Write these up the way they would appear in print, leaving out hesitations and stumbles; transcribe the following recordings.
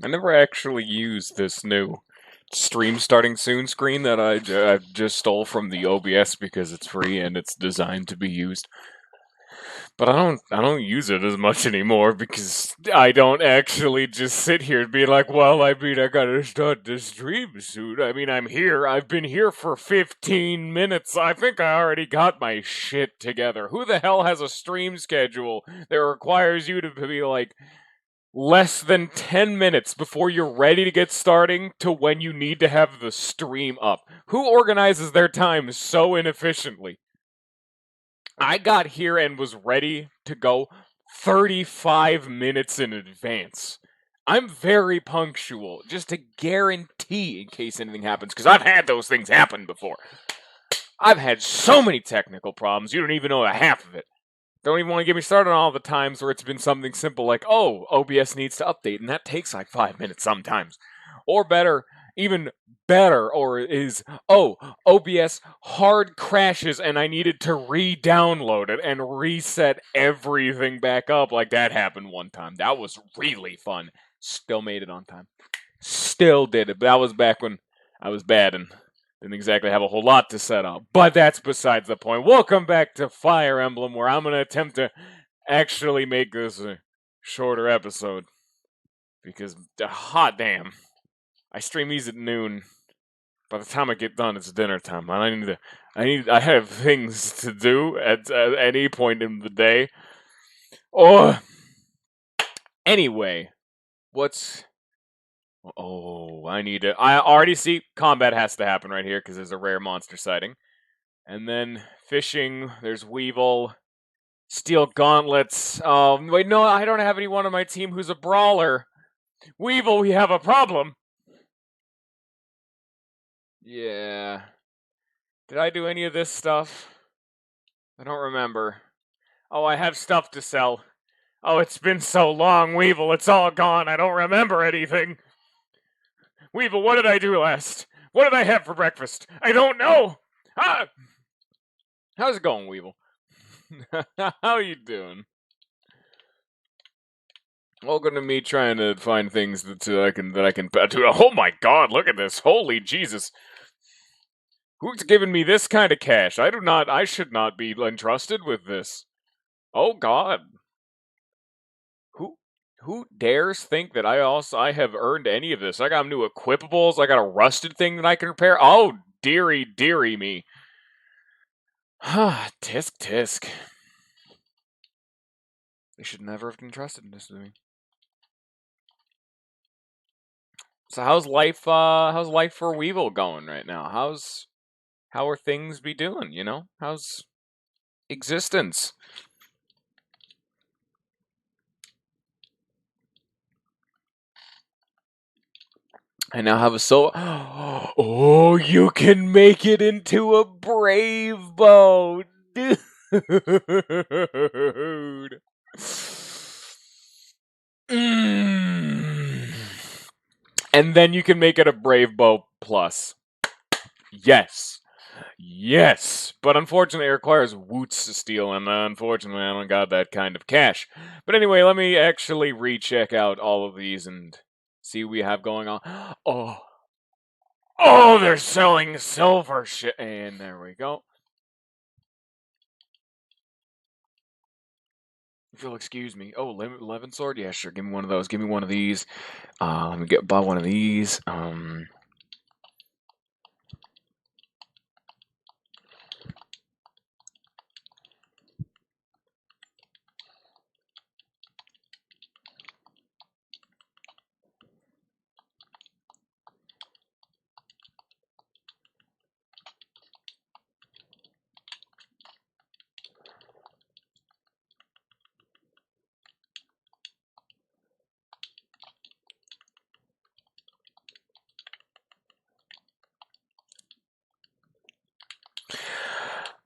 I never actually used this new stream starting soon screen that I just stole from the OBS because it's free and it's designed to be used. But I don't use it as much anymore because I don't actually just sit here and be like, well, I mean, I gotta start the stream soon. I mean, I'm here. I've been here for 15 minutes. I think I already got my shit together. Who the hell has a stream schedule that requires you to be like less than 10 minutes before you're ready to get starting to when you need to have the stream up? Who organizes their time so inefficiently? I got here and was ready to go 35 minutes in advance. I'm very punctual, just to guarantee in case anything happens, because I've had those things happen before. I've had so many technical problems, you don't even know a half of it. Don't even want to get me started on all the times where it's been something simple like, oh, OBS needs to update, and that takes like 5 minutes sometimes. Or better, even better, or is, oh, OBS hard crashes and I needed to re-download it and reset everything back up. Like that happened one time. That was really fun. Still made it on time. Still did it. But that was back when I was bad and didn't exactly have a whole lot to set up. But that's besides the point. Welcome back to Fire Emblem, where I'm going to attempt to actually make this a shorter episode. Because, hot damn, I stream these at noon. By the time I get done, it's dinner time. I have things to do at any point in the day. Oh, anyway, what's... Oh, I already see combat has to happen right here because there's a rare monster sighting. And then fishing, there's Weevil, Steel Gauntlets. Wait, no, I don't have anyone on my team who's a brawler. Weevil, we have a problem. Yeah. Did I do any of this stuff? I don't remember. Oh, I have stuff to sell. Oh, it's been so long, Weevil, it's all gone. I don't remember anything. Weevil, what did I do last? What did I have for breakfast? I don't know. Ah! How's it going, Weevil? How you doing? Welcome to me trying to find things that I can do. Oh my God! Look at this! Holy Jesus! Who's giving me this kind of cash? I should not be entrusted with this. Oh God! Who dares think that I have earned any of this? I got new equipables. I got a rusted thing that I can repair. Oh dearie, dearie me! Tisk tisk. They should never have entrusted this to me. So how's life for Weevil going right now? How are things be doing, you know? How's existence? I now have a soul. Oh, you can make it into a brave bow, dude. Mm. And then you can make it a brave bow plus. Yes. Yes, but unfortunately it requires woots to steal, and unfortunately I don't got that kind of cash. But anyway, let me actually recheck out all of these and see what we have going on. Oh, oh, they're selling silver shit, and there we go. If you'll excuse me. Oh, 11 sword? Yeah, sure. Give me one of those. Give me one of these. Let me buy one of these.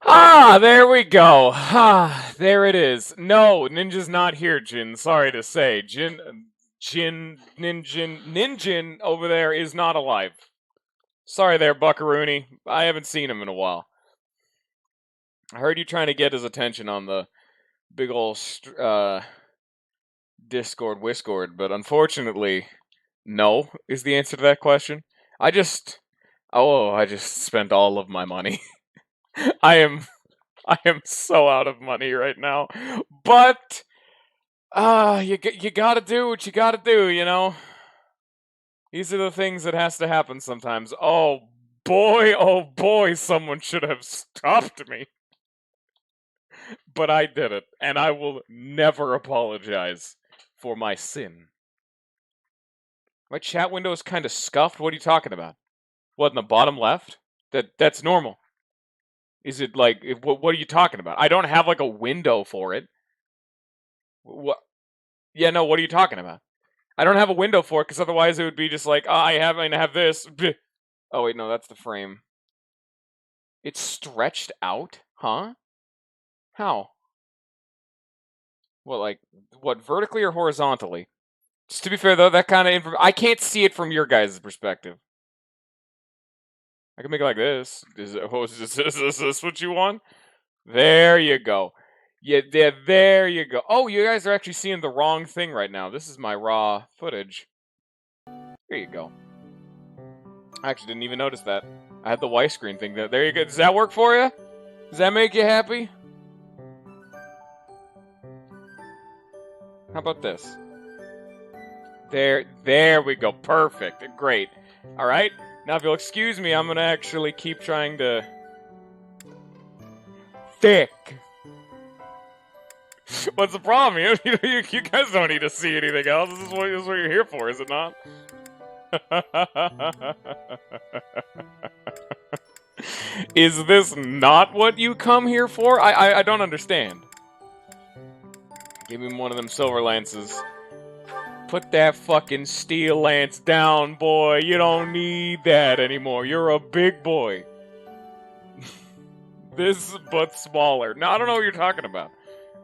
Ah, there we go. Ah, there it is. No, Ninja's not here, Jin. Sorry to say. Ninjin over there is not alive. Sorry there, Buckaroony. I haven't seen him in a while. I heard you trying to get his attention on the big ol' Discord Wiscord, but unfortunately, No, is the answer to that question. I just I just spent all of my money. I am I am so out of money right now. But you got to do what you got to do, you know. These are the things that has to happen sometimes. Oh boy, someone should have stopped me. But I did it, and I will never apologize for my sin. My chat window is kind of scuffed. What are you talking about? What, in the bottom left? That's normal. Is it like what are you talking about? I don't have like a window for it. What? Yeah, no. What are you talking about? I don't have a window for it because otherwise it would be just like, I have this. Oh wait, no, that's the frame. It's stretched out, huh? How? What, like what? Vertically or horizontally? Just to be fair though, that kind of I can't see it from your guys' perspective. I can make it like this. Is this what you want? There you go. Yeah, there you go. Oh, you guys are actually seeing the wrong thing right now. This is my raw footage. There you go. I actually didn't even notice that. I had the widescreen thing. There you go. Does that work for you? Does that make you happy? How about this? There we go. Perfect. Great. All right. Now, if you'll excuse me, I'm gonna actually keep trying to thick. What's the problem? You guys don't need to see anything else. This is what you're here for, is it not? Is this not what you come here for? I don't understand. Give me one of them silver lances. Put that fucking steel lance down, boy. You don't need that anymore. You're a big boy. This, but smaller. No, I don't know what you're talking about.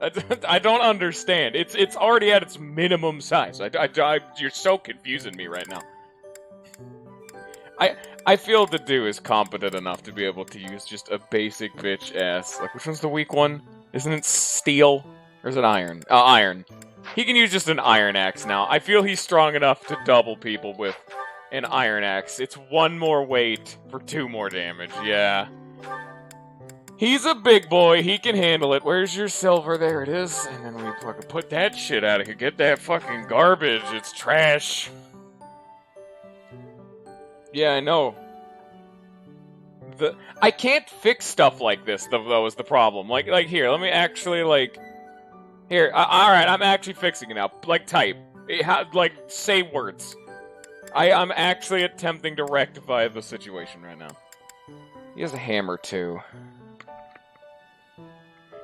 I don't understand. It's already at its minimum size. You're so confusing me right now. I feel the dude is competent enough to be able to use just a basic bitch ass. Like, which one's the weak one? Isn't it steel? Or is it iron? Iron. He can use just an iron axe now. I feel he's strong enough to double people with an iron axe. It's one more weight for 2 more damage. Yeah. He's a big boy. He can handle it. Where's your silver? There it is. And then we fucking put that shit out of here. Get that fucking garbage. It's trash. Yeah, I know. I can't fix stuff like this, though, is the problem. Like here, let me actually, like... Here, alright, I'm actually fixing it now. Like, type. Like, say words. I'm actually attempting to rectify the situation right now. He has a hammer, too.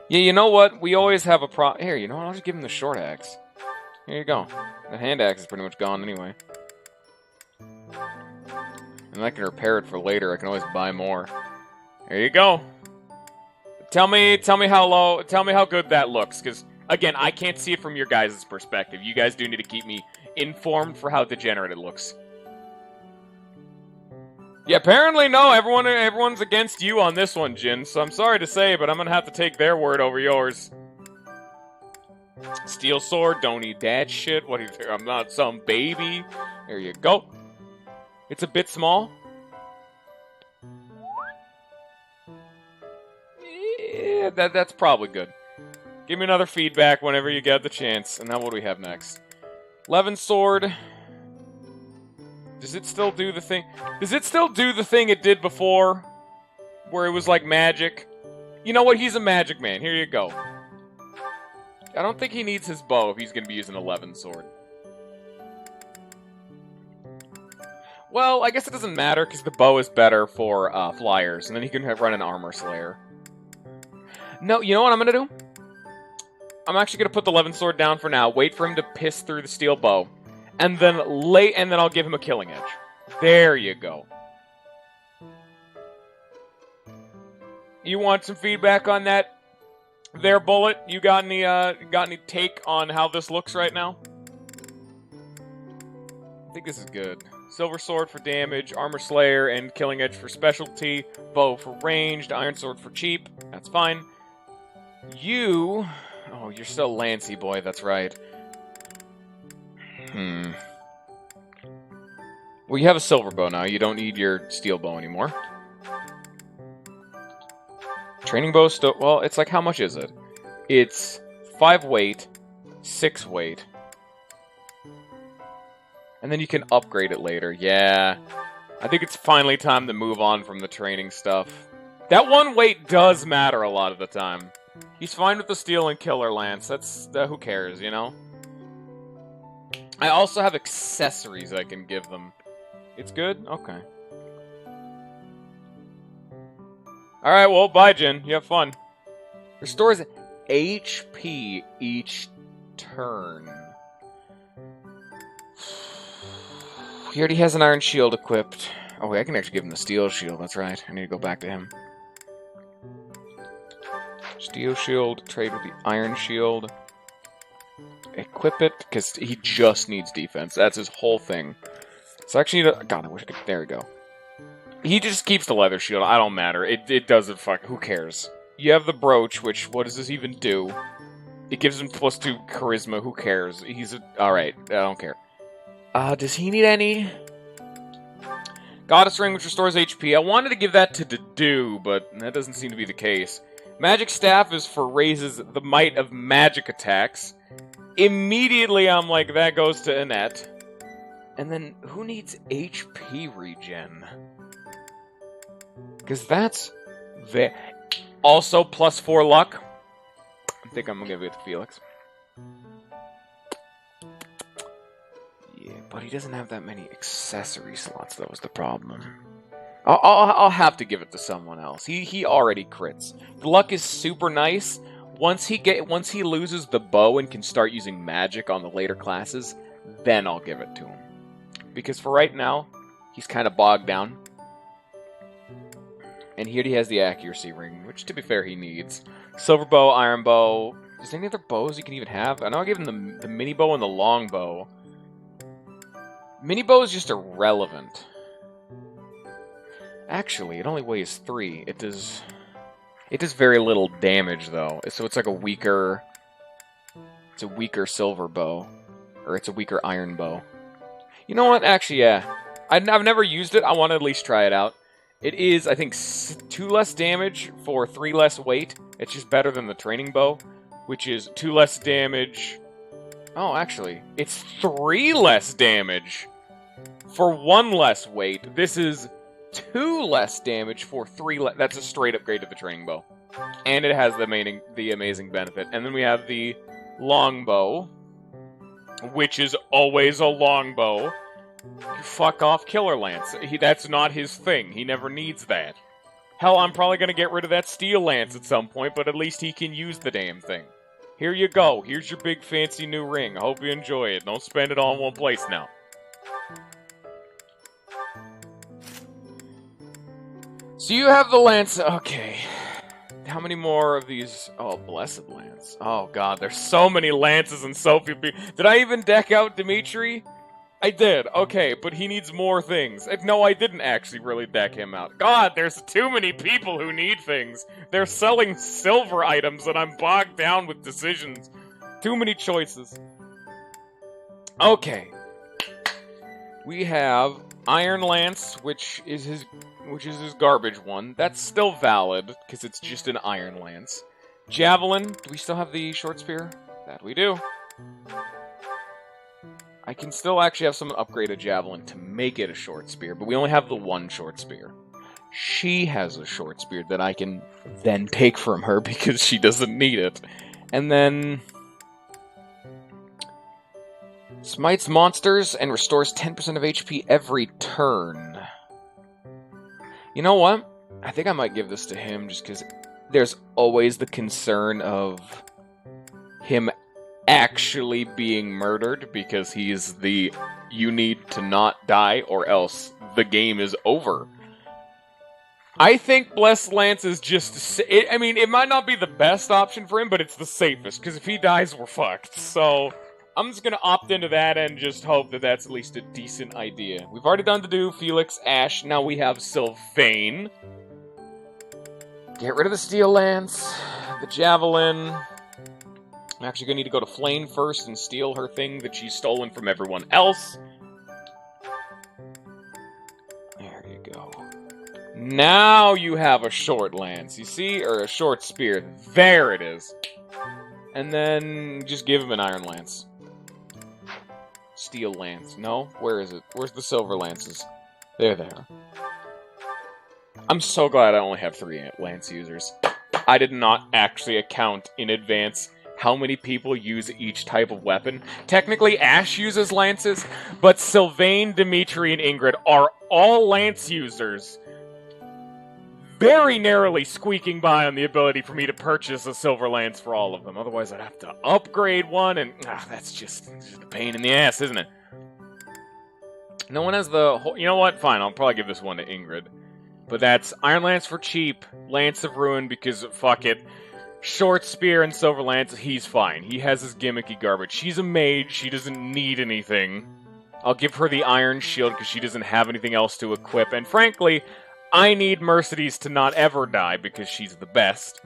Yeah, you know what? We always have a Here, you know what? I'll just give him the short axe. Here you go. The hand axe is pretty much gone anyway. And I can repair it for later. I can always buy more. There you go. Tell me how good that looks, because, again, I can't see it from your guys' perspective. You guys do need to keep me informed for how degenerate it looks. Yeah, apparently no. Everyone's against you on this one, Jin. So I'm sorry to say, but I'm gonna have to take their word over yours. Steel sword, don't need that shit. What do you think? I'm not some baby. There you go. It's a bit small. Yeah, that's probably good. Give me another feedback whenever you get the chance. And now what do we have next? Levin sword. Does it still do the thing? Does it still do the thing it did before? Where it was like magic? You know what? He's a magic man. Here you go. I don't think he needs his bow if he's going to be using a Levin sword. Well, I guess it doesn't matter because the bow is better for flyers. And then he can run an armor slayer. No, you know what I'm going to do? I'm actually going to put the Levin sword down for now. Wait for him to piss through the steel bow. And then I'll give him a killing edge. There you go. You want some feedback on that there, Bullet? You got any take on how this looks right now? I think this is good. Silver sword for damage, armor slayer, and killing edge for specialty, bow for ranged, iron sword for cheap. That's fine. You... Oh, you're still Lancy boy, that's right. Well, you have a silver bow now. You don't need your steel bow anymore. Training bow still... Well, it's like, how much is it? It's 5 weight, 6 weight. And then you can upgrade it later. Yeah. I think it's finally time to move on from the training stuff. That 1 weight does matter a lot of the time. He's fine with the steel and killer lance. That's... who cares, you know? I also have accessories I can give them. It's good? Okay. Alright, well, bye, Jin. You have fun. Restores HP each turn. He already has an iron shield equipped. Oh, wait, I can actually give him the steel shield. That's right. I need to go back to him. Steel shield, trade with the iron shield. Equip it, because he just needs defense. That's his whole thing. So actually, God, I wish I could... There we go. He just keeps the leather shield. I don't matter. It doesn't fuck... Who cares? You have the brooch, which... What does this even do? It gives him +2 charisma. Who cares? He's... Alright, I don't care. Does he need any? Goddess Ring, which restores HP. I wanted to give that to Dedu, but that doesn't seem to be the case. Magic Staff is for raises the might of magic attacks. Immediately, I'm like, that goes to Annette. And then, who needs HP regen? Because that's... Also, +4 luck. I think I'm going to give it to Felix. Yeah, but he doesn't have that many accessory slots, that was the problem. I'll have to give it to someone else. He already crits. The luck is super nice. Once he loses the bow and can start using magic on the later classes, then I'll give it to him. Because for right now, he's kind of bogged down. And here he has the accuracy ring, which, to be fair, he needs. Silver bow, iron bow. Is there any other bows you can even have? I know I gave him the mini bow and the long bow. Mini bow is just irrelevant. Actually, it only weighs 3. It does very little damage, though. So it's like a weaker... It's a weaker silver bow. Or it's a weaker iron bow. You know what? Actually, yeah. I've never used it. I want to at least try it out. It is, I think, 2 less damage for 3 less weight. It's just better than the training bow, which is 2 less damage. Oh, actually, it's 3 less damage for 1 less weight. This is 2 less damage for 3 less. That's a straight upgrade to the training bow. And it has the amazing benefit. And then we have the longbow, which is always a longbow. Fuck off, Killer Lance. That's not his thing. He never needs that. Hell, I'm probably going to get rid of that Steel Lance at some point, but at least he can use the damn thing. Here you go. Here's your big fancy new ring. I hope you enjoy it. Don't spend it all in one place now. So you have the Lance. Okay. How many more of these? Oh, Blessed Lance. Oh, God. There's so many Lances and so few people. Did I even deck out Dimitri? I did, okay, but he needs more things. No, I didn't actually really deck him out. God, there's too many people who need things. They're selling silver items and I'm bogged down with decisions. Too many choices. Okay. We have Iron Lance, which is his garbage one. That's still valid, because it's just an Iron Lance. Javelin, do we still have the short spear? That we do. I can still actually have someone upgrade a javelin to make it a short spear, but we only have the one short spear. She has a short spear that I can then take from her because she doesn't need it. And then... Smites monsters and restores 10% of HP every turn. You know what? I think I might give this to him just because there's always the concern of him actually being murdered because he's the you need to not die or else the game is over. I think Blessed Lance is just... I mean, it might not be the best option for him, but it's the safest, because if he dies, we're fucked. So, I'm just gonna opt into that and just hope that that's at least a decent idea. We've already done Dedu, Felix, Ash, now we have Sylvain. Get rid of the Steel Lance, the Javelin... I'm actually going to need to go to Flame first and steal her thing that she's stolen from everyone else. Now you have a short lance, you see? Or a short spear. There it is. And then just give him an iron lance. Steel lance. No? Where is it? Where's the silver lances? There they are. I'm so glad I only have 3 lance users. I did not actually account in advance how many people use each type of weapon. Technically, Ash uses lances, but Sylvain, Dimitri, and Ingrid are all lance users. Very narrowly squeaking by on the ability for me to purchase a silver lance for all of them. Otherwise, I'd have to upgrade one, and that's just a pain in the ass, isn't it? No one has the whole... You know what? Fine, I'll probably give this one to Ingrid. But that's Iron Lance for cheap, Lance of Ruin because, fuck it, Short Spear and Silver Lance, he's fine. He has his gimmicky garbage. She's a mage, she doesn't need anything. I'll give her the Iron Shield because she doesn't have anything else to equip, and frankly... I need Mercedes to not ever die because she's the best.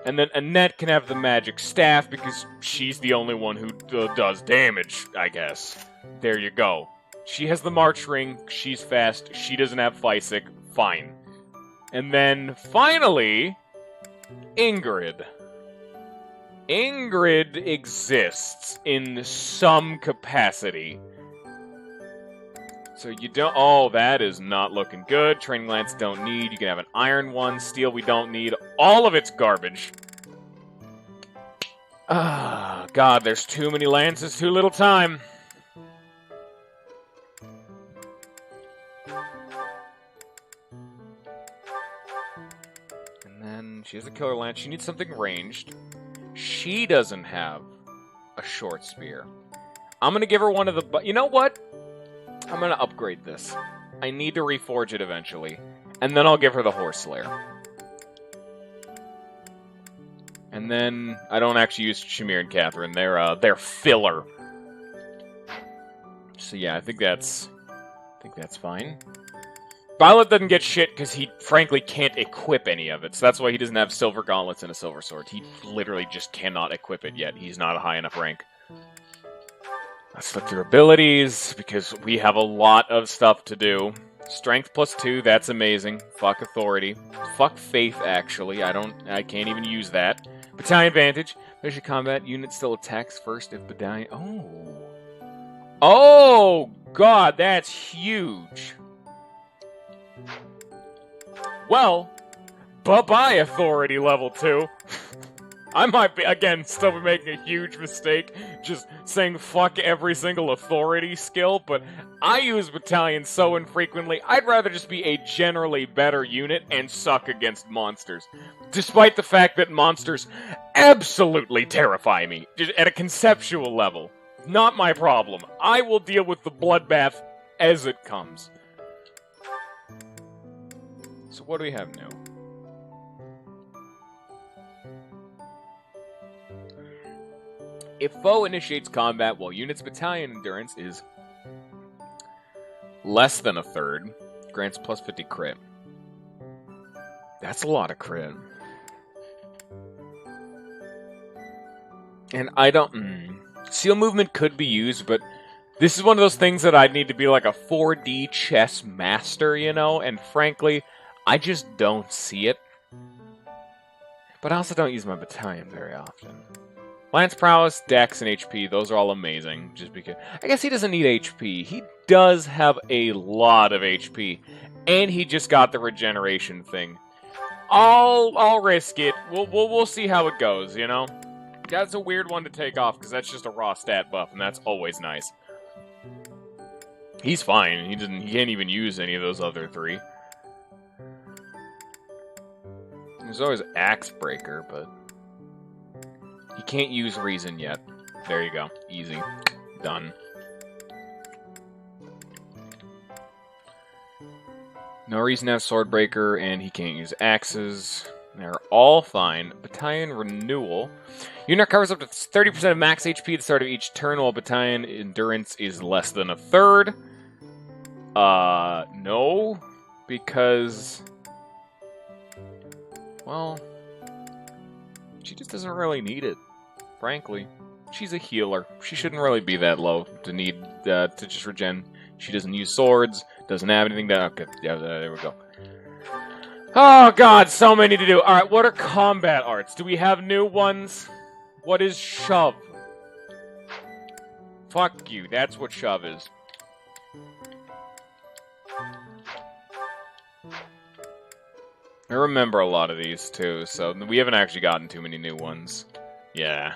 And then Annette can have the magic staff because she's the only one who does damage, I guess. There you go. She has the March Ring, she's fast, she doesn't have Physic, fine. And then, finally, Ingrid. Ingrid exists in some capacity. So you don't... Oh, that is not looking good. Training Lance don't need. You can have an Iron one. Steel we don't need. All of it's garbage. Ah, God, there's too many lances, too little time. And then she has a Killer Lance. She needs something ranged. She doesn't have a Short Spear. I'm gonna give her one of the... You know what? I'm gonna upgrade this. I need to reforge it eventually. And then I'll give her the Horse Slayer. And then I don't actually use Shamir and Catherine. They're filler. So yeah, I think that's fine. Violet doesn't get shit because he frankly can't equip any of it. So that's why he doesn't have silver gauntlets and a silver sword. He literally just cannot equip it yet. He's not a high enough rank. Let's look through abilities, because we have a lot of stuff to do. Strength +2, that's amazing. Fuck Authority. Fuck Faith, actually. I can't even use that. Battalion Advantage. Measure combat. Unit still attacks first if battalion... Oh. Oh, God, that's huge. Well, bye-bye Authority level 2. I might be, again, still be making a huge mistake, just saying fuck every single authority skill, but I use battalions so infrequently, I'd rather just be a generally better unit and suck against monsters. Despite the fact that monsters absolutely terrify me, just at a conceptual level. Not my problem. I will deal with the bloodbath as it comes. So what do we have now? If foe initiates combat while unit's battalion endurance is less than a third, grants +50 crit. That's a lot of crit. And I don't... Seal movement could be used, but this is one of those things that I'd need to be like a 4D chess master, you know? And frankly, I just don't see it. But I also don't use my battalion very often. Lance Prowess, Dex, and HP, those are all amazing, just because... I guess he doesn't need HP. He does have a lot of HP, and he just got the regeneration thing. I'll risk it. We'll see how it goes, you know? That's a weird one to take off, because that's just a raw stat buff, and that's always nice. He's fine. He can't even use any of those other 3. There's always Axe Breaker, but... He can't use Reason yet. There you go. Easy. Done. No reason to have Swordbreaker, and he can't use axes. They're all fine. Battalion Renewal. Unit covers up to 30% of max HP at the start of each turn, while Battalion Endurance is less than a third. No. Because... Well... She just doesn't really need it, frankly. She's a healer. She shouldn't really be that low to need to just regen. She doesn't use swords, doesn't have anything that... Okay, yeah, there we go. Oh god, so many to do. Alright, what are combat arts? Do we have new ones? What is shove? Fuck you, that's what shove is. I remember a lot of these too, so we haven't actually gotten too many new ones. Yeah.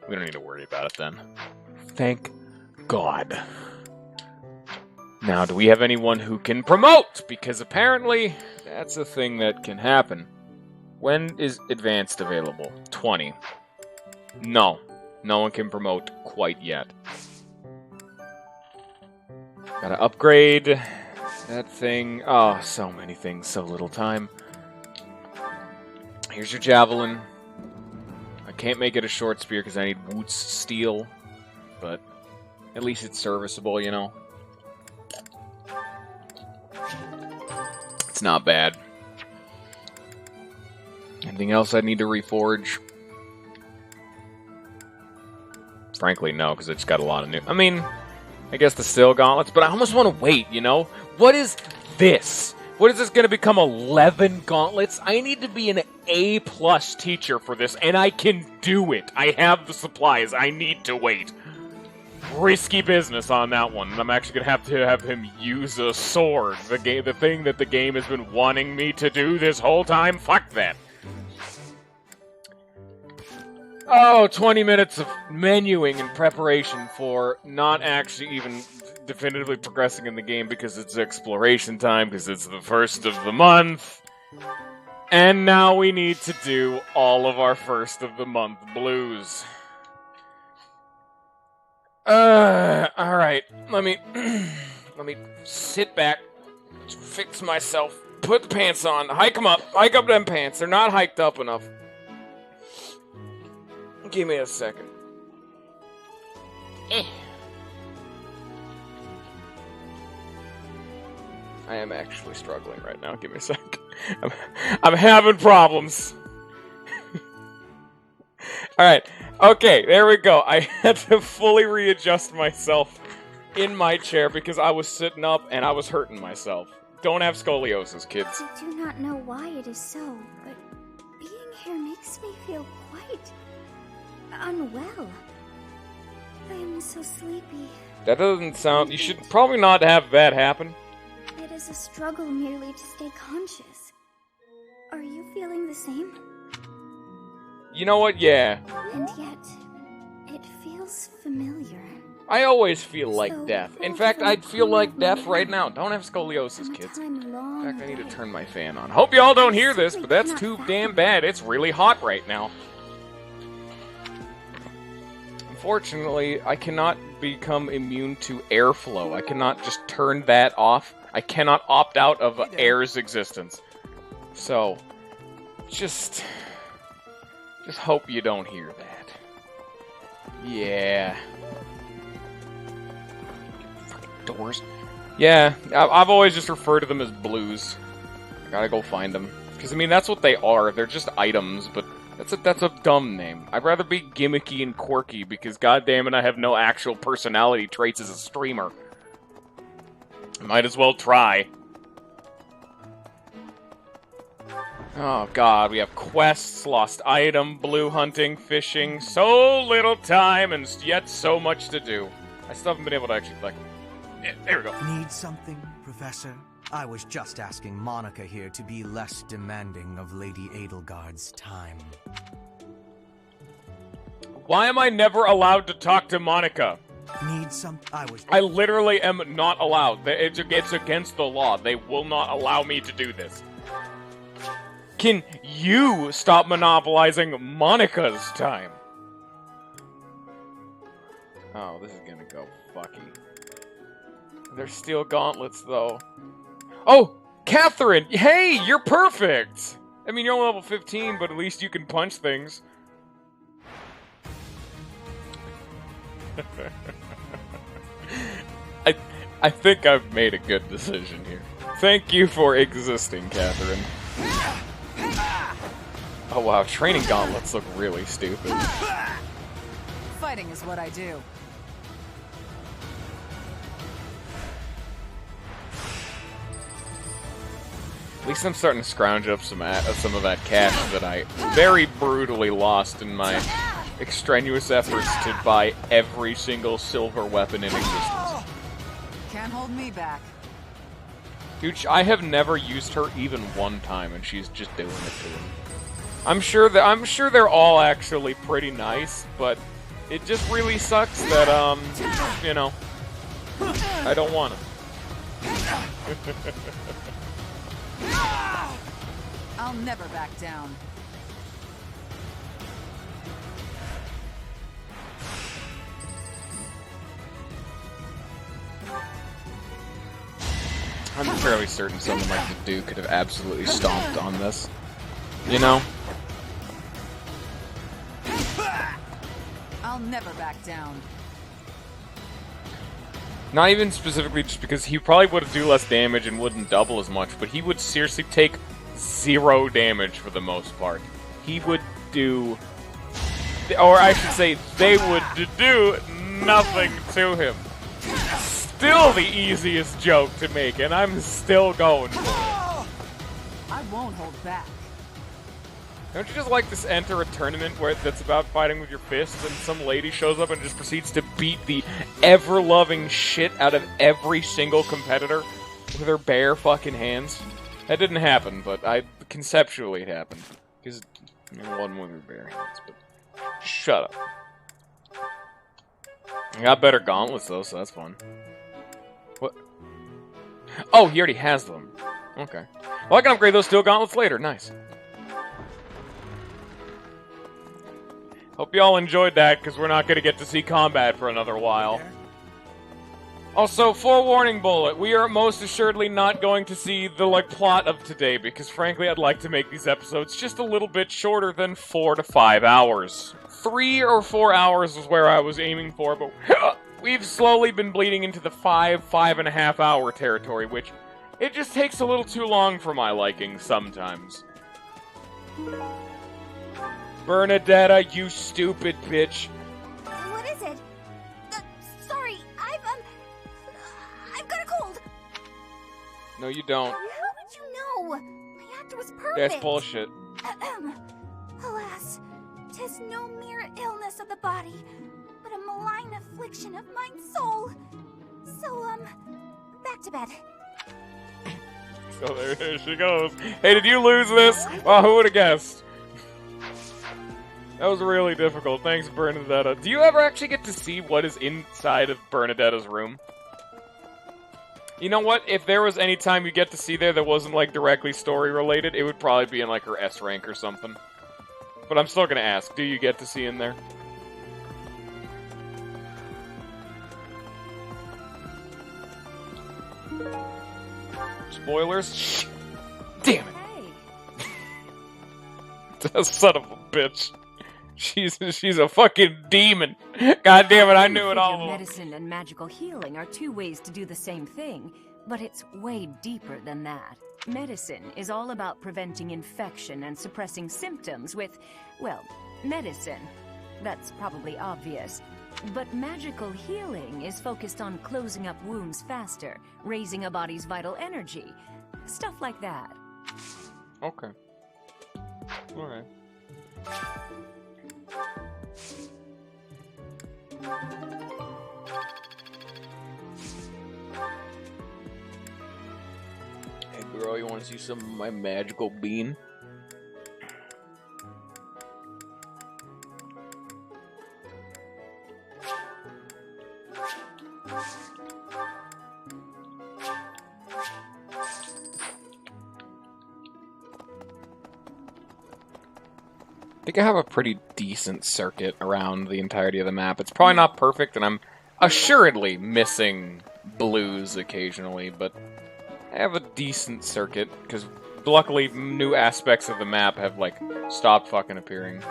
We don't need to worry about it then. Thank God. Now, do we have anyone who can promote? Because apparently, that's a thing that can happen. When is advanced available? 20. No. No one can promote quite yet. Gotta upgrade that thing. Oh, so many things, so little time. Here's your javelin. I can't make it a short spear because I need Woot's steel. But at least it's serviceable, you know? It's not bad. Anything else I need to reforge? Frankly, no, because it's got a lot of new... I mean, I guess the steel gauntlets, but I almost want to wait, you know? What is this? What is this going to become 11 gauntlets? I need to be an A+ teacher for this, and I can do it. I have the supplies. I need to wait. Risky business on that one. I'm actually going to have him use a sword. The thing that the game has been wanting me to do this whole time. Fuck that. Oh, 20 minutes of menuing and preparation for not actually even definitively progressing in the game because it's exploration time, because it's the first of the month. And now we need to do all of our first of the month blues. Alright. Let me sit back, fix myself, put the pants on, hike up them pants. They're not hiked up enough. Give me a second. I am actually struggling right now. Give me a sec. I'm having problems. Alright. Okay, there we go. I had to fully readjust myself in my chair because I was sitting up and I was hurting myself. Don't have scoliosis, kids. I do not know why it is so, but being here makes me feel quite unwell. I am so sleepy. That doesn't sound... You should probably not have that happen. It is a struggle merely to stay conscious. Are you feeling the same? You know what? Yeah. And yet, it feels familiar. I always feel like death. In fact, I'd feel like death right now. Don't have scoliosis, kids. In fact, I need to turn my fan on. Hope y'all don't hear this, but that's too damn bad. It's really hot right now. Unfortunately, I cannot become immune to airflow. I cannot just turn that off. I cannot opt out of air's existence. So, just hope you don't hear that. Yeah. Fucking doors. Yeah, I've always just referred to them as blues. I gotta go find them. Because, I mean, that's what they are. They're just items, but that's a dumb name. I'd rather be gimmicky and quirky, because goddammit, I have no actual personality traits as a streamer. Might as well try. Oh god, we have quests, lost item, blue hunting, fishing, so little time and yet so much to do. I still haven't been able to actually, like... Yeah, there we go. Need something, Professor? I was just asking Monica here to be less demanding of Lady Edelgard's time. Why am I never allowed to talk to Monica? Need some... I literally am not allowed. It's against the law. They will not allow me to do this. Can you stop monopolizing Monica's time? Oh, this is gonna go fucky. There's steel gauntlets, though. Oh! Catherine! Hey, you're perfect! I mean, you're only level 15, but at least you can punch things. I think I've made a good decision here. Thank you for existing, Catherine. Oh wow, training gauntlets look really stupid. Fighting is what I do. At least I'm starting to scrounge up some of that cash that I very brutally lost in my extraneous efforts to buy every single silver weapon in existence. Can't hold me back. Dude, I have never used her even one time, and she's just doing it to him. I'm sure they're all actually pretty nice, but it just really sucks that you know, I don't want to. I'll never back down. I'm fairly certain someone like the Duke could have absolutely stomped on this. You know? I'll never back down. Not even specifically just because he probably would do less damage and wouldn't double as much, but he would seriously take 0 damage for the most part. He would do... Or I should say, they would do nothing to him. Still the easiest joke to make, and I'm still going for it. I won't hold back. Don't you just like to enter a tournament that's about fighting with your fists, and some lady shows up and just proceeds to beat the ever-loving shit out of every single competitor with her bare fucking hands? That didn't happen, but conceptually it happened. Because it wasn't with her bare hands, but shut up. I got better gauntlets though, so that's fun. What? Oh, he already has them. Okay. Well, I can upgrade those steel gauntlets later. Nice. Hope y'all enjoyed that, because we're not going to get to see combat for another while. Also, forewarning bullet, we are most assuredly not going to see the, plot of today, because frankly, I'd like to make these episodes just a little bit shorter than 4 to 5 hours. 3 or 4 hours was where I was aiming for, but we've slowly been bleeding into the 5.5 hour territory, which it just takes a little too long for my liking sometimes. Bernadetta, you stupid bitch. What is it? Sorry, I've got a cold. No, you don't. How would you know? My act was perfect. That's bullshit. Alas, 'tis no mere illness of the body, but a malign affliction of mine soul. So, back to bed. So there she goes. Hey, did you lose this? Well, who would have guessed? That was really difficult. Thanks, Bernadetta. Do you ever actually get to see what is inside of Bernadetta's room? You know what? If there was any time you get to see there that wasn't, directly story-related, it would probably be in, her S rank or something. But I'm still gonna ask, do you get to see in there? Spoilers? Damn it! Hey. Son of a bitch. She's a fucking demon. God damn it, I knew it all along. Medicine and magical healing are two ways to do the same thing, but it's way deeper than that. Medicine is all about preventing infection and suppressing symptoms with, well, medicine. That's probably obvious. But magical healing is focused on closing up wounds faster, raising a body's vital energy. Stuff like that. Okay. Alright. Hey girl, you want to see some of my magical bean? I think I have a pretty decent circuit around the entirety of the map. It's probably not perfect, and I'm assuredly missing blues occasionally, but I have a decent circuit, because luckily new aspects of the map have, stopped fucking appearing.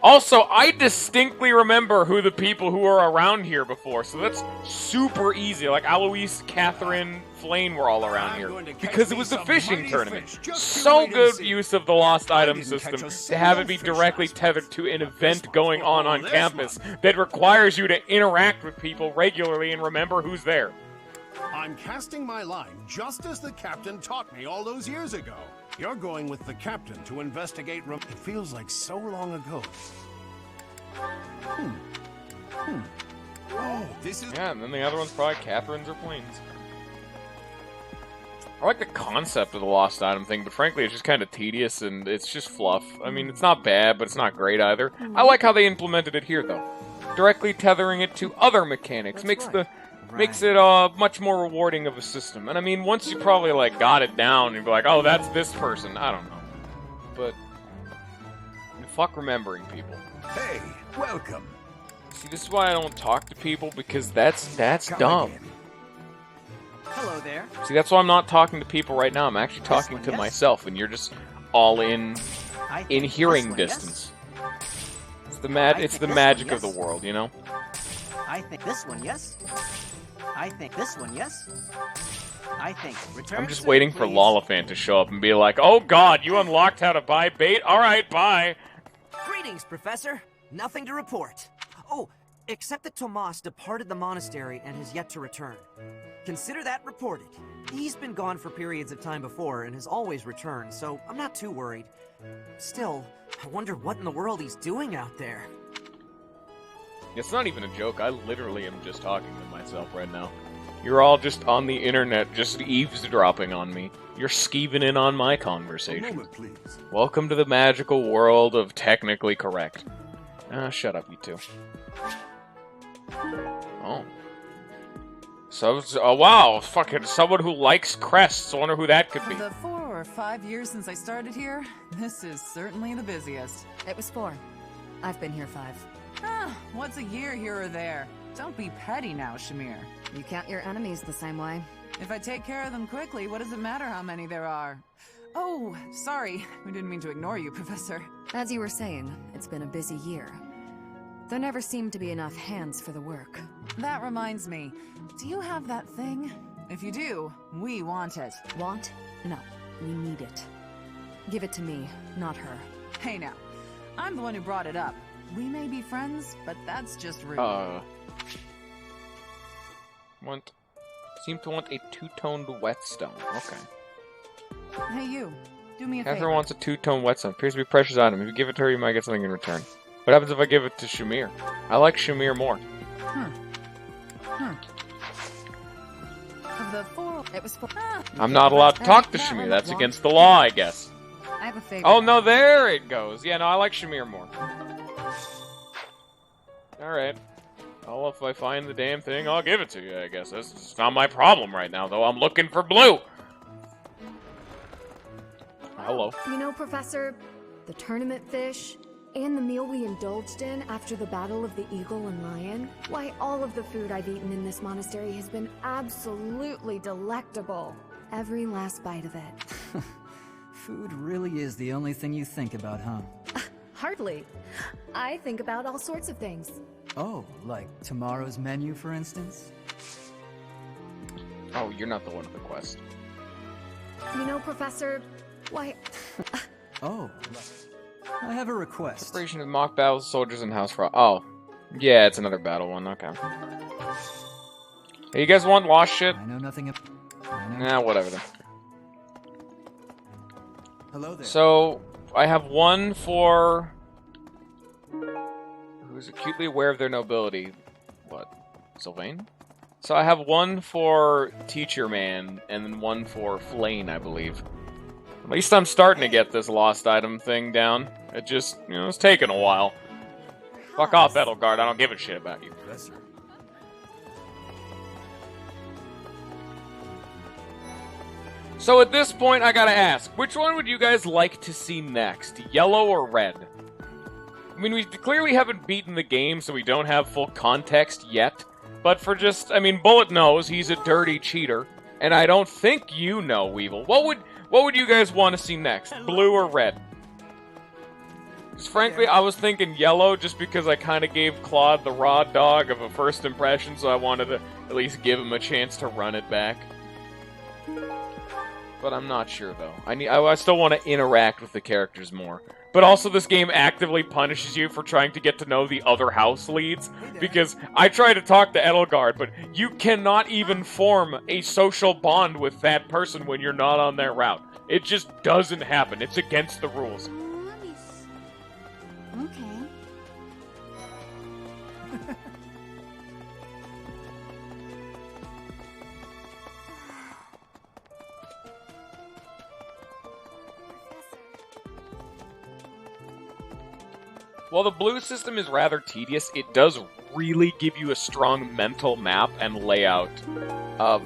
Also, I distinctly remember who the people who were around here before, so that's super easy. Alois, Catherine, Flane were all around here, because it was a fishing tournament. So good use of the lost item system to have it be directly tethered to an event going on campus that requires you to interact with people regularly and remember who's there. I'm casting my line just as the captain taught me all those years ago. You're going with the captain to investigate. It feels like so long ago. Oh, this is. Yeah, and then the other one's probably Catherine's or Plains. I like the concept of the lost item thing, but frankly, it's just kind of tedious and it's just fluff. I mean, it's not bad, but it's not great either. I like how they implemented it here, though. Directly tethering it to other mechanics makes it much more rewarding of a system. And I mean, once you probably like got it down, you'd be like, oh, that's this person. I don't know, but fuck remembering people. Hey, welcome. See, this is why I don't talk to people, because that's dumb. Hello there. See, that's why I'm not talking to people right now. I'm actually talking to myself, and you're just all in hearing distance. It's the magic of the world, you know? I think this one, yes. I think this one, yes. I think return. I'm just waiting for Lollifant to show up and be like, oh god, you unlocked how to buy bait? Alright, bye. Greetings, Professor. Nothing to report. Oh, except that Tomas departed the monastery and has yet to return. Consider that reported. He's been gone for periods of time before and has always returned, so I'm not too worried. Still, I wonder what in the world he's doing out there. It's not even a joke. I literally am just talking to myself right now. You're all just on the internet, just eavesdropping on me. You're skeeving in on my conversation. Welcome to the magical world of technically correct. Shut up, you two. Oh. So, oh wow, fucking someone who likes crests. I wonder who that could be. For the 4 or 5 years since I started here, this is certainly the busiest. It was 4. I've been here 5. What's a year here or there? Don't be petty now, Shamir. You count your enemies the same way. If I take care of them quickly, what does it matter how many there are? Oh, sorry. We didn't mean to ignore you, Professor. As you were saying, it's been a busy year. There never seemed to be enough hands for the work. That reminds me. Do you have that thing? If you do, we want it. Want? No. We need it. Give it to me, not her. Hey now. I'm the one who brought it up. We may be friends, but that's just rude. Seem to want a two-toned whetstone. Okay. Hey you, do me a favor. Catherine wants a two-tone whetstone. Appears to be a precious item. If you give it to her, you might get something in return. What happens if I give it to Shamir? I like Shamir more. Of the 4, it was 4. I'm not allowed to talk to Shamir. That's against the law, I guess. I have a favor. Oh no, there it goes. Yeah, no, I like Shamir more. Alright. Well, if I find the damn thing, I'll give it to you, I guess. That's not my problem right now, though. I'm looking for blue! Hello. You know, Professor, the tournament fish, and the meal we indulged in after the Battle of the Eagle and Lion, why, all of the food I've eaten in this monastery has been absolutely delectable. Every last bite of it. Food really is the only thing you think about, huh? Hardly. I think about all sorts of things. Oh, like tomorrow's menu, for instance? Oh, you're not the one with the quest. You know, Professor, why... Oh, I have a request. Preparation of mock battles, soldiers, and house frost. Oh. Yeah, it's another battle one, okay. Hey, you guys want lost shit? I know nothing of... Nah, whatever then. Hello there. So, I have one for... who's acutely aware of their nobility. What? Sylvain? So I have one for Teacher Man, and then one for Flane, I believe. At least I'm starting to get this lost item thing down. It just, you know, it's taking a while. Fuck off, Edelgard, I don't give a shit about you. Professor. So at this point, I gotta ask, which one would you guys like to see next? Yellow or red? I mean, we clearly haven't beaten the game, so we don't have full context yet. But for just, I mean, Bullet knows he's a dirty cheater. And I don't think you know, Weevil. What would you guys want to see next? Blue or red? Because frankly, I was thinking yellow just because I kind of gave Claude the raw dog of a first impression, so I wanted to at least give him a chance to run it back. But I'm not sure, though. I still want to interact with the characters more. But also, this game actively punishes you for trying to get to know the other house leads. Because I try to talk to Edelgard, but you cannot even form a social bond with that person when you're not on their route. It just doesn't happen. It's against the rules. Okay. While the blue system is rather tedious, it does really give you a strong mental map and layout of,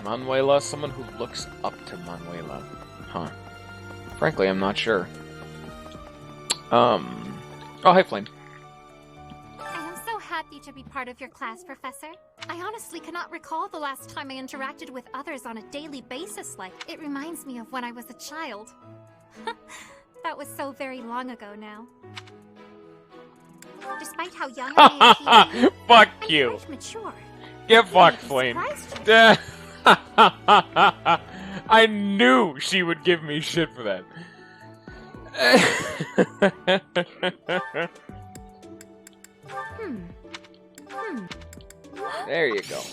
Manuela, someone who looks up to Manuela. Huh. Frankly, I'm not sure. Oh, hi, Flame. I am so happy to be part of your class, Professor. I honestly cannot recall the last time I interacted with others on a daily basis like. It reminds me of when I was a child. That was so very long ago now. Despite how young I am, Fuck you. Mature. Get fucked, Flame. I knew she would give me shit for that. There you go.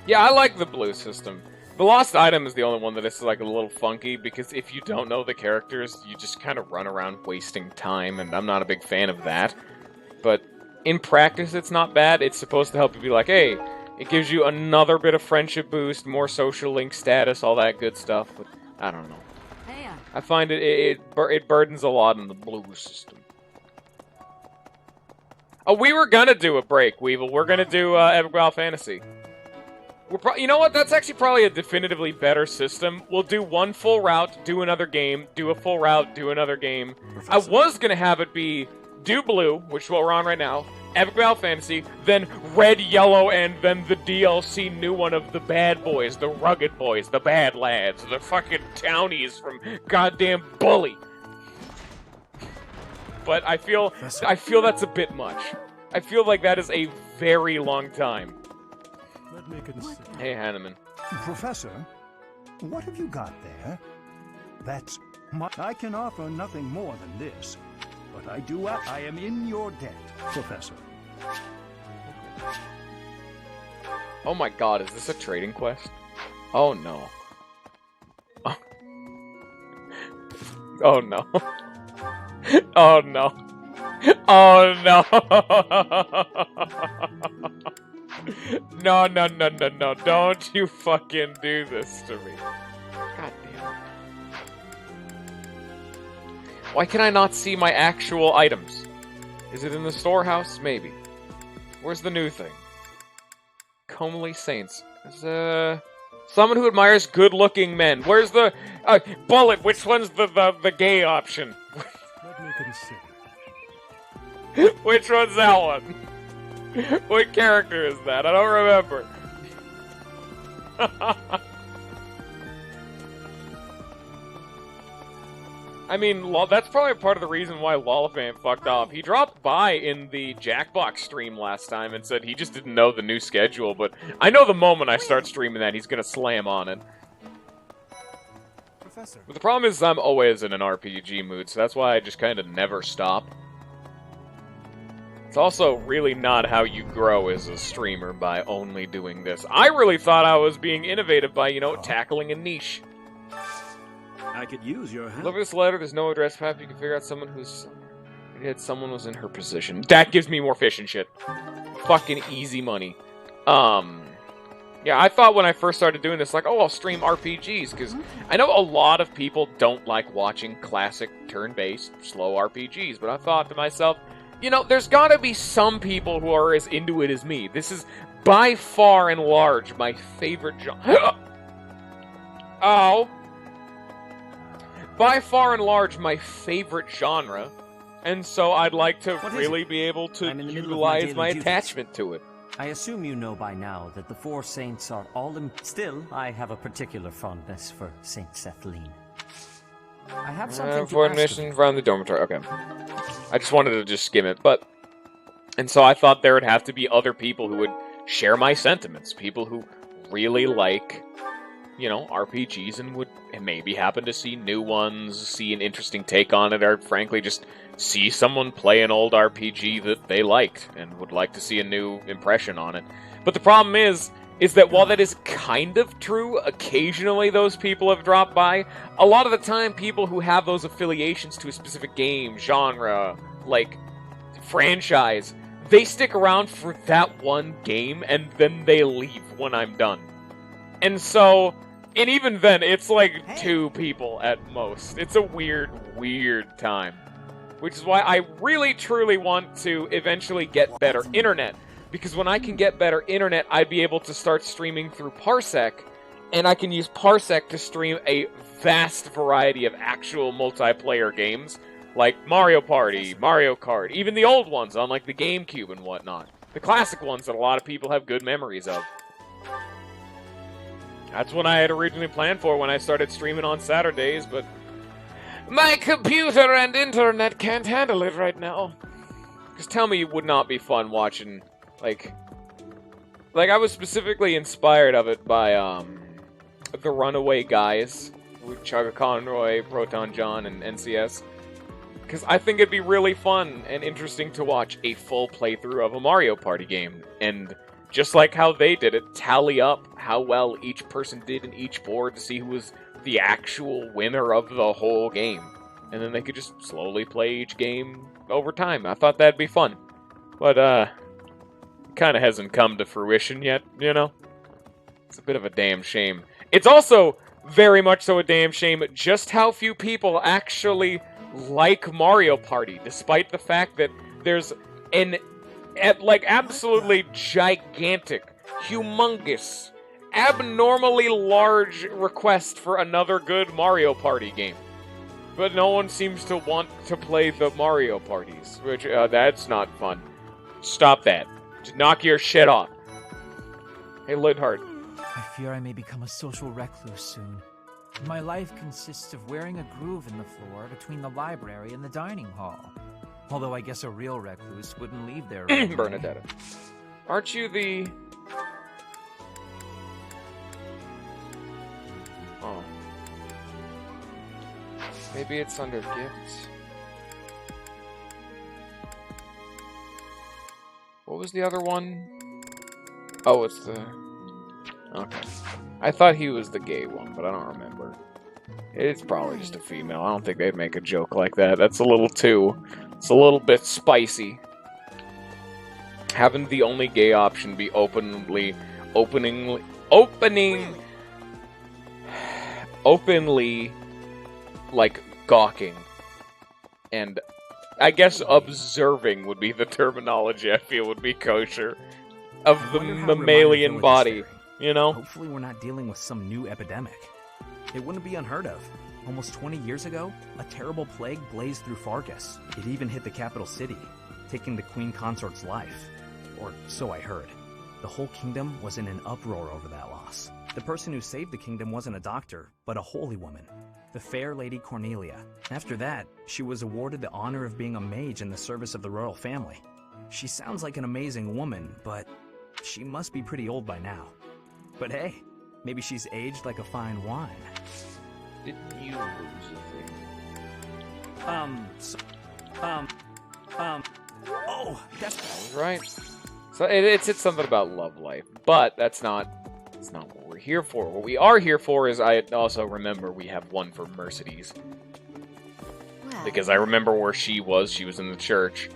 Yeah, I like the blue system. The lost item is the only one that is like a little funky, because if you don't know the characters, you just kind of run around wasting time, and I'm not a big fan of that. But in practice, it's not bad. It's supposed to help you be like, hey, it gives you another bit of friendship boost, more social link status, all that good stuff. But I don't know. I find it burdens a lot on the blue system. Oh, we were gonna do a break, Weevil. We're gonna do Evergrowl Fantasy. You know what? That's actually probably a definitively better system. We'll do one full route, do another game, do a full route, do another game. Professor. I was gonna have it be do blue, which is what we're on right now, Evergrowl Fantasy, then red, yellow, and then the DLC new one of the bad boys, the rugged boys, the bad lads, the fucking townies from goddamn Bully. But I feel that's a bit much. I feel like that is a very long time. Let me consider. Hey, Hanneman. Professor, what have you got there? That's I can offer nothing more than this, but I am in your debt, Professor. Oh my god, is this a trading quest? Oh no. Oh no. Oh no. Oh no. No, no, no, no, no. Don't you fucking do this to me. God damn it. Why can I not see my actual items? Is it in the storehouse? Maybe. Where's the new thing? Comely Saints. Someone who admires good-looking men. Where's the... Bullet, which one's the gay option? Let me consider. Which one's that one? What character is that? I don't remember. I mean, that's probably part of the reason why Lollifan fucked off. He dropped by in the Jackbox stream last time and said he just didn't know the new schedule, but I know the moment I start streaming that, he's gonna slam on it. Professor. But the problem is I'm always in an RPG mood, so that's why I just kind of never stop. It's also really not how you grow as a streamer, by only doing this. I really thought I was being innovative by, you know, tackling a niche. I could use your help. Look at this letter, there's no address. Perhaps you can figure out someone who's... someone was in her position. That gives me more fish and shit. Fucking easy money. Yeah, I thought when I first started doing this, like, oh, I'll stream RPGs, because I know a lot of people don't like watching classic turn-based, slow RPGs, but I thought to myself, you know, there's gotta be some people who are as into it as me. This is, by far and large, my favorite genre. Oh. By far and large, my favorite genre. And so I'd like to really be able to utilize my attachment to it. I assume you know by now that the four saints are all Still, I have a particular fondness for Saint Sethlene. I have something to for ask admission from the dormitory. Okay. I just wanted to just skim it, but And so I thought there would have to be other people who would share my sentiments, people who really like, you know, RPGs and would maybe happen to see new ones, see an interesting take on it, or frankly just see someone play an old RPG that they liked and would like to see a new impression on it. But the problem is that while that is kind of true, occasionally those people have dropped by, a lot of the time people who have those affiliations to a specific game, genre, like, franchise, they stick around for that one game and then they leave when I'm done. And so, and even then, it's like 2 people at most. It's a weird, weird time. Which is why I really, truly want to eventually get better internet. Because when I can get better internet, I'd be able to start streaming through Parsec, and I can use Parsec to stream a vast variety of actual multiplayer games, like Mario Party, Mario Kart, even the old ones on like the GameCube and whatnot. The classic ones that a lot of people have good memories of. That's what I had originally planned for when I started streaming on Saturdays, but my computer and internet can't handle it right now. Because tell me it would not be fun watching, like I was specifically inspired of it by, the Runaway Guys, with Chugga Conroy, Proton John, and NCS. Because I think it'd be really fun and interesting to watch a full playthrough of a Mario Party game, and just like how they did it, tally up how well each person did in each board to see who was the actual winner of the whole game. And then they could just slowly play each game over time. I thought that'd be fun. But, it kind of hasn't come to fruition yet, you know? It's a bit of a damn shame. It's also very much so a damn shame just how few people actually like Mario Party, despite the fact that there's an absolutely gigantic, humongous, abnormally large request for another good Mario Party game. But no one seems to want to play the Mario parties, which, that's not fun. Stop that. Just knock your shit off. Hey, Lidhart. I fear I may become a social recluse soon. My life consists of wearing a groove in the floor between the library and the dining hall. Although I guess a real recluse wouldn't leave there. Bernadetta. Aren't you the... Oh. Maybe it's under gifts. What was the other one? Oh, it's the... Okay. I thought he was the gay one, but I don't remember. It's probably just a female. I don't think they'd make a joke like that. That's a little too... It's a little bit spicy. Having the only gay option be openly, like, gawking. And I guess observing would be the terminology I feel would be kosher. Of the mammalian body, you know? Hopefully we're not dealing with some new epidemic. It wouldn't be unheard of. Almost 20 years ago, a terrible plague blazed through Fargus. It even hit the capital city, taking the queen consort's life. Or so I heard. The whole kingdom was in an uproar over that loss. The person who saved the kingdom wasn't a doctor, but a holy woman, the fair Lady Cornelia. After that, she was awarded the honor of being a mage in the service of the royal family. She sounds like an amazing woman, but she must be pretty old by now. But hey, maybe she's aged like a fine wine. Didn't you lose a thing? Oh, that's right. So it's something about love life, but that's not what we're here for. What we are here for is, I also remember we have one for Mercedes. Because I remember where she was. She was in the church.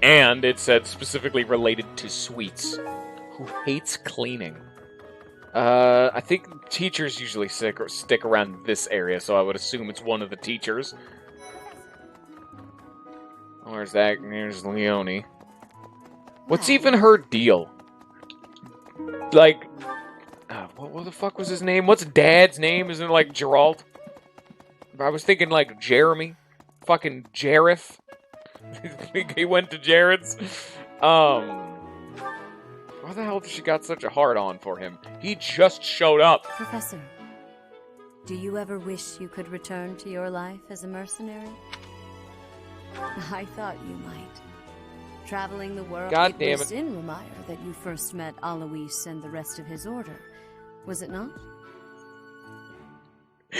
And it said specifically related to sweets. Who hates cleaning. I think teachers usually stick around this area, so I would assume it's one of the teachers. Where's that? There's Leonie. What's even her deal? Like, what the fuck was his name? What's Dad's name? Isn't it like Geralt? I was thinking like Jeremy. Fucking Jareth. He went to Jared's. Why the hell did she got such a hard-on for him? He just showed up. Professor, do you ever wish you could return to your life as a mercenary? I thought you might. Traveling the world. God damn It was it. in Remire that you first met Alois and the rest of his order, was it not?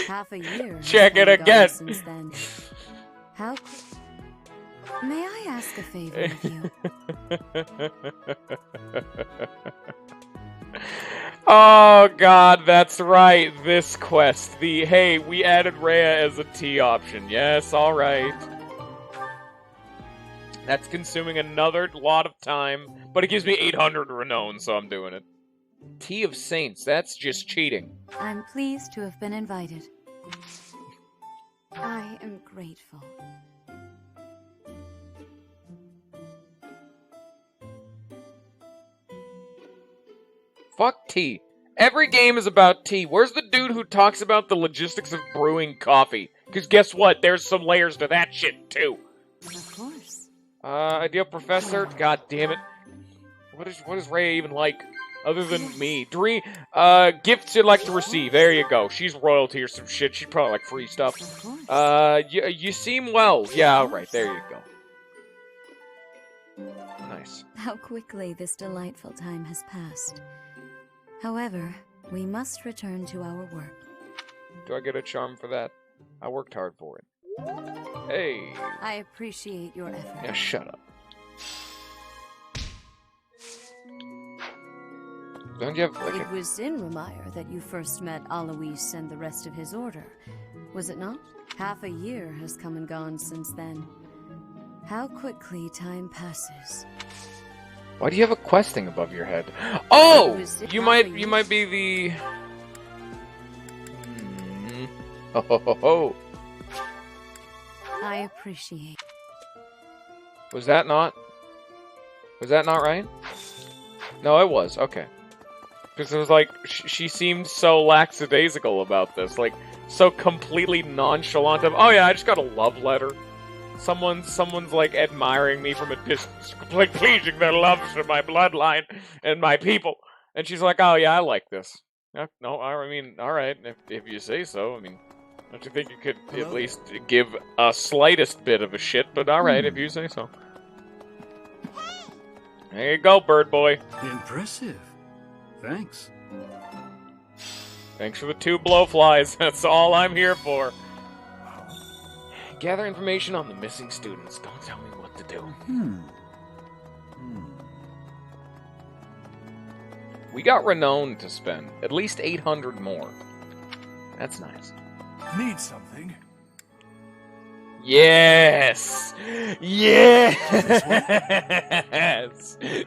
Half a year. has Check it come and gone again. Since then. How? May I ask a favor of you? Oh god, that's right. This quest. The hey, we added Rhea as a T option. Yes, alright. That's consuming another lot of time, but it gives me 800 renown, so I'm doing it. Tea of Saints, that's just cheating. I'm pleased to have been invited. I am grateful. Fuck tea. Every game is about tea. Where's the dude who talks about the logistics of brewing coffee? Because guess what? There's some layers to that shit, too. Of course. Ideal Professor? God damn it. What is Rhea even like? Other than me. Dream, gifts you'd like to receive. There you go. She's royalty or some shit. She'd probably like free stuff. You seem well. Yeah, alright. There you go. Nice. How quickly this delightful time has passed. However, we must return to our work. Do I get a charm for that? I worked hard for it. Hey. I appreciate your effort. Yeah, shut up. Don't you have like It was in Remire that you first met Alois and the rest of his order, was it not? Half a year has come and gone since then. How quickly time passes. Why do you have a questing above your head? Oh! You might be the... Oh, ho, ho, ho. I appreciate. Was that not right? No, it was. Okay. Because it was like, she seemed so lackadaisical about this. Like, so completely nonchalant of, oh yeah, I just got a love letter. Someone's like admiring me from a distance, like pleasing their loves for my bloodline and my people. And she's like, oh yeah, I like this. No, I mean, alright, if you say so. I mean, don't you think you could at least give a slightest bit of a shit, but alright, if you say so. There you go, bird boy. Impressive. Thanks. Thanks for the 2 blowflies. That's all I'm here for. Gather information on the missing students. Don't tell me what to do. We got renown to spend. At least 800 more. That's nice. Need something? Yes! Yes!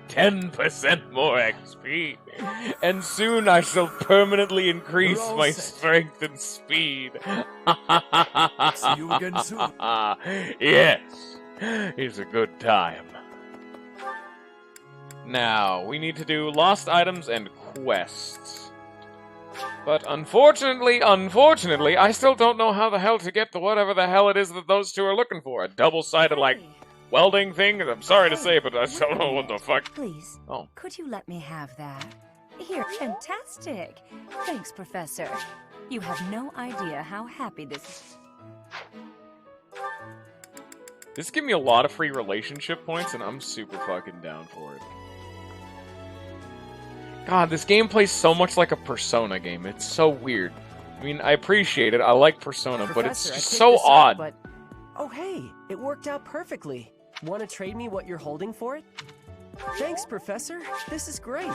10% more XP. And soon I shall permanently increase my strength and speed. See you again soon. Yes. It's a good time. Now, we need to do lost items and quests. But unfortunately, I still don't know how the hell to get to whatever the hell it is that those two are looking for. A double-sided, like, welding thing? I'm sorry to say, but I don't know what the fuck. Please, oh. Could you let me have that? Here, fantastic. Thanks, Professor. You have no idea how happy this is. This is giving me a lot of free relationship points, and I'm super fucking down for it. God, this game plays so much like a Persona game. It's so weird. I mean, I appreciate it. I like Persona, Professor, but it's I just picked so this up, odd. but... Oh, hey, it worked out perfectly. Want to trade me what you're holding for it? Thanks, Professor. This is great.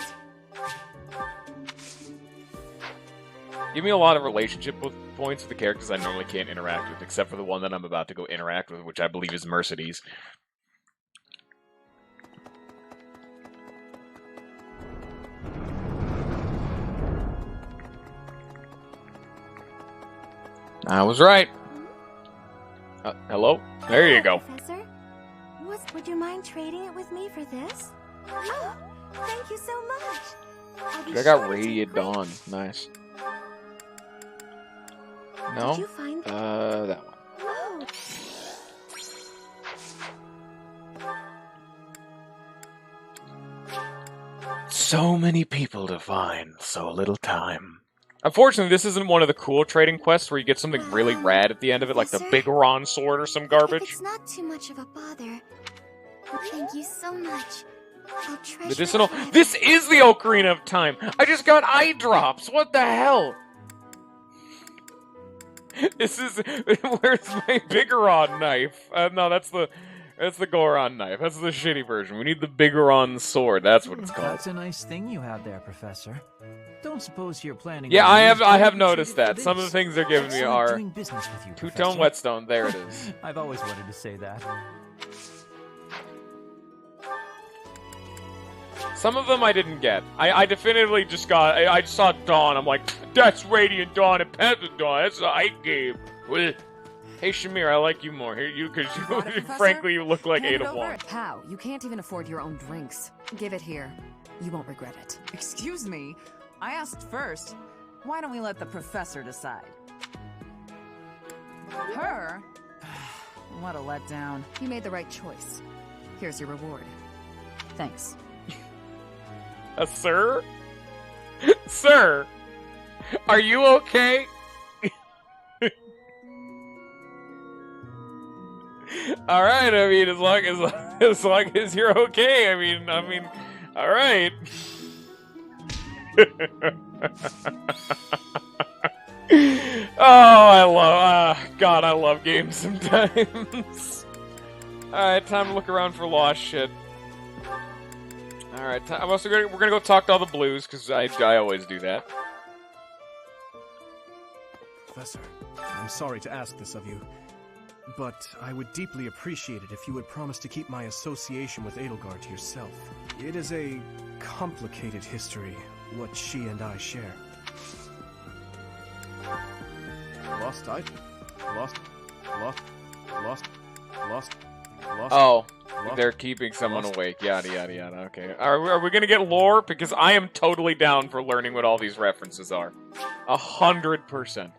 Give me a lot of relationship points with the characters I normally can't interact with, except for the one that I'm about to go interact with, which I believe is Mercedes. I was right. Hello? There you go. Professor? Would you mind trading it with me for this? Oh, thank you so much. I got Radiant Dawn. Nice. No? Did you find that one. Oh. So many people to find, so little time. Unfortunately, this isn't one of the cool trading quests where you get something really rad at the end of it, like the Big Ron sword or some garbage. If it's not too much of a bother, Thank you so much. I'll treasure Medicinal. it forever. This is the Ocarina of Time. I just got eye drops. What the hell? This is. Where's my Bigoron knife? No, that's the Goron knife. That's the shitty version. We need the Bigoron sword. That's what it's called. That's a nice thing you have there, Professor. Don't suppose you're planning. Yeah, on I have using noticed it that. for Some of the this? things they're giving me Excellent are doing business with you, two-tone Professor. whetstone. There it is. I've always wanted to say that. Some of them I didn't get. I definitively just got. I just saw Dawn. I'm like, that's Radiant Dawn and Panther Dawn. That's the hype game. Well, hey Shamir, I like you more. Here you because you, frankly, you look like Ada Wong. How? You can't even afford your own drinks. Give it here. You won't regret it. Excuse me? I asked first. Why don't we let the professor decide? Her? What a letdown. You made the right choice. Here's your reward. Thanks. Sir? Sir? Are you okay? Alright, I mean, as long as you're okay, I mean, alright. God, I love games sometimes. Alright, time to look around for lost shit. Alright, we're gonna go talk to all the blues, because I always do that. Professor, I'm sorry to ask this of you, but I would deeply appreciate it if you would promise to keep my association with Edelgard to yourself. It is a complicated history, what she and I share. Lost item? Lost. Oh, they're keeping someone awake. Yada, yada, yada. Okay. Are we gonna get lore? Because I am totally down for learning what all these references are. 100%.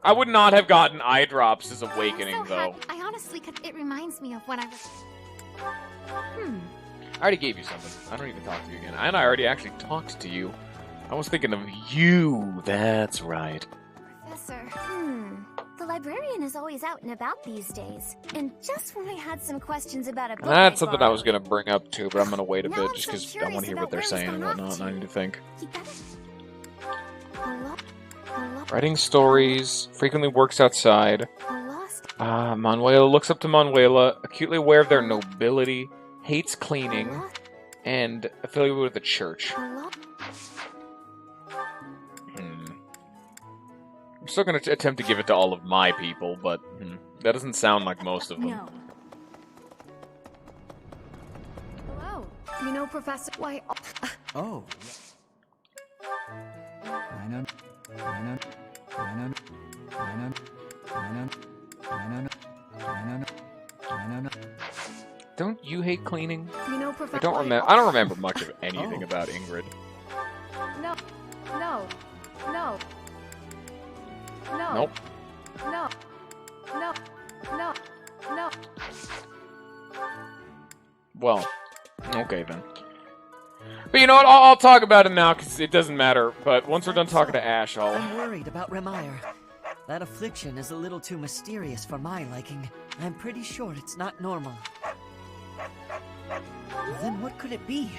I would not have gotten eye drops as awakening, though. I honestly could. It reminds me of when I was. I already gave you something. I don't need to talk to you again. And I already actually talked to you. I was thinking of you. That's right. Professor. The librarian is always out and about these days. And just when I had some questions about a book That's I something I was borrowed, going to bring up too, but I'm going to wait a Now bit I'm just so because I curious want to hear about what they're where it's saying and gone off whatnot, and I need to think. he got it. Writing stories, frequently works outside. Manuela looks up to Manuela, acutely aware of their nobility, hates cleaning, and affiliated with the church. I'm still going to attempt to give it to all of my people, but that doesn't sound like most of them. No. Hello. You know, Professor, why... Oh. Don't you hate cleaning? You know, I Professor... don't remember. I don't remember much of anything about Ingrid. No. No. No. No. Nope. No. No. No. No. Well, okay then. But you know what? I'll talk about it now because it doesn't matter. But once we're done talking to Ash, I'll. I'm worried about Remire. That affliction is a little too mysterious for my liking. I'm pretty sure it's not normal. Then what could it be?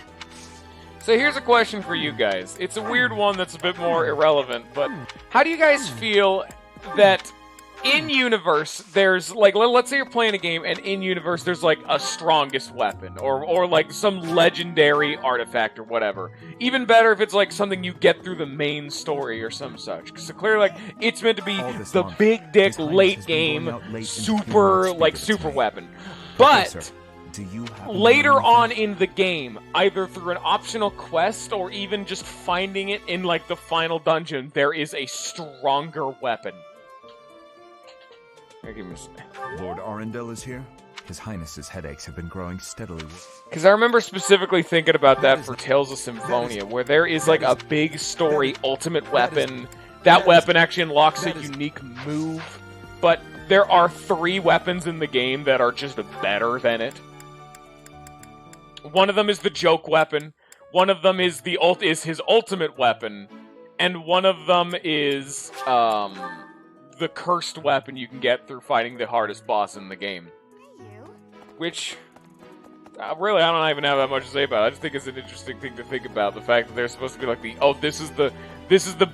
So here's a question for you guys. It's a weird one that's a bit more irrelevant, but how do you guys feel that in-universe there's, like, let's say you're playing a game and in-universe there's, like, a strongest weapon, or like, some legendary artifact or whatever. Even better if it's, like, something you get through the main story or some such. So clearly, like, it's meant to be the big dick, late game, super weapon. But later on in the game, either through an optional quest or even just finding it in, like, the final dungeon, there is a stronger weapon. Lord Arundel is here? His Highness's headaches have been growing steadily worse. Because I remember specifically thinking about that for Tales of Symphonia, where there is, like, a big story ultimate weapon. That weapon actually unlocks a unique move, but there are 3 weapons in the game that are just better than it. One of them is the joke weapon, one of them is his ultimate weapon, and one of them is, the cursed weapon you can get through fighting the hardest boss in the game. Which, really, I don't even have that much to say about it. I just think it's an interesting thing to think about. The fact that they're supposed to be like this is the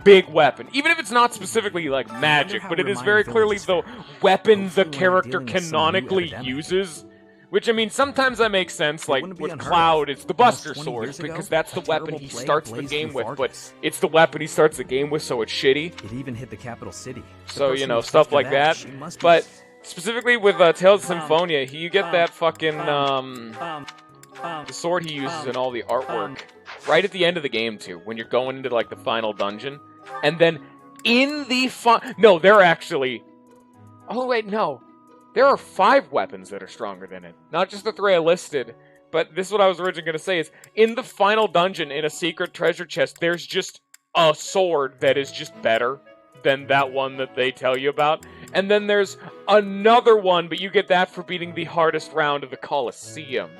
big weapon. Even if it's not specifically like magic, but it is very clearly the weapon the character canonically uses. Which, I mean, sometimes that makes sense, like with Cloud, it's the Buster Sword, because that's the weapon he starts the game with, but it's the weapon he starts the game with, so it's shitty. It even hit the capital city. So, you know, stuff like that. But specifically with Tales of Symphonia, you get that fucking, the sword he uses in all the artwork right at the end of the game, too, when you're going into, like, the final dungeon. And then in the no, they're actually... Oh, wait, no. There are 5 weapons that are stronger than it. Not just the 3 I listed, but this is what I was originally going to say is, in the final dungeon, in a secret treasure chest, there's just a sword that is just better than that one that they tell you about. And then there's another one, but you get that for beating the hardest round of the Colosseum.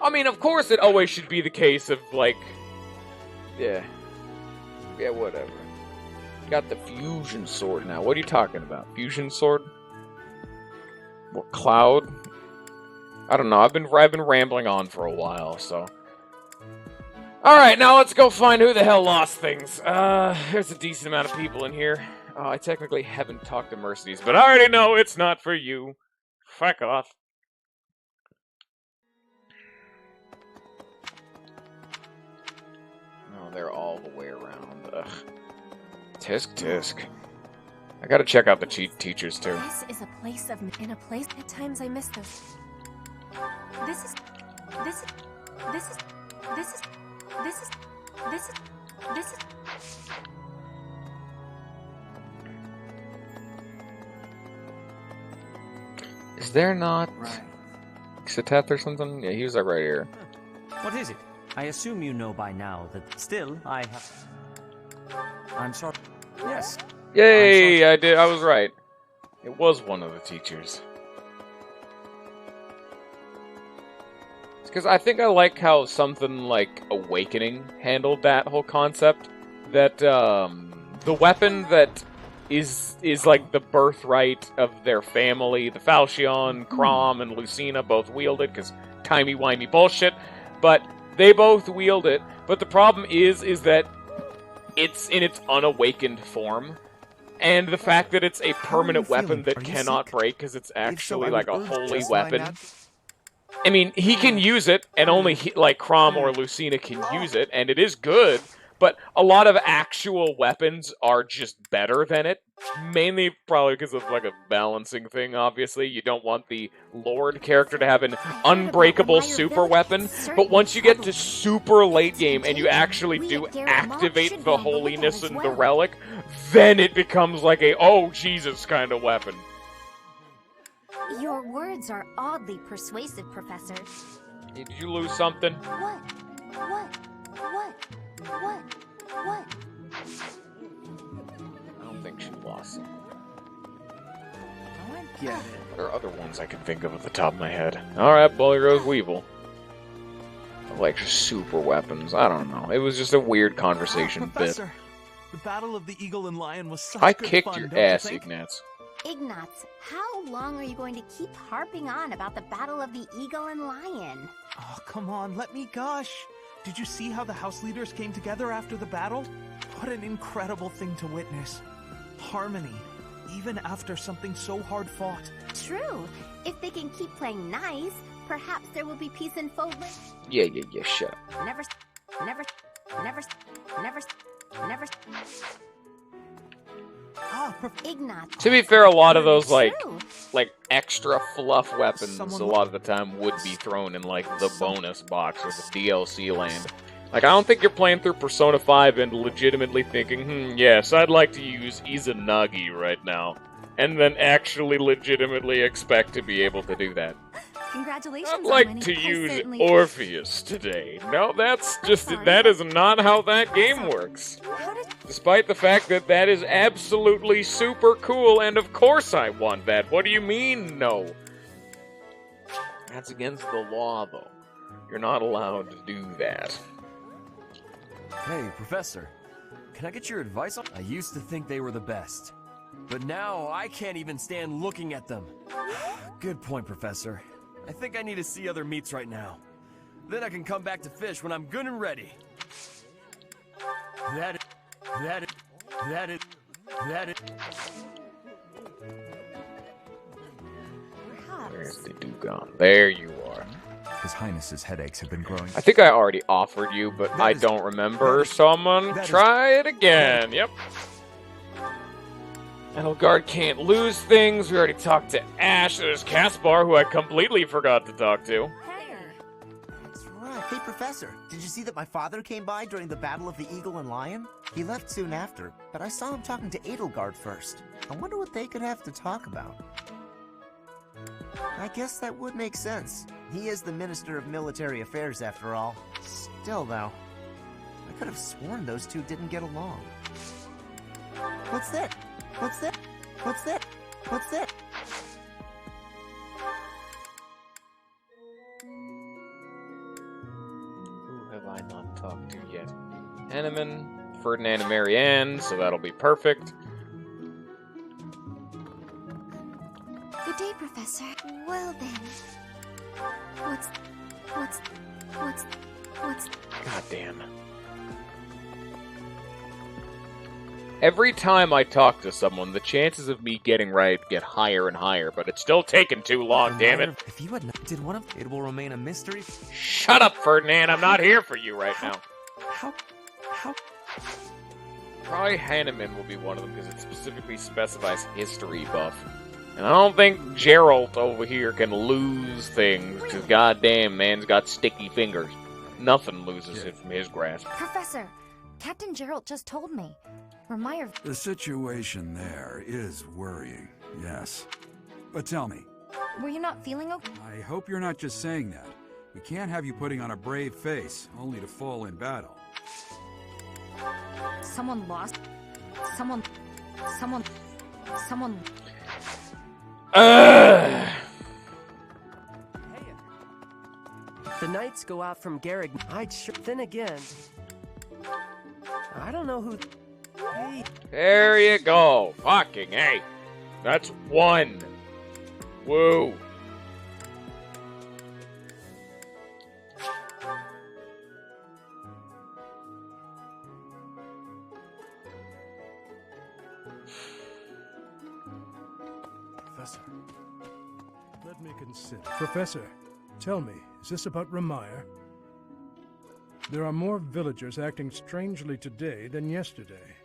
I mean, of course it always should be the case of, like... Yeah, whatever. Got the fusion sword now. What are you talking about? Fusion sword? What, Cloud? I don't know. I've been rambling on for a while, so. Alright, now let's go find who the hell lost things. There's a decent amount of people in here. Oh, I technically haven't talked to Mercedes, but I already know it's not for you. Fuck off. Oh, they're all the way around. Ugh. Tisk. I gotta check out the teachers too. This is a place in a place. At times I miss this. This is. Is there not Xateth or something? Yeah, he was like right here. What is it? I assume you know by now that still I have... I'm sorry. Yes. Yay! I did. I was right. It was one of the teachers. It's because I think I like how something like Awakening handled that whole concept. That the weapon that is like the birthright of their family. The Falchion, Crom, and Lucina both wield it because timey-wimey bullshit. But they both wield it. But the problem is that it's in its unawakened form, and the fact that it's a permanent weapon that cannot break because it's actually like a holy weapon. I mean, he can use it, and only like Crom or Lucina can use it, and it is good, but a lot of actual weapons are just better than it. Mainly probably because of like a balancing thing, obviously. You don't want the Lord character to have an unbreakable super weapon, but once you get to super late game and you actually do activate the holiness and the relic, then it becomes like a, oh Jesus kind of weapon. Your words are oddly persuasive, Professor. Did you lose something? What? I don't think she lost something. I get it. There are other ones I can think of at the top of my head. Alright, well, here goes Weevil. Like, super weapons. I don't know. It was just a weird conversation bit. The Battle of the Eagle and Lion was such I good kicked fun, your don't you ass, think? Ignatz. Ignatz, how long are you going to keep harping on about the Battle of the Eagle and Lion? Oh, come on, let me gush. Did you see how the house leaders came together after the battle? What an incredible thing to witness. Harmony, even after something so hard fought. True. If they can keep playing nice, perhaps there will be peace in Foldland. Yeah, shut up. Never. Ignatz. To be fair, a lot of those, like extra fluff weapons, a lot of the time would be thrown in, like, the bonus box or the DLC land. Like, I don't think you're playing through Persona 5 and legitimately thinking, yes, I'd like to use Izanagi right now. And then actually legitimately expect to be able to do that. Congratulations. I'd like to use Orpheus today. No, that's just, that is not how that game works. Despite the fact that that is absolutely super cool, and of course I want that. What do you mean, no? That's against the law, though. You're not allowed to do that. Hey, Professor. Can I get your advice on... I used to think they were the best. But now I can't even stand looking at them. Good point, Professor. I think I need to see other meats right now. Then I can come back to fish when I'm good and ready. That is. Where's the Dugong? There you are. His Highness's headaches have been growing. I think I already offered you, but I don't remember, so I'm gonna try it again. Yep. Edelgard can't lose things. We already talked to Ash. There's Caspar, who I completely forgot to talk to. That's right. Hey, Professor, did you see that my father came by during the Battle of the Eagle and Lion? He left soon after, but I saw him talking to Edelgard first. I wonder what they could have to talk about. I guess that would make sense. He is the Minister of Military Affairs, after all. Still, though, I could have sworn those two didn't get along. What's that? What's that? What's that? What's that? Who have I not talked to yet? Hanneman, Ferdinand, and Marianne, so that'll be perfect. Good day, Professor. Well then. What's... God damn. Every time I talk to someone, the chances of me getting right get higher and higher, but it's still taking too long, damn it. If you had not did one of it will remain a mystery. Shut up, Ferdinand, I'm not here for you right now. How? Probably Hanneman will be one of them, because it specifically specifies history buff. And I don't think Geralt over here can lose things, because goddamn, man's got sticky fingers. Nothing loses it from his grasp. Professor, Captain Gerald just told me. Reminder. The situation there is worrying, yes. But tell me, Were you not feeling okay? I hope you're not just saying that. We can't have you putting on a brave face, only to fall in battle. Someone lost. Someone. The knights go out from Garrig. Then again, I don't know who. Hey. There you go. Fucking hey. That's one. Woo. Professor, let me consider. Professor, tell me, is this about Ramire? There are more villagers acting strangely today than yesterday.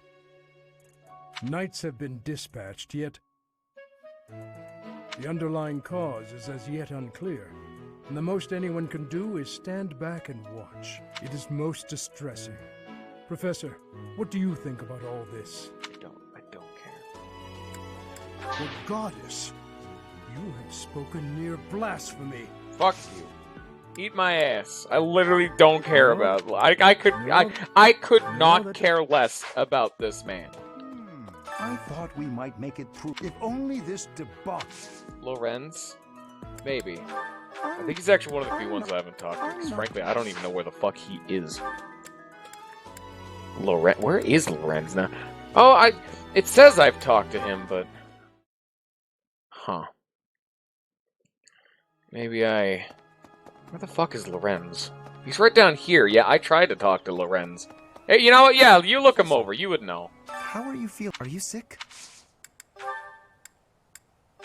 Knights have been dispatched, yet the underlying cause is as yet unclear, and the most anyone can do is stand back and watch. It is most distressing. Professor, what do you think about all this? I don't care. The goddess, you have spoken near blasphemy. Fuck you. Eat my ass. I literally don't care about. I could not care less about this man. I thought we might make it through. If only this debacle. Lorenz? Maybe. I think he's actually one of the few ones I haven't talked to, because frankly, I don't even know where the fuck he is. Where is Lorenz now? Oh, it says I've talked to him, but... Huh. Maybe I... Where the fuck is Lorenz? He's right down here. Yeah, I tried to talk to Lorenz. Hey, you know what? Yeah, you look him over. You would know. How are you feeling? Are you sick?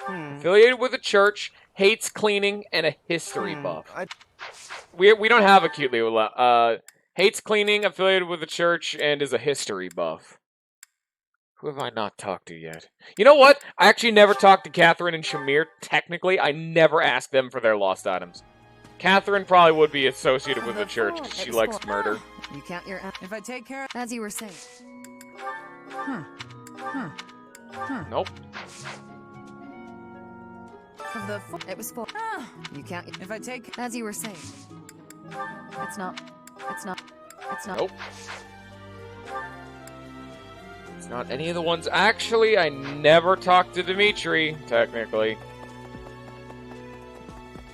Affiliated with a church, hates cleaning, and a history buff. We don't have acutely hates cleaning, affiliated with a church, and is a history buff. Who have I not talked to yet? You know what? I actually never talked to Catherine and Shamir. Technically, I never asked them for their lost items. Catherine probably would be associated with the church because she likes murder. You count your... If I take care... As you were saying. Nope. Of the it was 4. You count... If I take... As you were saying. It's not... Nope. It's not any of the ones... Actually, I never talked to Dimitri, technically.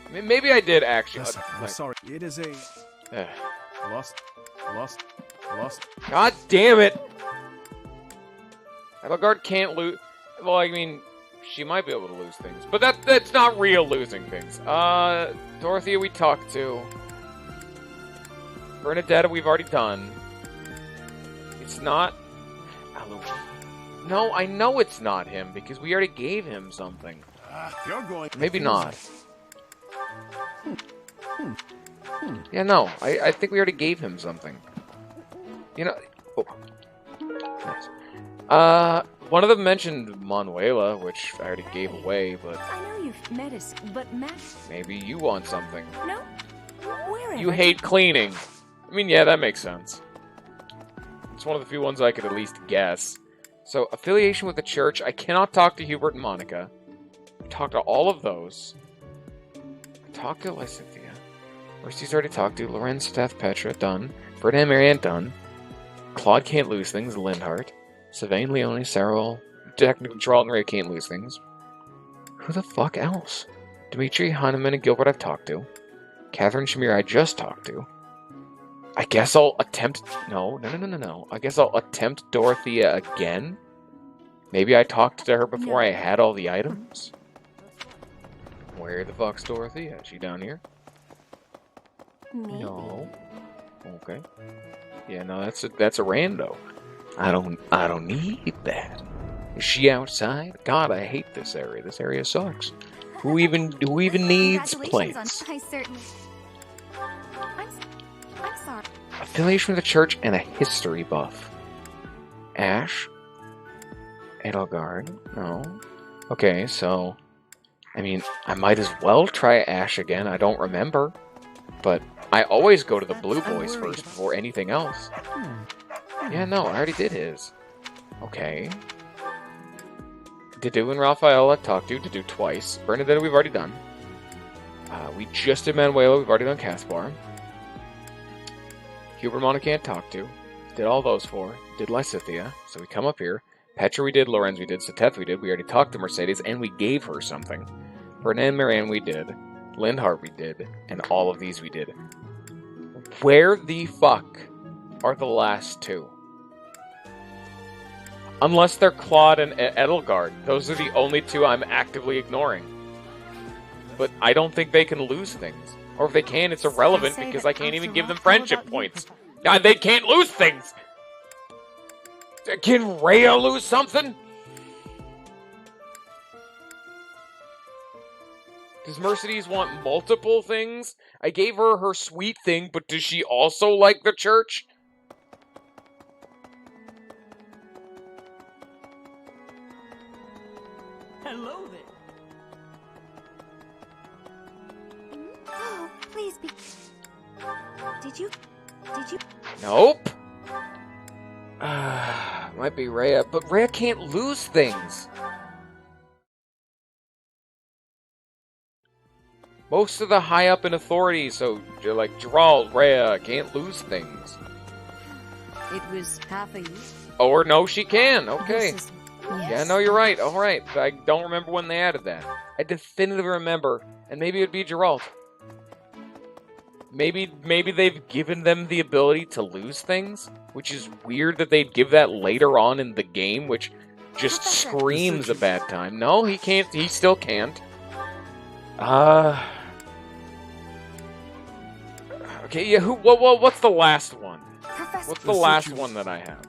I mean, maybe I did, actually. Yes, I'm sorry. It is a... Lost. God damn it! Edelgard can't lose... Well, I mean, she might be able to lose things, but that's not real losing things. Dorothea we talked to. Bernadetta we've already done. It's not... No, I know it's not him, because we already gave him something. You're going... Maybe not. Yeah, no, I think we already gave him something. You know... Oh. Nice. One of them mentioned Manuela, which I already gave away, but... I know you've medicine, but maybe you want something. No? Where You hate cleaning. I mean, yeah, that makes sense. It's one of the few ones I could at least guess. So, affiliation with the church. I cannot talk to Hubert and Monica. I talked to all of those. I talked to Lysithea. Mercy's already talked to. Lorenz, Steph, Petra, done. Ferdinand, Marianne, done. Claude can't lose things. Lindhart. Sylvain, Leone, Sarah, technically Gerald and Ray can't lose things. Who the fuck else? Dimitri, Heinemann, and Gilbert I've talked to. Catherine Shamir I just talked to. I guess I'll attempt... No. I guess I'll attempt Dorothea again? Maybe I talked to her before I had all the items? Where the fuck's Dorothea? Is she down here? Maybe. No. Okay. Yeah, no, that's a rando. I don't need that. Is she outside? God, I hate this area. This area sucks. Who even needs plates? I certainly... I'm sorry. Affiliation with the church and a history buff. Ash? Edelgard? No. Okay, so... I mean, I might as well try Ash again. I don't remember. But I always go to the Blue Boys first before anything else. Yeah, no, I already did his. Okay. Didu and Rafaela talked to. Didu twice. Bernadetta we've already done. We just did Manuela. We've already done Caspar. Hubert Monica can't talk to. Did all those four. Did Lysithea. So we come up here. Petra we did. Lorenz we did. Seteth we did. We already talked to Mercedes and we gave her something. Fernand Marianne we did. Lindhart we did. And all of these we did. Where the fuck are the last two? Unless they're Claude and Edelgard. Those are the only two I'm actively ignoring. But I don't think they can lose things. Or if they can, it's irrelevant because I can't even give them friendship points. They can't lose things! Can Rhea lose something? Does Mercedes want multiple things? I gave her her sweet thing, but does she also like the church? Hello there. Oh, please be... Did you... Nope. Might be Rhea, but Rhea can't lose things. Most of the high up in authority, so like Gerald, Rhea, can't lose things. It was half a year. Or no, she can. Okay. Yes. Yeah, no, you're right. All right. I don't remember when they added that. I definitively remember, and maybe it'd be Gerald. Maybe they've given them the ability to lose things, which is weird that they'd give that later on in the game, which just screams a bad time. No, he can't. He still can't. Okay, yeah, what's the last one? What's the last one that I have?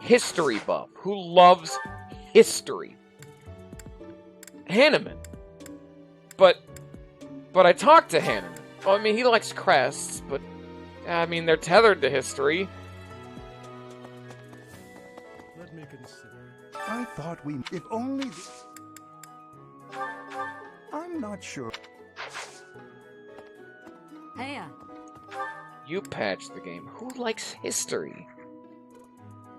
History buff. Who loves history? Hanneman. But I talked to Hanneman. Well, I mean, he likes crests, but I mean, they're tethered to history. Let me consider. I thought we... If only... I'm not sure. Hey, You patched the game. Who likes history?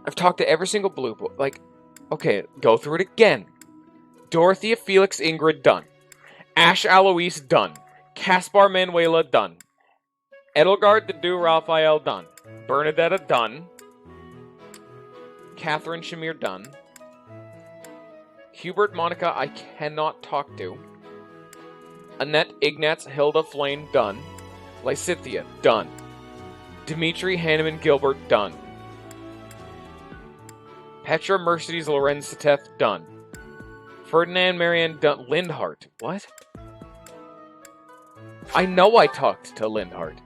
I've talked to every single blue boy. Like, okay, go through it again. Dorothea, Felix, Ingrid, done. Ash, Alois, done. Caspar, Manuela, done. Edelgard, Didu, Raphael, done. Bernadetta, done. Catherine, Shamir, done. Hubert, Monica, I cannot talk to. Annette, Ignatz, Hilda, Flame, done. Lysithea, done. Dimitri, Hanneman, Gilbert, done. Petra, Mercedes, Lorenz, Seteth, done. Ferdinand, Marianne, done. Lindhart. What? I know I talked to Lindhart.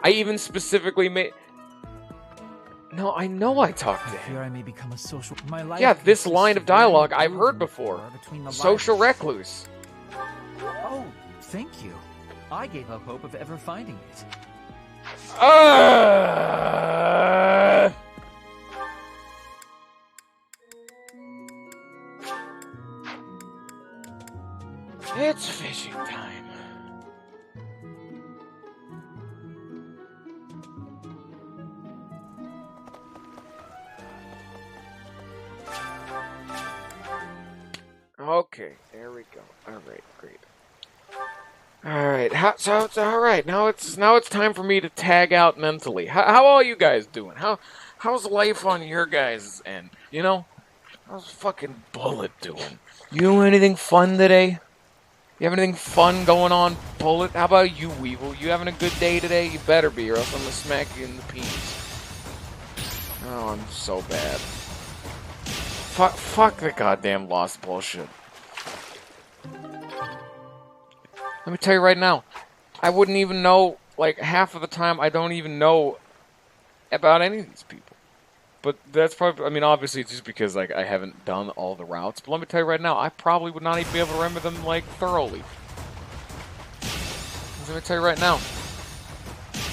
I even specifically made... No, I know I talked to him. I may become a social... My life Yeah, this consists line of of dialogue wearing a I've groove heard in the before. floor between the Social libraries. recluse. Oh, thank you. I gave up hope of ever finding it. It's fishing time. Okay, there we go. All right, great. All right, so it's all right. Now it's time for me to tag out mentally. How are you guys doing? How's life on your guys' end? You know, how's fucking Bullet doing? You doing anything fun today? You have anything fun going on, Bullet? How about you, Weevil? You having a good day today? You better be, or else I'm gonna smack you in the penis. Oh, I'm so bad. Fuck the goddamn lost bullshit. Let me tell you right now, I wouldn't even know, like, half of the time I don't even know about any of these people. But that's probably, I mean, obviously it's just because, like, I haven't done all the routes. But let me tell you right now, I probably would not even be able to remember them, like, thoroughly. Let me tell you right now,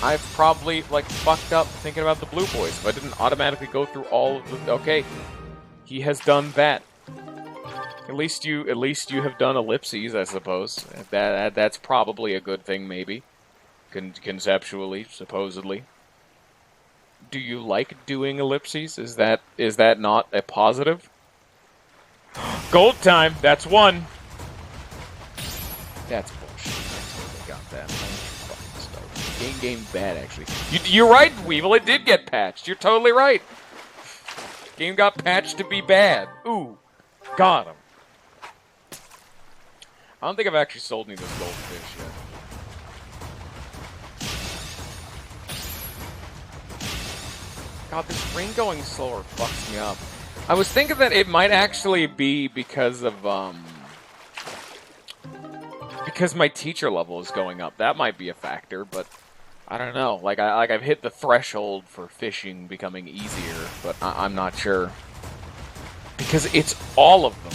I've probably, like, fucked up thinking about the Blue Boys if I didn't automatically go through all of the, okay, he has done that. At least you have done ellipses, I suppose. That's probably a good thing, maybe. Conceptually, supposedly. Do you like doing ellipses? Is that not a positive? Gold time. That's one. That's bullshit. I totally got that. Game bad, actually. You're right, Weevil. It did get patched. You're totally right. Game got patched to be bad. Ooh, got him. I don't think I've actually sold any of those goldfish yet. God, this ring going slower fucks me up. I was thinking that it might actually be because of, because my teacher level is going up. That might be a factor, but I don't know. Like, I've hit the threshold for fishing becoming easier, but I'm not sure. Because it's all of them.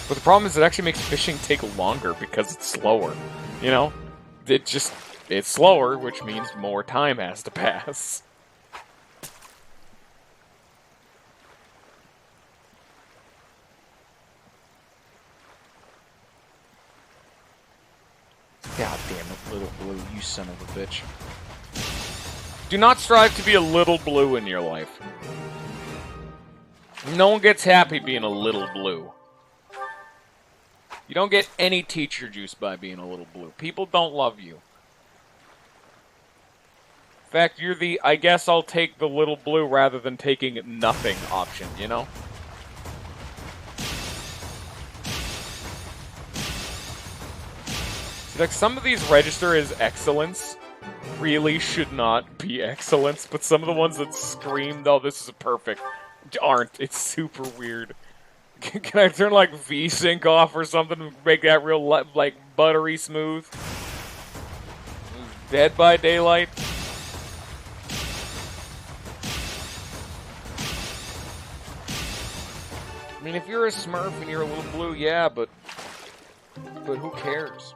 But the problem is it actually makes fishing take longer because it's slower. You know? It's slower, which means more time has to pass. God damn it, Little Blue, you son of a bitch. Do not strive to be a little blue in your life. No one gets happy being a little blue. You don't get any teacher juice by being a little blue. People don't love you. In fact, you're the, I guess I'll take the little blue rather than taking nothing option, you know? See, like, some of these register as excellence really should not be excellence, but some of the ones that scream, oh, this is a perfect, aren't. It's super weird. Can I turn, like, V-Sync off or something to make that real, like, buttery smooth? Dead by Daylight? I mean, if you're a Smurf and you're a little blue, yeah, but who cares?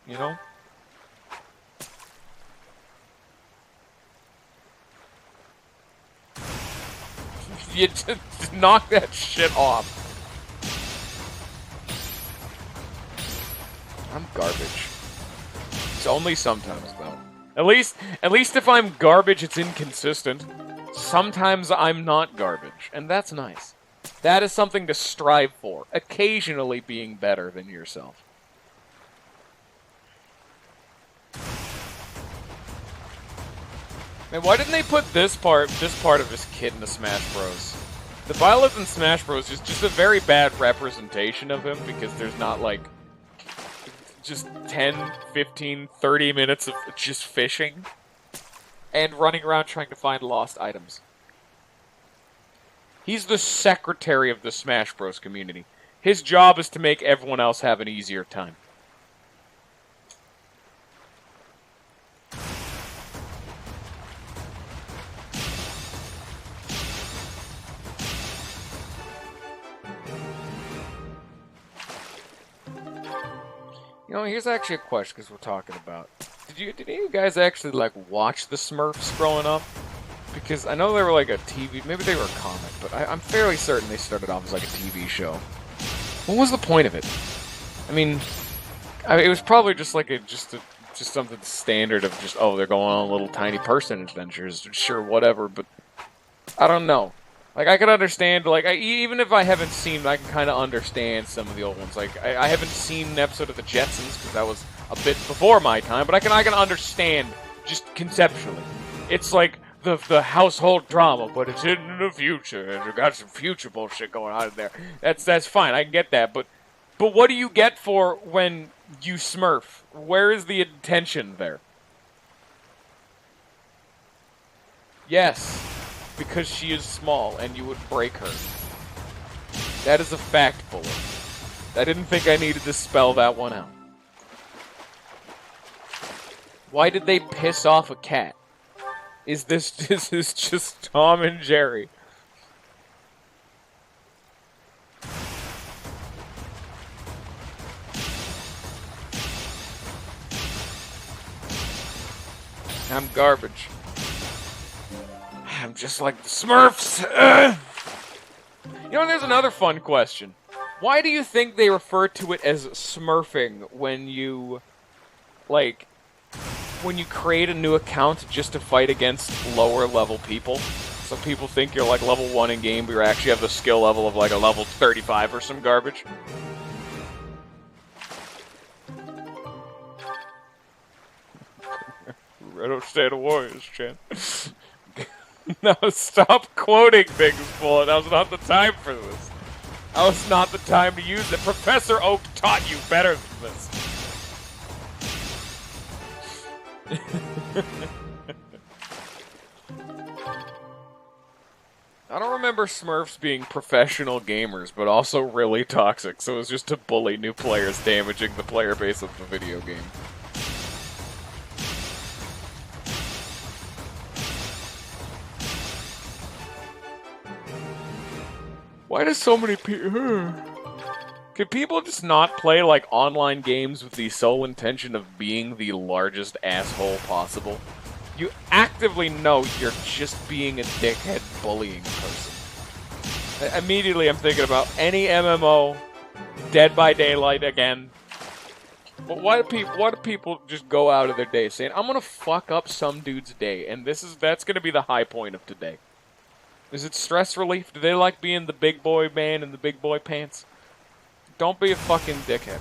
You know? You just knock that shit off. I'm garbage. It's only sometimes, though. At least if I'm garbage, it's inconsistent. Sometimes I'm not garbage, and that's nice. That is something to strive for. Occasionally being better than yourself. Man, why didn't they put this part of this kid into Smash Bros? The Violet in Smash Bros is just a very bad representation of him because there's not, like, just 10, 15, 30 minutes of just fishing and running around trying to find lost items. He's the secretary of the Smash Bros. Community. His job is to make everyone else have an easier time. You know, here's actually a question because we're talking about. Did any of you guys actually like watch the Smurfs growing up? Because I know they were like a TV, maybe they were a comic, but I'm fairly certain they started off as like a TV show. What was the point of it? I mean, it was probably just like just something standard of just, oh, they're going on little tiny person adventures, sure, whatever. But I don't know. Like, I can understand, like, even if I haven't seen, I can kind of understand some of the old ones. Like, I haven't seen an episode of The Jetsons, because that was a bit before my time, but I can understand, just conceptually. It's like the household drama, but it's in the future, and you got some future bullshit going on in there. That's fine, I can get that, but what do you get for when you smurf? Where is the intention there? Yes. Because she is small, and you would break her. That is a fact, Bullet. I didn't think I needed to spell that one out. Why did they piss off a cat? Is this just Tom and Jerry? I'm garbage. I'm just like the Smurfs. You know, there's another fun question. Why do you think they refer to it as smurfing when you, like, when you create a new account just to fight against lower level people? So people think you're like level 1 in game, but you actually have the skill level of like a level 35 or some garbage. Red State of Warriors, Chan. No, stop quoting things, Bullet. That was not the time for this. That was not the time to use it. Professor Oak taught you better than this. I don't remember Smurfs being professional gamers, but also really toxic, so it was just to bully new players, damaging the player base of the video game. Why do so many people... Can people just not play, like, online games with the sole intention of being the largest asshole possible? You actively know you're just being a dickhead bullying person. Immediately I'm thinking about any MMO, Dead by Daylight again. But why do people just go out of their day saying, I'm gonna fuck up some dude's day, and that's gonna be the high point of today? Is it stress relief? Do they like being the big boy man in the big boy pants? Don't be a fucking dickhead.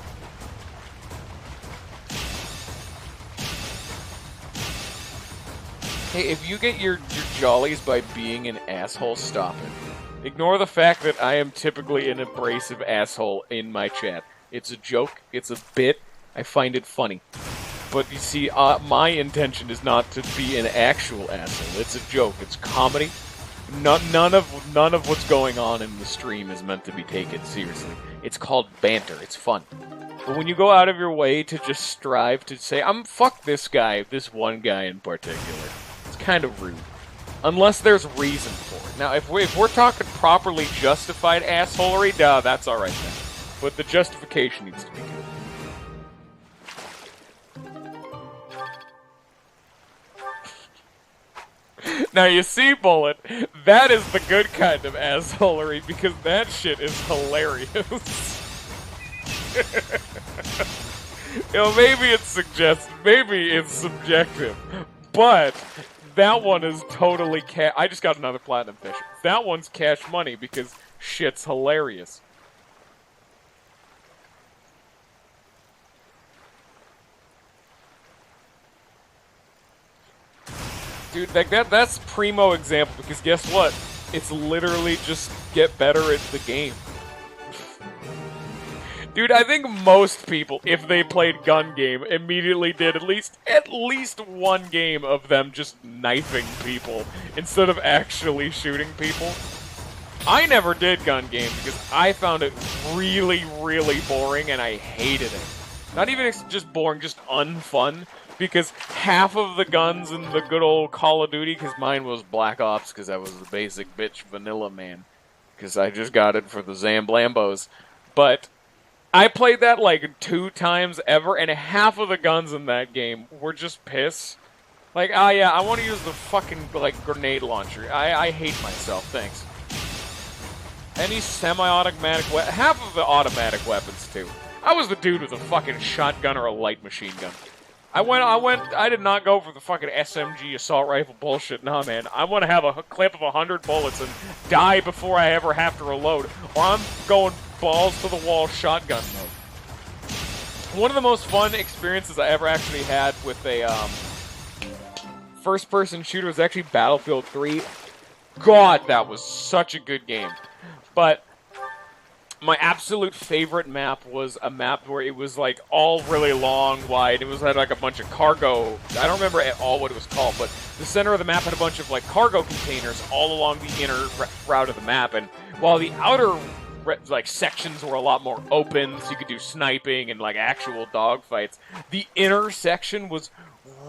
Hey, if you get your jollies by being an asshole, stop it. Ignore the fact that I am typically an abrasive asshole in my chat. It's a joke. It's a bit. I find it funny. But you see, my intention is not to be an actual asshole. It's a joke. It's comedy. None of what's going on in the stream is meant to be taken seriously. It's called banter. It's fun. But when you go out of your way to just strive to say, fuck this guy, this one guy in particular, it's kind of rude. Unless there's reason for it. Now, if we're talking properly justified assholery, that's alright then. But the justification needs to be good. Now you see, Bullet, that is the good kind of assholery, because that shit is hilarious. You know, maybe it's suggestive, maybe it's subjective, but that one is totally I just got another platinum fish. That one's cash money, because shit's hilarious. Dude, like that's primo example, because guess what? It's literally just get better at the game. Dude, I think most people, if they played gun game, immediately did at least one game of them just knifing people instead of actually shooting people. I never did gun games because I found it really, really boring and I hated it. Not even just boring, just unfun. Because half of the guns in the good old Call of Duty, because mine was Black Ops, because I was the basic bitch vanilla man. Because I just got it for the Zamblambos. But I played that like 2 times ever, and half of the guns in that game were just piss. Like, oh yeah, I want to use the fucking, like, grenade launcher. I hate myself, thanks. Any semi-automatic weapon, half of the automatic weapons, too. I was the dude with a fucking shotgun or a light machine gun. I did not go for the fucking SMG assault rifle bullshit. Nah, man. I want to have a clip of 100 bullets and die before I ever have to reload. Or I'm going balls to the wall shotgun mode. One of the most fun experiences I ever actually had with a first-person shooter was actually Battlefield 3. God, that was such a good game. But my absolute favorite map was a map where it was like all really long, wide. It had like a bunch of cargo. I don't remember at all what it was called, but the center of the map had a bunch of like cargo containers all along the inner route of the map. And while the outer like sections were a lot more open, so you could do sniping and like actual dogfights, the inner section was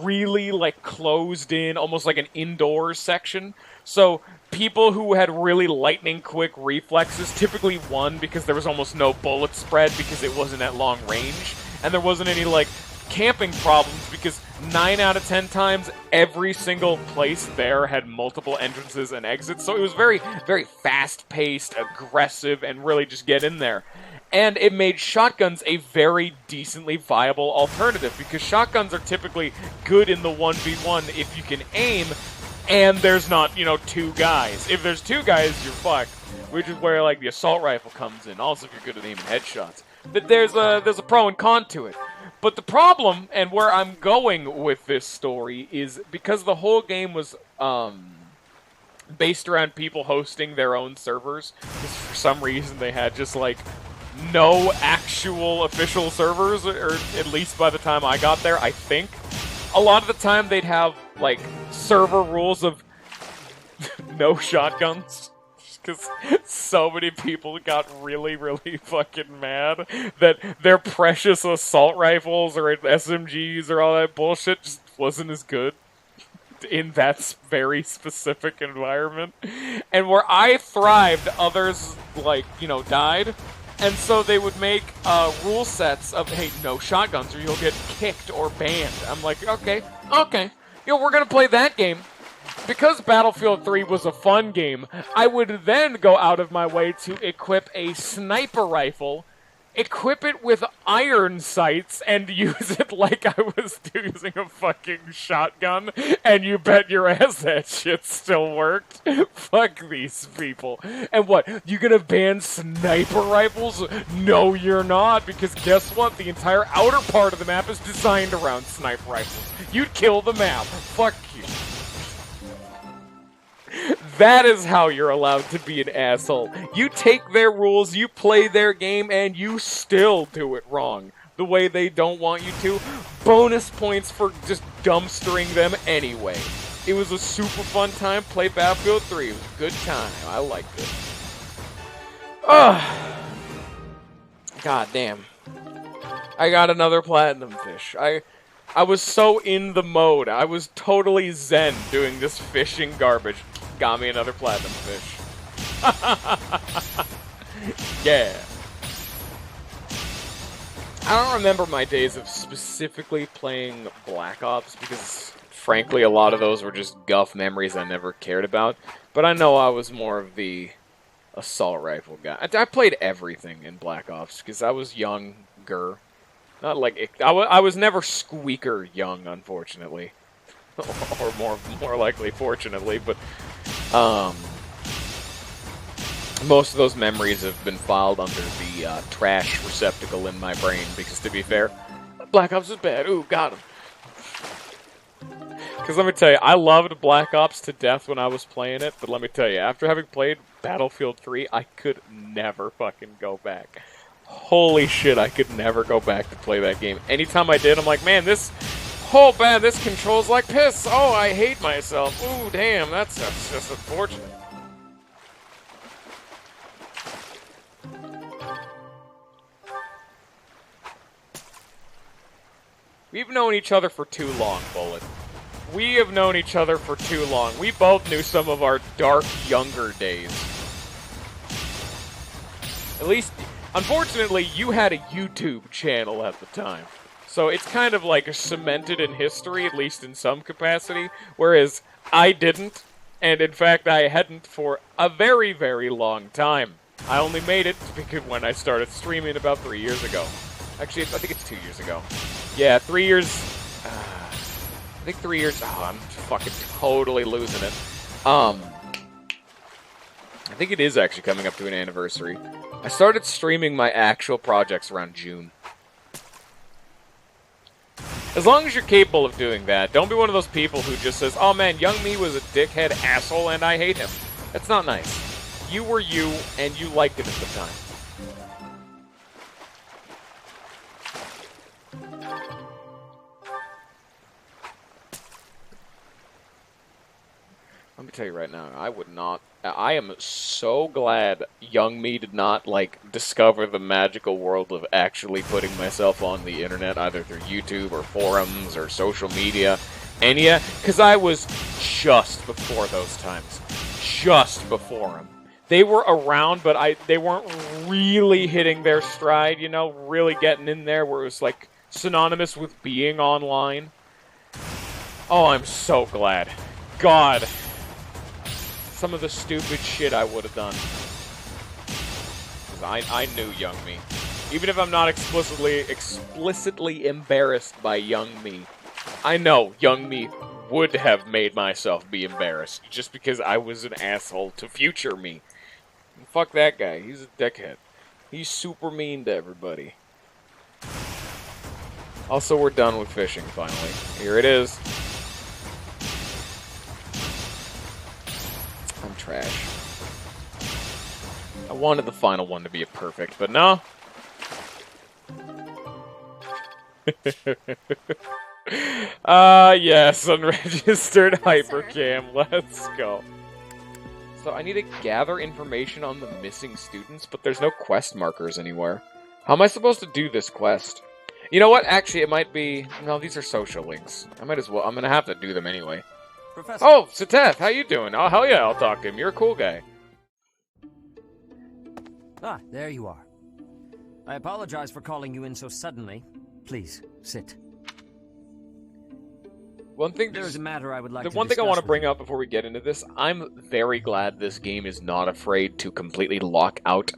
really like closed in, almost like an indoor section. So people who had really lightning quick reflexes typically won because there was almost no bullet spread because it wasn't at long range, and there wasn't any like camping problems because 9 out of 10 times every single place there had multiple entrances and exits. So it was very, very fast-paced, aggressive, and really just get in there. And it made shotguns a very decently viable alternative because shotguns are typically good in the 1v1 if you can aim and there's not, 2 guys. If there's 2 guys, you're fucked, which is where like the assault rifle comes in. Also, if you're good at aiming headshots. But there's a pro and con to it. But the problem, and where I'm going with this story, is because the whole game was based around people hosting their own servers, because for some reason they had just like no actual official servers, or at least by the time I got there, I think. A lot of the time they'd have like server rules of no shotguns. Because so many people got really, really fucking mad that their precious assault rifles or SMGs or all that bullshit just wasn't as good in that very specific environment. And where I thrived, others, died. And so they would make rule sets of, hey, no shotguns or you'll get kicked or banned. I'm like, okay. We're gonna play that game. Because Battlefield 3 was a fun game, I would then go out of my way to equip a sniper rifle, equip it with iron sights, and use it like I was using a fucking shotgun, and you bet your ass that shit still worked. Fuck these people. And what, you gonna ban sniper rifles? No, you're not, because guess what? The entire outer part of the map is designed around sniper rifles. You'd kill the map. Fuck you. That is how you're allowed to be an asshole. You take their rules, you play their game, and you still do it wrong. The way they don't want you to. Bonus points for just dumpstering them anyway. It was a super fun time. Play Battlefield 3. It was a good time. I liked it. Ugh. God damn. I got another platinum fish. I was so in the mode. I was totally zen doing this fishing garbage. Got me another platinum fish. Yeah. I don't remember my days of specifically playing Black Ops because, frankly, a lot of those were just guff memories I never cared about. But I know I was more of the assault rifle guy. I played everything in Black Ops because I was younger. Not like I was never squeaker young, unfortunately, or more likely, fortunately. But most of those memories have been filed under the trash receptacle in my brain. Because to be fair, Black Ops is bad. Ooh, got him. Because let me tell you, I loved Black Ops to death when I was playing it. But let me tell you, after having played Battlefield 3, I could never fucking go back. Holy shit, I could never go back to play that game. Anytime I did, I'm like, man, this controls like piss. Oh, I hate myself. Ooh, damn, that's just unfortunate. We've known each other for too long, Bullet. We have known each other for too long. We both knew some of our dark, younger days. At least, unfortunately, you had a YouTube channel at the time. So it's kind of like cemented in history, at least in some capacity, whereas I didn't, and in fact I hadn't for a very, very long time. I only made it because when I started streaming about 3 years ago. Actually, I think it's 2 years ago. Yeah, 3 years... I think 3 years... Oh, I'm fucking totally losing it. I think it is actually coming up to an anniversary. I started streaming my actual projects around June. As long as you're capable of doing that, don't be one of those people who just says, oh man, young me was a dickhead asshole and I hate him. That's not nice. You were you, and you liked it at the time. Let me tell you right now, I would not... I am so glad young me did not, like, discover the magical world of actually putting myself on the internet, either through YouTube or forums or social media, because I was just before those times. Just before them. They were around, but they weren't really hitting their stride, you know, really getting in there where it was, like, synonymous with being online. Oh, I'm so glad. God. Some of the stupid shit I would have done. I knew young me. Even if I'm not explicitly embarrassed by young me, I know young me would have made myself be embarrassed just because I was an asshole to future me. And fuck that guy. He's a dickhead. He's super mean to everybody. Also, we're done with fishing, finally. Here it is. I'm trash. I wanted the final one to be a perfect, but no. Yes, unregistered hypercam. Let's go. So I need to gather information on the missing students, but there's no quest markers anywhere. How am I supposed to do this quest? You know what? Actually, it might be... No, these are social links. I might as well... I'm gonna have to do them anyway. Professor. Oh, Sateth, how you doing? Oh, hell yeah, I'll talk to him. You're a cool guy. Ah, there you are. I apologize for calling you in so suddenly. Please, sit. One thing... There's a matter I would like to The one thing I want to discuss bring up before we get into this, I'm very glad this game is not afraid to completely lock out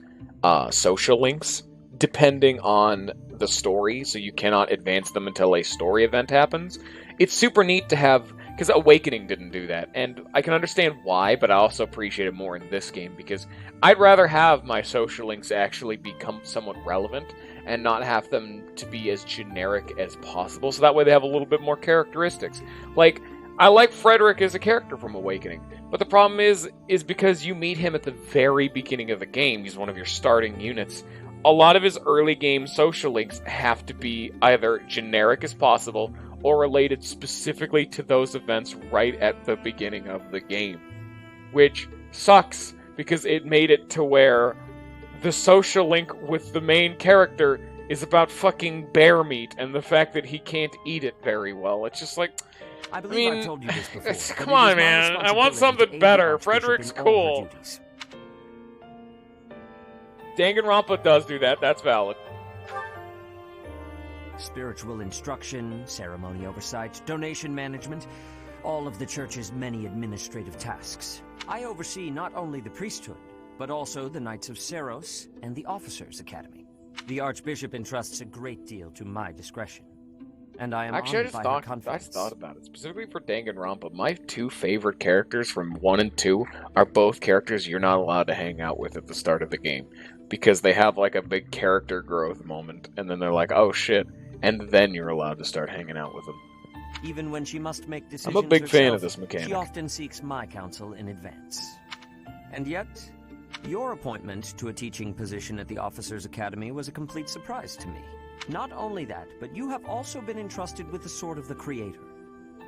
social links, depending on the story, so you cannot advance them until a story event happens. It's super neat to have... Because Awakening didn't do that, and I can understand why, but I also appreciate it more in this game, because I'd rather have my social links actually become somewhat relevant, and not have them to be as generic as possible, so that way they have a little bit more characteristics. Like, I like Frederick as a character from Awakening, but the problem is because you meet him at the very beginning of the game, he's one of your starting units, a lot of his early game social links have to be either generic as possible, or related specifically to those events right at the beginning of the game. Which sucks, because it made it to where the social link with the main character is about fucking bear meat, and the fact that he can't eat it very well. It's just like... I believe I've told you this before. Come on, man. I want something better. Frederick's cool. Danganronpa does do that. That's valid. Spiritual instruction, ceremony oversight, donation management, all of the church's many administrative tasks. I oversee not only the priesthood, but also the Knights of Seros and the Officers' Academy. The Archbishop entrusts a great deal to my discretion, and I am honored by her confidence. I just thought about it. Specifically for Danganronpa, my two favorite characters from 1 and 2 are both characters you're not allowed to hang out with at the start of the game, because they have like a big character growth moment, and then they're like, oh shit. And then you're allowed to start hanging out with them. Even when she must make decisions I'm a big fan herself, of this mechanic. She often seeks my counsel in advance. And yet, your appointment to a teaching position at the Officers' Academy was a complete surprise to me. Not only that, but you have also been entrusted with the Sword of the Creator.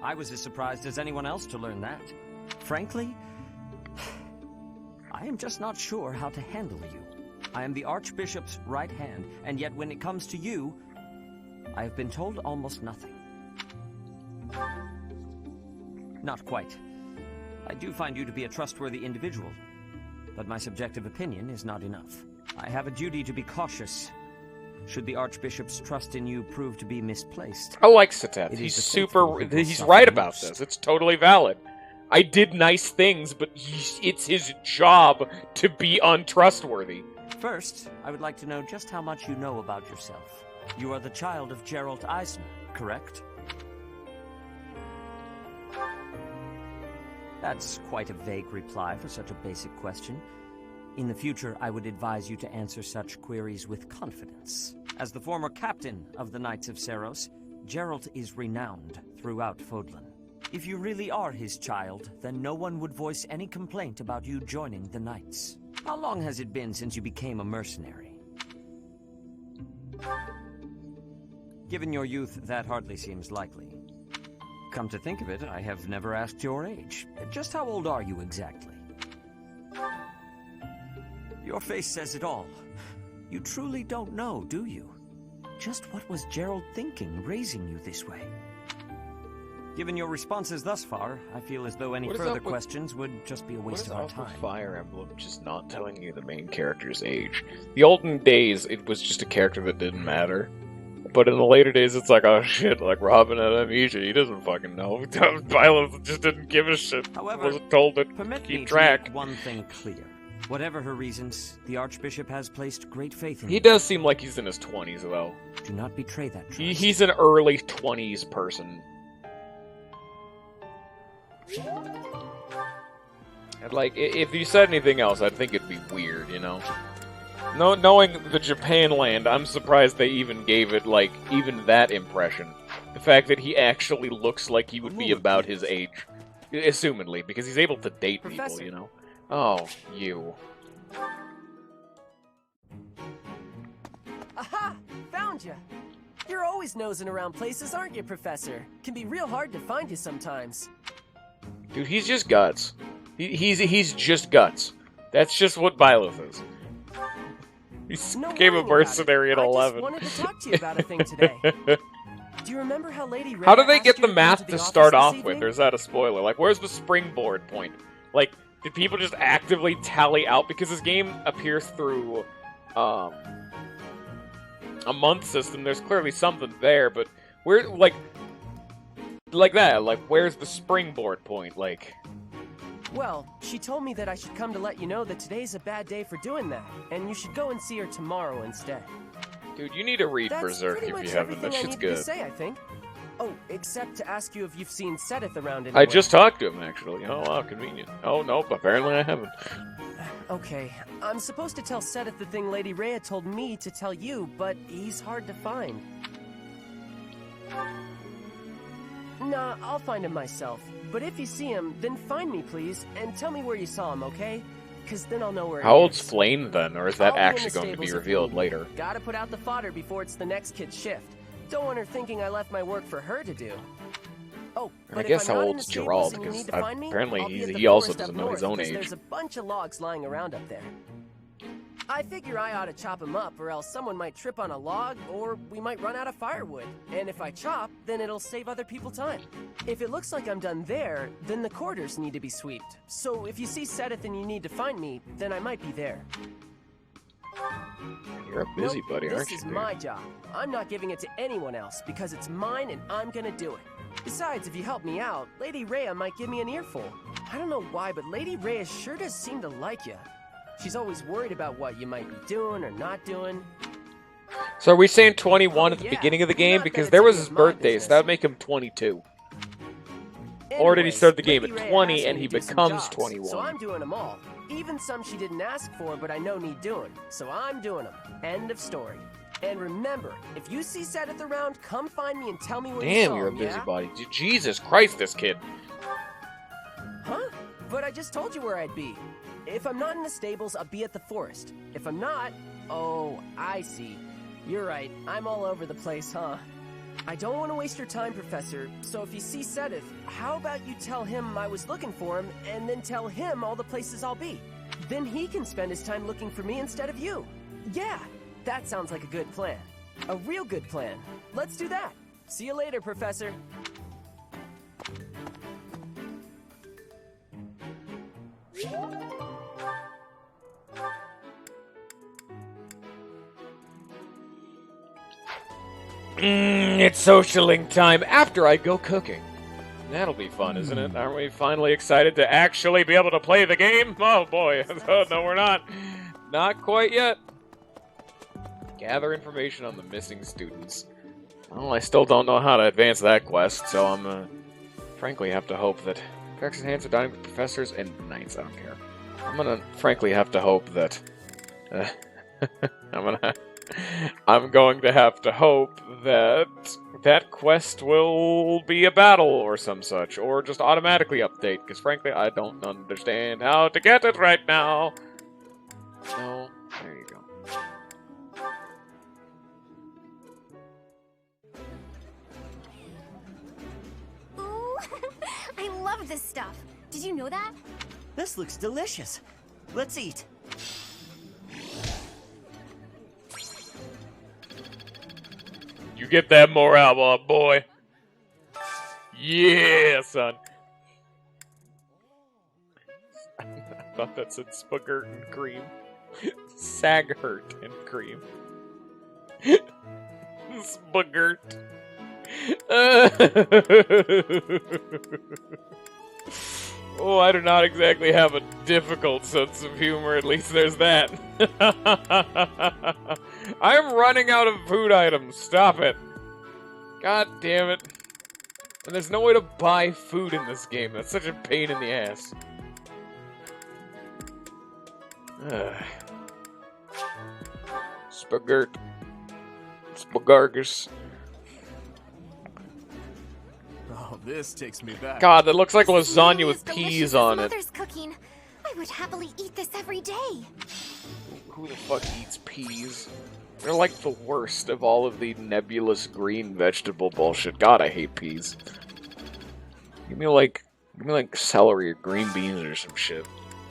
I was as surprised as anyone else to learn that. Frankly, I am just not sure how to handle you. I am the Archbishop's right hand, and yet when it comes to you, I have been told almost nothing. Not quite. I do find you to be a trustworthy individual, but my subjective opinion is not enough. I have a duty to be cautious. Should the Archbishop's trust in you prove to be misplaced. I like Satet. He's right about this. It's totally valid. I did nice things, but it's his job to be untrustworthy. First, I would like to know just how much you know about yourself. You are the child of Gerald Eisner, correct? That's quite a vague reply for such a basic question. In the future, I would advise you to answer such queries with confidence. As the former captain of the Knights of Seros, Gerald is renowned throughout Fodlan. If you really are his child, then no one would voice any complaint about you joining the Knights. How long has it been since you became a mercenary? Given your youth, that hardly seems likely. Come to think of it, I have never asked your age. Just how old are you exactly? Your face says it all. You truly don't know, do you? Just what was Gerald thinking, raising you this way? Given your responses thus far, I feel as though any further questions would just be a waste of our time. Fire Emblem just not telling you the main character's age. The olden days, it was just a character that didn't matter. But in the later days, it's like, oh shit, like Robin had amnesia, he doesn't fucking know. Violet just didn't give a shit. However, wasn't told to permit keep me track. To make one thing clear. Whatever her reasons, the Archbishop has placed great faith in He you. does seem like he's in his 20s, though. Do not betray that trust. He's an early 20s person. And like, if you said anything else, I'd think it'd be weird, you know? Knowing the Japan land, I'm surprised they even gave it, like, even that impression. The fact that he actually looks like he would be about his age. Assumedly, because he's able to date people, you know? Oh, you. Aha! Found you! You're always nosing around places, aren't you, Professor? Can be real hard to find you sometimes. Dude, he's just guts. He's just guts. That's just what Byleth is. He became a mercenary at 11. I just wanted to talk to you about a thing today. Do you remember how Lady Rhea How do they get asked the you to math come to to the start office off this with? evening? Or is that a spoiler? Like, where's the springboard point? Like, did people just actively tally out? Because this game appears through a month system. There's clearly something there, but where, like that, like, where's the springboard point? Like, Well, she told me that I should come to let you know that today's a bad day for doing that, and you should go and see her tomorrow instead. dude, you need to read That's Berserk pretty if much you haven't. everything That I shit's needed good. to say, I think. Oh, except to ask you if you've seen Sedith around I anywhere. just talked to him, actually. Oh, wow, convenient. Oh, nope, apparently I haven't. Okay, I'm supposed to tell Sedith the thing Lady Rhea told me to tell you, but he's hard to find. Nah, I'll find him myself. But if you see him, then find me, please, and tell me where you saw him, okay? Because then I'll know where How he old's is. Flame, then? Or is that I'll be in actually the going to be stables if revealed need. later? Gotta put out the fodder before it's the next kid's shift. Don't want her thinking I left my work for her to do. Oh, I but guess if I'm how not in old's the stables Gerald, and you because need to find me, apparently I'll be at the he also forest doesn't up know his north, own because age. There's a bunch of logs lying around up there. I figure I ought to chop them up, or else someone might trip on a log, or we might run out of firewood. And if I chop, then it'll save other people time. If it looks like I'm done there, then the quarters need to be swept. So if you see Sedith and you need to find me, then I might be there. You're a busybody, Nope, aren't you, This is dude? my job. I'm not giving it to anyone else, because it's mine and I'm gonna do it. Besides, if you help me out, Lady Rhea might give me an earful. I don't know why, but Lady Rhea sure does seem to like you. She's always worried about what you might be doing or not doing. So are we saying 21 at the yeah, beginning of the game? not that Because it's there any was of his my birthday, business. so that would make him 22. Or did he Anyways, start the game Lady at Rhea 20 asked and me he to do some becomes jobs, 21? So I'm doing them all. Even some she didn't ask for, but I know need doing. So I'm doing them. End of story. And remember, if you see Sedith around, come find me and tell me where you Damn, saw you're a him, yeah? busybody. Jesus Christ, this kid. Huh? But I just told you where I'd be. If I'm not in the stables, I'll be at the forest. If I'm not... Oh, I see. You're right. I'm all over the place, huh? I don't want to waste your time, Professor, so if you see Sedith, how about you tell him I was looking for him, and then tell him all the places I'll be? Then he can spend his time looking for me instead of you. Yeah, that sounds like a good plan. A real good plan. let's do that. See you later, Professor. It's social link time after I go cooking. That'll be fun, isn't it? Aren't we finally excited to actually be able to play the game? Oh boy. No, we're not. Not quite yet. Gather information on the missing students. Well, I still don't know how to advance that quest, so I'm frankly have to hope that Vex and Hands are dining with professors and knights. I don't care. I'm gonna frankly have to hope that I'm going to have to hope that that quest will be a battle or some such, or just automatically update, because frankly I don't understand how to get it right now. No, there you go. Ooh, I love this stuff. Did you know that? This looks delicious. Let's eat. You get that morale up, boy. Yeah, son. I thought that said spagurt and cream. Saghurt and cream. Spagurt. Oh, I do not exactly have a difficult sense of humor, at least there's that. I'm running out of food items, stop it. God damn it. And there's no way to buy food in this game, that's such a pain in the ass. Spagurt. Spagargus. Oh, this takes me back. God, that looks like lasagna with peas on it. Mother's cooking. I would happily eat this every day. Who the fuck eats peas? They're like the worst of all of the nebulous green vegetable bullshit. God, I hate peas. Give me like celery or green beans or some shit.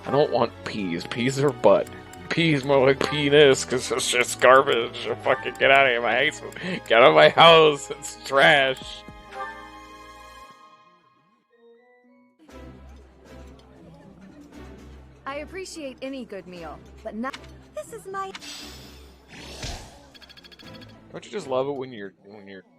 I don't want peas. Peas are butt. Peas more like penis, because it's just garbage. Fucking get out of here, my house. Get out of my house. It's trash. I appreciate any good meal, but not. This is my. Don't you just love it when your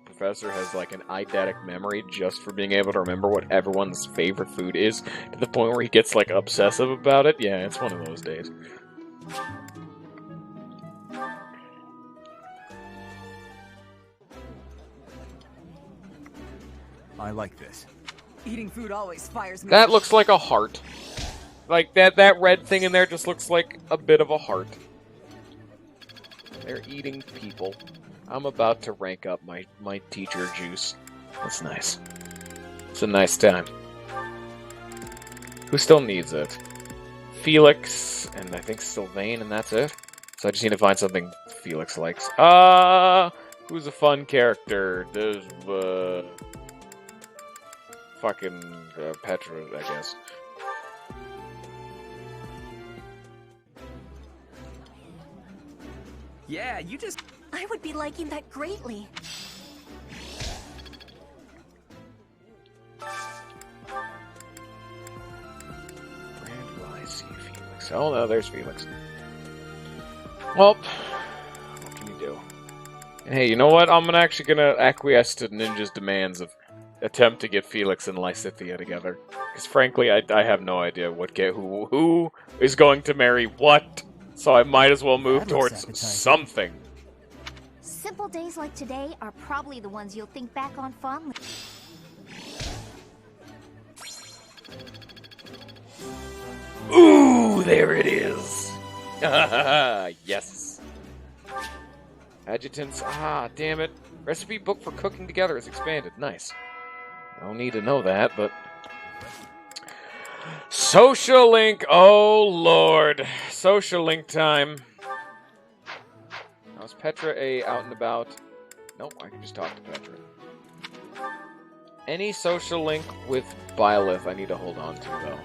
professor has like an eidetic memory just for being able to remember what everyone's favorite food is to the point where he gets like obsessive about it? Yeah, it's one of those days. I like this. Eating food always fires me. That looks like a heart. Like, that red thing in there just looks like a bit of a heart. They're eating people. I'm about to rank up my teacher juice. That's nice. It's a nice time. Who still needs it? Felix, and I think Sylvain, and that's it. So I just need to find something Felix likes. Who's a fun character? There's, fucking, Petra, I guess. Yeah, you just... I would be liking that greatly. I see Felix. Oh no, there's Felix. Well, what can you do? And hey, you know what? I'm actually gonna acquiesce to Ninja's demands of attempt to get Felix and Lysithea together. Because frankly, I have no idea who is going to marry what. So I might as well move towards something. Simple days like today are probably the ones you'll think back on fondly. Ooh, there it is. Yes. Adjutants. Ah, damn it. Recipe book for cooking together is expanded. Nice. No need to know that, but... Social link. Oh, Lord. Social link time. Now, is Petra out and about? Nope, I can just talk to Petra. Any social link with Byleth I need to hold on to, though.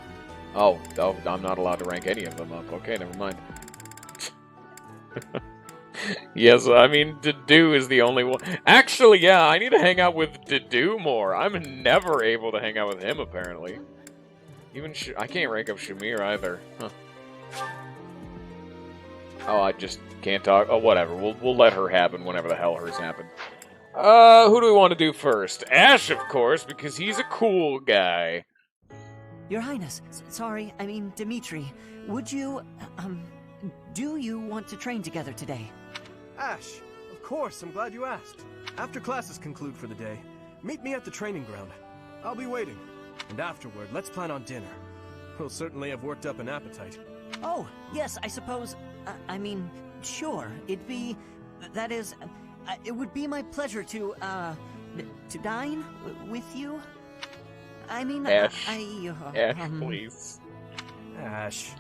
Oh, I'm not allowed to rank any of them up. Okay, never mind. Yes, I mean, Dedue is the only one. Actually, yeah, I need to hang out with Dedue more. I'm never able to hang out with him, apparently. Even I can't rank up Shamir either. Huh. Oh, I just can't talk. Oh, whatever. We'll let her happen whenever the hell hers happen. Who do we want to do first? Ash, of course, because he's a cool guy. Your Highness, sorry, I mean Dimitri. Would you, do you want to train together today? Ash, of course, I'm glad you asked. After classes conclude for the day, meet me at the training ground. I'll be waiting. And afterward, let's plan on dinner. We'll certainly have worked up an appetite. Oh, yes, I suppose, I mean, sure, that is, it would be my pleasure to dine with you. I mean, Ash, Ash, um, please. Ash.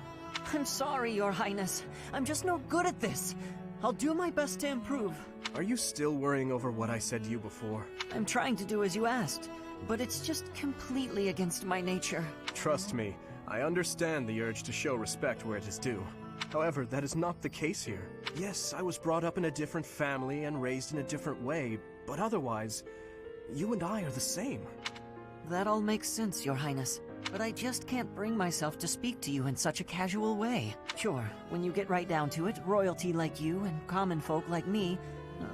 I'm sorry, Your Highness. I'm just no good at this. I'll do my best to improve. Are you still worrying over what I said to you before? I'm trying to do as you asked, but it's just completely against my nature. Trust me, I understand the urge to show respect where it is due. However, that is not the case here. Yes, I was brought up in a different family and raised in a different way, but otherwise, you and I are the same. That all makes sense, Your Highness. But I just can't bring myself to speak to you in such a casual way. Sure, when you get right down to it, royalty like you and common folk like me,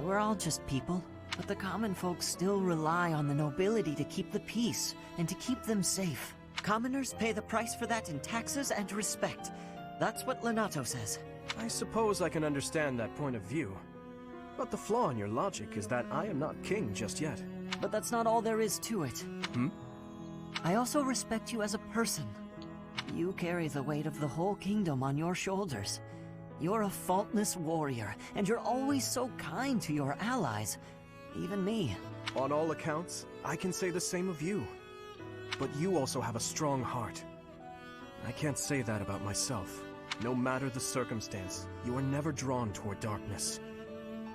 we're all just people. But the common folk still rely on the nobility to keep the peace and to keep them safe. Commoners pay the price for that in taxes and respect. That's what Lenato says. I suppose I can understand that point of view. But the flaw in your logic is that I am not king just yet. But that's not all there is to it. I also respect you as a person. You carry the weight of the whole kingdom on your shoulders. You're a faultless warrior, and you're always so kind to your allies. Even me. On all accounts, I can say the same of you. But you also have a strong heart. I can't say that about myself. No matter the circumstance, you are never drawn toward darkness.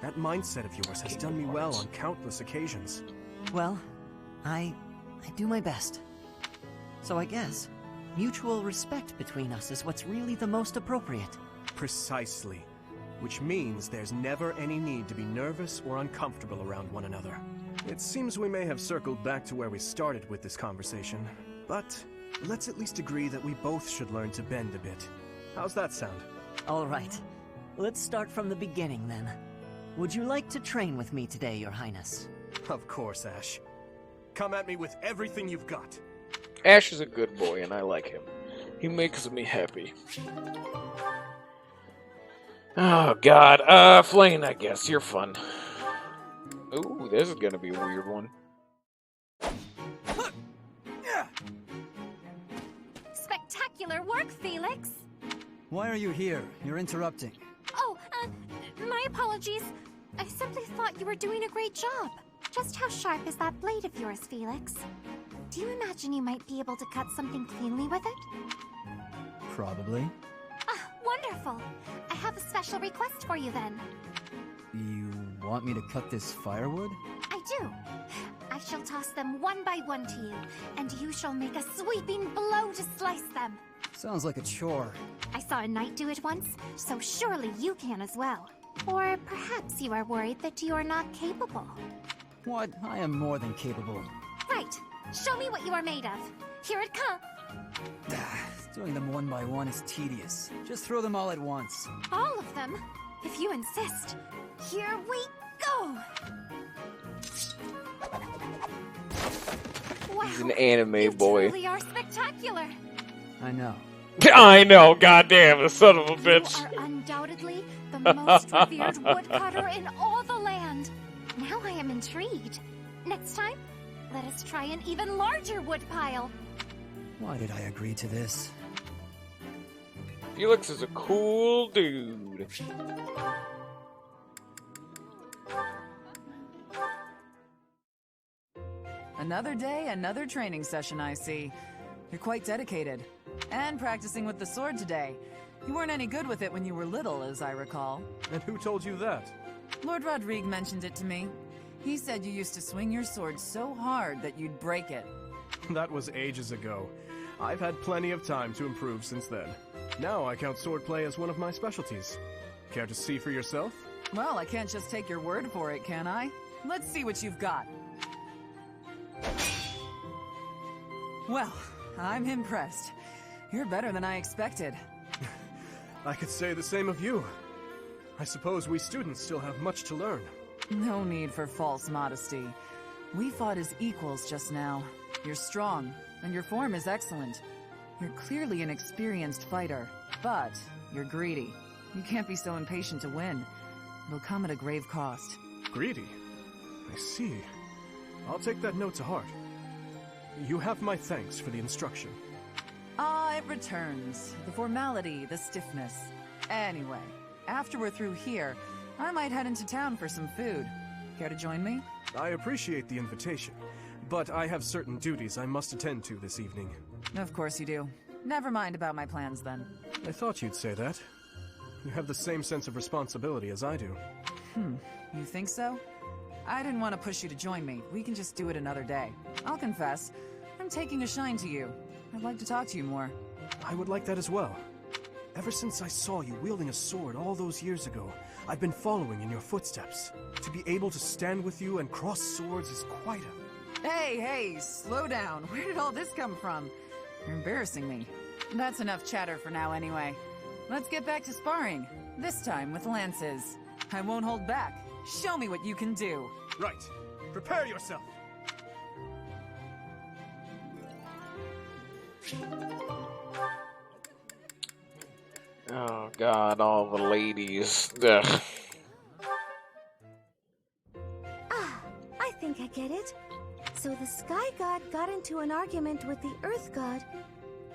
That mindset of yours has done me well on countless occasions. Well, I do my best. So I guess mutual respect between us is what's really the most appropriate. Precisely. Which means there's never any need to be nervous or uncomfortable around one another. It seems we may have circled back to where we started with this conversation, but let's at least agree that we both should learn to bend a bit. How's that sound? All right. Let's start from the beginning then. Would you like to train with me today, Your Highness? Of course, Ash. Come at me with everything you've got. Ash is a good boy, and I like him. He makes me happy. Oh, God. Flane, I guess. You're fun. Ooh, this is gonna be a weird one. Spectacular work, Felix! Why are you here? You're interrupting. Oh, my apologies. I simply thought you were doing a great job. Just how sharp is that blade of yours, Felix? Do you imagine you might be able to cut something cleanly with it? Probably. Ah, wonderful. I have a special request for you then. You want me to cut this firewood? I do. I shall toss them one by one to you, and you shall make a sweeping blow to slice them. Sounds like a chore. I saw a knight do it once, so surely you can as well. Or perhaps you are worried that you are not capable. What? I am more than capable. Right. Show me what you are made of. Here it comes. Doing them one by one is tedious. Just throw them all at once. All of them? If you insist. Here we go! Wow. He's an anime boy. You truly are spectacular. I know. I know, goddamn, the son of a bitch. You are undoubtedly the most revered woodcutter in all the land. Now I am intrigued. Next time, let us try an even larger woodpile. Why did I agree to this? Felix is a cool dude. Another day, another training session, I see. You're quite dedicated. And practicing with the sword today. You weren't any good with it when you were little, as I recall. And who told you that? Lord Rodrigue mentioned it to me. He said you used to swing your sword so hard that you'd break it. That was ages ago. I've had plenty of time to improve since then. Now I count swordplay as one of my specialties. Care to see for yourself? Well, I can't just take your word for it, can I? Let's see what you've got. Well, I'm impressed. You're better than I expected. I could say the same of you. I suppose we students still have much to learn. No need for false modesty. We fought as equals just now. You're strong, and your form is excellent. You're clearly an experienced fighter, but you're greedy. You can't be so impatient to win. It'll come at a grave cost. Greedy? I see. I'll take that note to heart. You have my thanks for the instruction. Ah, it returns. The formality, the stiffness. Anyway, after we're through here, I might head into town for some food. Care to join me? I appreciate the invitation, but I have certain duties I must attend to this evening. Of course you do. Never mind about my plans, then. I thought you'd say that. You have the same sense of responsibility as I do. You think so? I didn't want to push you to join me. We can just do it another day. I'll confess, I'm taking a shine to you. I'd like to talk to you more. I would like that as well. Ever since I saw you wielding a sword all those years ago, I've been following in your footsteps. To be able to stand with you and cross swords is quite a... Hey, slow down. Where did all this come from? You're embarrassing me. That's enough chatter for now anyway. Let's get back to sparring. This time with lances. I won't hold back. Show me what you can do. Right. Prepare yourself. Oh god, all the ladies. Ugh. I think I get it. So the Sky God got into an argument with the Earth God.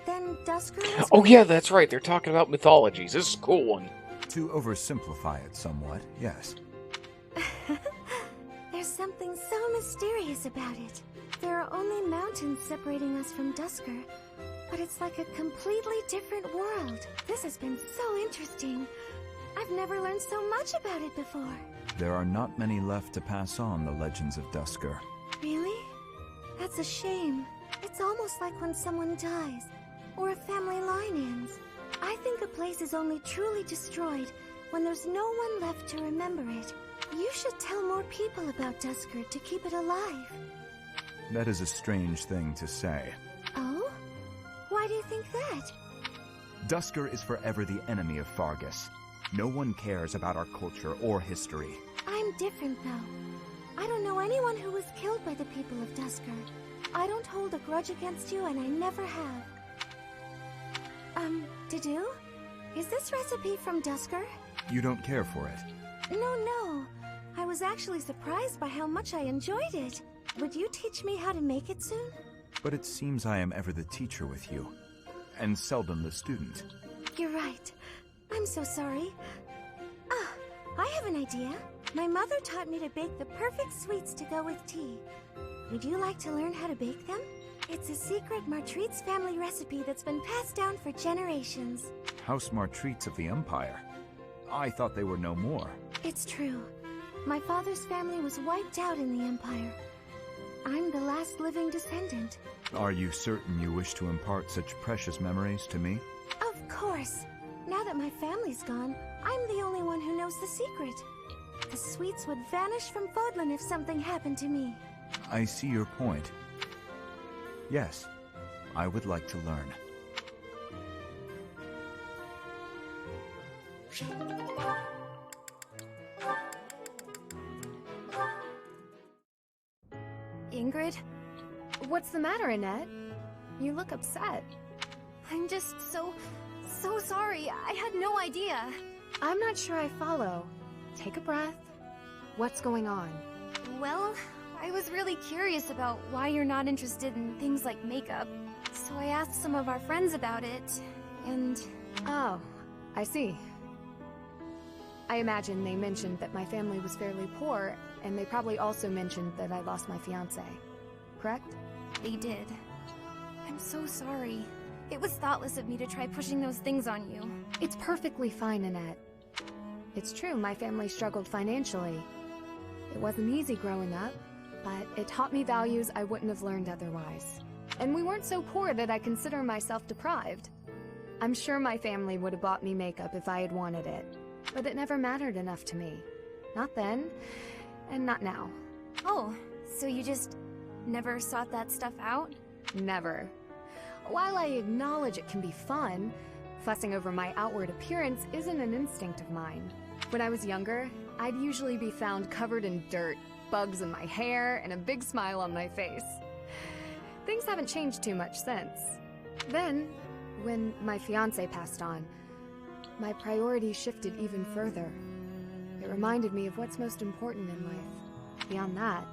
Then Dusker was... Oh yeah, that's right. They're talking about mythologies. This is a cool one. To oversimplify it somewhat, yes. There's something so mysterious about it. There are only mountains separating us from Dusker, but it's like a completely different world. This has been so interesting. I've never learned so much about it before. There are not many left to pass on the legends of Dusker. Really? That's a shame. It's almost like when someone dies, or a family line ends. I think a place is only truly destroyed when there's no one left to remember it. You should tell more people about Dusker to keep it alive. That is a strange thing to say. Oh? Why do you think that? Dusker is forever the enemy of Fargus. No one cares about our culture or history. I'm different, though. I don't know anyone who was killed by the people of Dusker. I don't hold a grudge against you, and I never have. Didu? Is this recipe from Dusker? You don't care for it? No. I was actually surprised by how much I enjoyed it. Would you teach me how to make it soon? But it seems I am ever the teacher with you, and seldom the student. You're right. I'm so sorry. I have an idea. My mother taught me to bake the perfect sweets to go with tea. Would you like to learn how to bake them? It's a secret Martritz family recipe that's been passed down for generations. House Martritz of the Empire. I thought they were no more. It's true. My father's family was wiped out in the Empire. I'm the last living descendant. Are you certain you wish to impart such precious memories to me? Of course. Now that my family's gone, I'm the only one who knows the secret. The sweets would vanish from Fodlan if something happened to me. I see your point. Yes, I would like to learn. Ingrid? What's the matter, Annette? You look upset. I'm just so sorry. I had no idea. I'm not sure I follow. Take a breath. What's going on? Well, I was really curious about why you're not interested in things like makeup. So I asked some of our friends about it, and... Oh, I see. I imagine they mentioned that my family was fairly poor, and they probably also mentioned that I lost my fiancé. Correct? They did. I'm so sorry. It was thoughtless of me to try pushing those things on you. It's perfectly fine, Annette. It's true, my family struggled financially. It wasn't easy growing up, but it taught me values I wouldn't have learned otherwise. And we weren't so poor that I consider myself deprived. I'm sure my family would have bought me makeup if I had wanted it, but it never mattered enough to me. Not then, and not now. Oh, so you just never sought that stuff out? Never. While I acknowledge it can be fun, fussing over my outward appearance isn't an instinct of mine. When I was younger, I'd usually be found covered in dirt, bugs in my hair, and a big smile on my face. Things haven't changed too much since. Then, when my fiancé passed on, my priorities shifted even further. It reminded me of what's most important in life. Beyond that,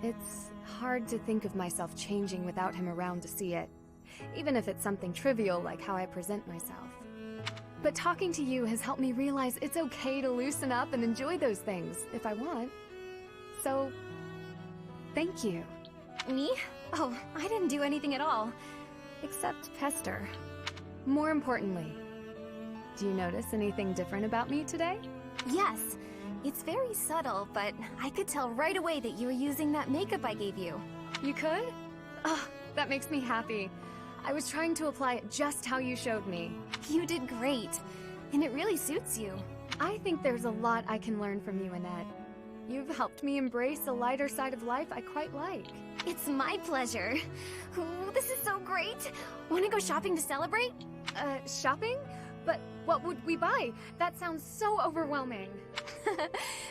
it's hard to think of myself changing without him around to see it, even if it's something trivial like how I present myself. But talking to you has helped me realize it's okay to loosen up and enjoy those things, if I want. So, thank you. Me? Oh, I didn't do anything at all. Except pester. More importantly, do you notice anything different about me today? Yes. It's very subtle, but I could tell right away that you were using that makeup I gave you. You could? Oh, that makes me happy. I was trying to apply it just how you showed me. You did great, and it really suits you. I think there's a lot I can learn from you, Annette. You've helped me embrace a lighter side of life I quite like. It's my pleasure. Ooh, this is so great. Want to go shopping to celebrate? Shopping? But what would we buy? That sounds so overwhelming.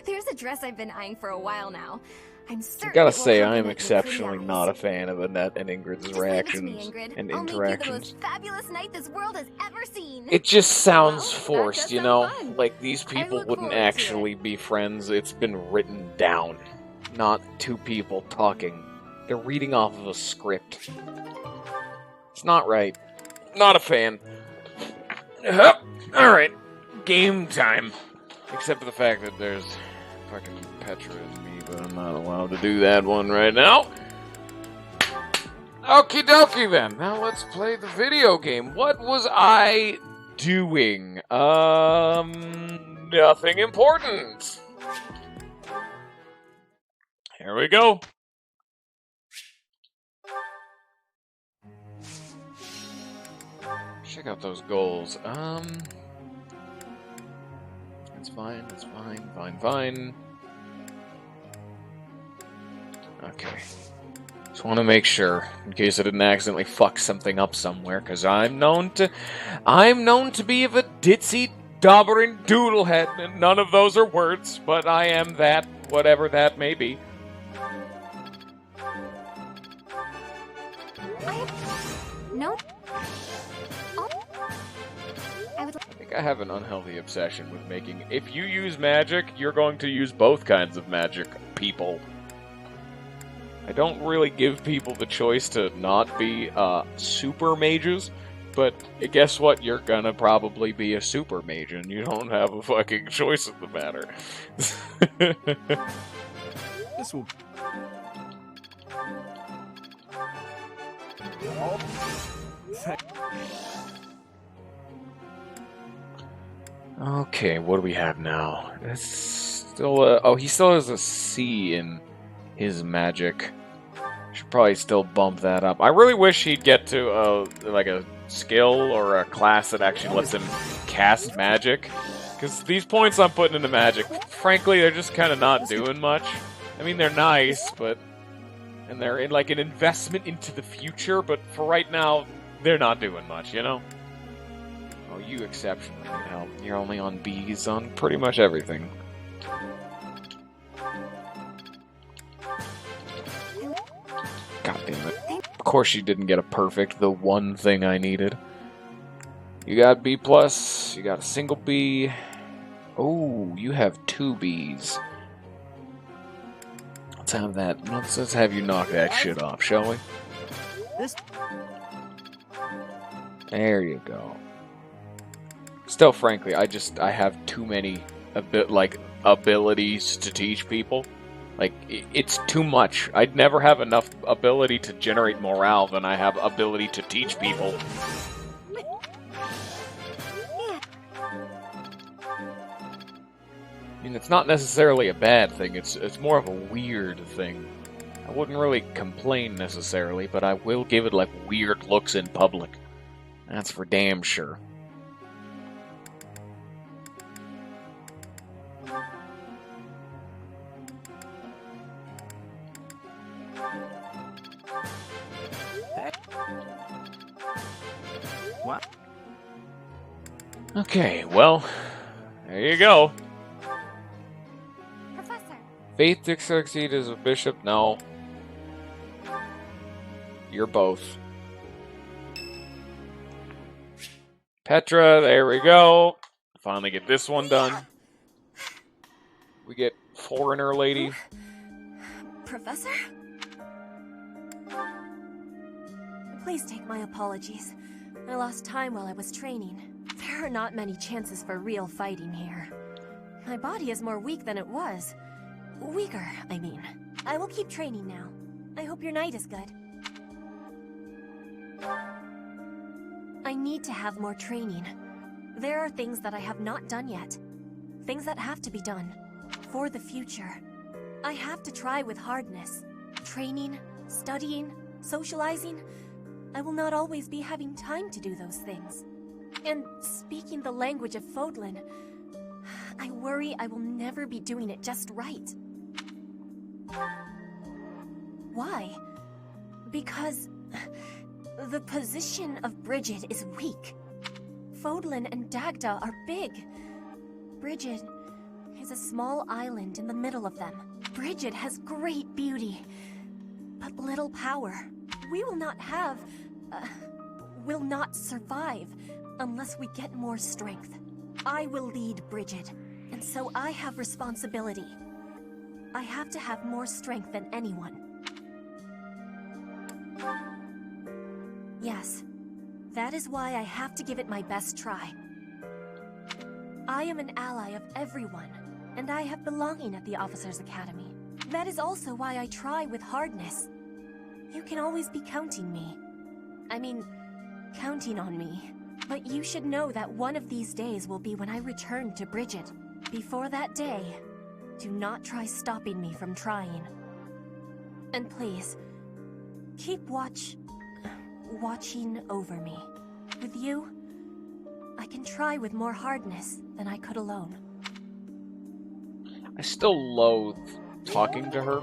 There's a dress I've been eyeing for a while now. I'm certain I gotta it will say, I am compliment your exceptionally pretty eyes. not a fan of Annette and Ingrid's Just leave it to me, reactions Ingrid. and I'll make you the interactions. most fabulous night this world has ever seen. It just sounds Well, forced, that you does know? sound fun. Like, these people look wouldn't forward to actually be friends. It's been written down. Not two people talking. They're reading off of a script. It's not right. Not a fan. Alright. Game time. Except for the fact that there's fucking Petra and me, but I'm not allowed to do that one right now. Okie dokie then. Now let's play the video game. What was I doing? Nothing important. Here we go. Check out those goals. It's fine, it's fine. Okay. Just want to make sure, in case I didn't accidentally fuck something up somewhere, because I'm known to be of a ditzy, dobbering doodlehead, and none of those are words, but I am that, whatever that may be. No. I think I have an unhealthy obsession with making... If you use magic, you're going to use both kinds of magic, people. I don't really give people the choice to not be super mages, but guess what? You're gonna probably be a super mage, and you don't have a fucking choice in the matter. This will... Okay, what do we have now? It's still oh, he still has a C in his magic. Should probably still bump that up. I really wish he'd get to like a skill or a class that actually lets him cast magic. Because these points I'm putting into magic, frankly, they're just kind of not doing much. I mean, they're nice, but... And they're in, like, an investment into the future, but for right now, they're not doing much, you know? Oh, you exceptionally need help. You're only on B's on pretty much everything. God damn it. Of course you didn't get a perfect, the one thing I needed. You got B+, you got a single B. Oh, you have 2 B's. Let's have that. Let's have you knock that shit off, shall we? There you go. Still, frankly, I have too many abilities to teach people. Like, it's too much. I'd never have enough ability to generate morale than I have ability to teach people. I mean, it's not necessarily a bad thing, it's more of a weird thing. I wouldn't really complain necessarily, but I will give it, like, weird looks in public. That's for damn sure. I What? Okay, well, there you go. Professor. Faith to succeed as a bishop? No. You're both. Petra, there we go. Finally get this one done. We get foreigner lady. Professor? Please take my apologies. I lost time while I was training. There are not many chances for real fighting here. My body is more weak than it was. Weaker, I mean. I will keep training now. I hope your night is good. I need to have more training. There are things that I have not done yet. Things that have to be done. For the future. I have to try with hardness. Training, studying, socializing. I will not always be having time to do those things. And speaking the language of Fodlan, I worry I will never be doing it just right. Why? Because the position of Bridget is weak. Fodlan and Dagda are big. Bridget is a small island in the middle of them. Bridget has great beauty, but little power. We will not have, will not survive unless we get more strength. I will lead Bridget, and so I have responsibility. I have to have more strength than anyone. Yes, that is why I have to give it my best try. I am an ally of everyone, and I have belonging at the Officers' Academy. That is also why I try with hardness. You can always be counting on me. But you should know that one of these days will be when I return to Bridget. Before that day, do not try stopping me from trying. And please, keep watching over me. With you, I can try with more hardness than I could alone. I still loathe talking to her.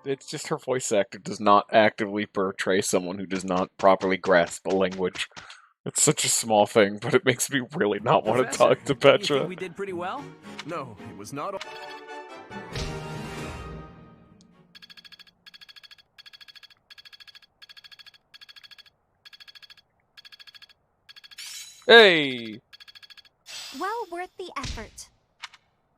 It's just her voice actor does not actively portray someone who does not properly grasp a language. It's such a small thing, but it makes me really not want to talk to You Petra. think we did pretty well? No, it was not. Hey! Well worth the effort.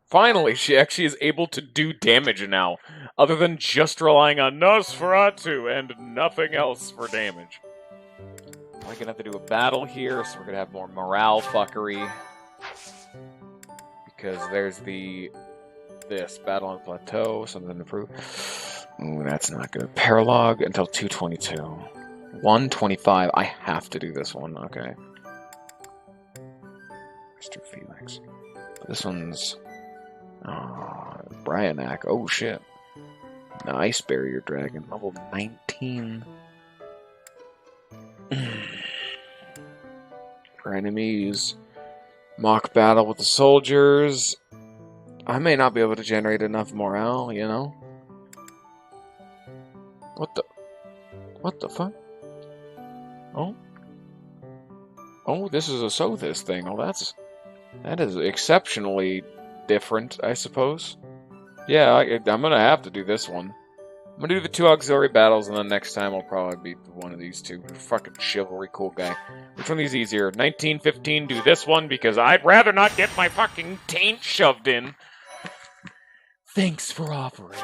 Finally, she actually is able to do damage now, other than just relying on Nosferatu and nothing else for damage. We're gonna have to do a battle here, so we're gonna have more morale fuckery. Because there's this battle on the plateau, something to prove. Ooh, that's not good. Paralog until 222. 125. I have to do this one. Okay. Mr. Felix. This one's Bryanak. Oh shit. Nice barrier dragon. Level 19. For enemies. Mock battle with the soldiers. I may not be able to generate enough morale, you know? What the fuck? Oh? Oh, this is a Sothis thing. Oh, that is exceptionally different, I suppose. Yeah, I'm gonna have to do this one. I'm gonna do the 2 auxiliary battles, and then next time I'll probably beat one of these 2. Fucking chivalry, cool guy. Which one of these easier? 1915, do this one, because I'd rather not get my fucking taint shoved in. Thanks for offering.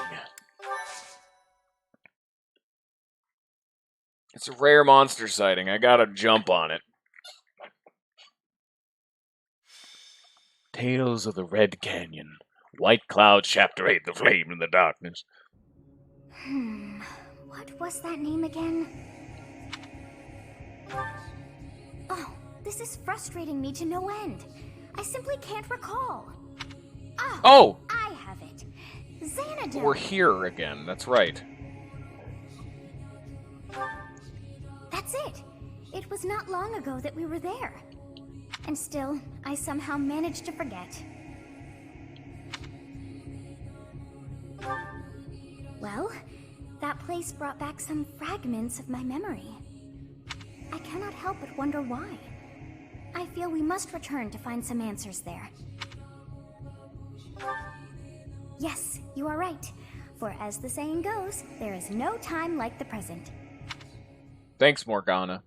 It's a rare monster sighting. I gotta jump on it. Tales of the Red Canyon. White clouds chapter 8, the flame in the darkness. What was that name again? Oh, this is frustrating me to no end. I simply can't recall. Oh! I have it. Xanadu. We're here again, that's right. That's it. It was not long ago that we were there. And still, I somehow managed to forget. Well, that place brought back some fragments of my memory. I cannot help but wonder why. I feel we must return to find some answers there. Yes, you are right. For as the saying goes, there is no time like the present. Thanks, Morgana.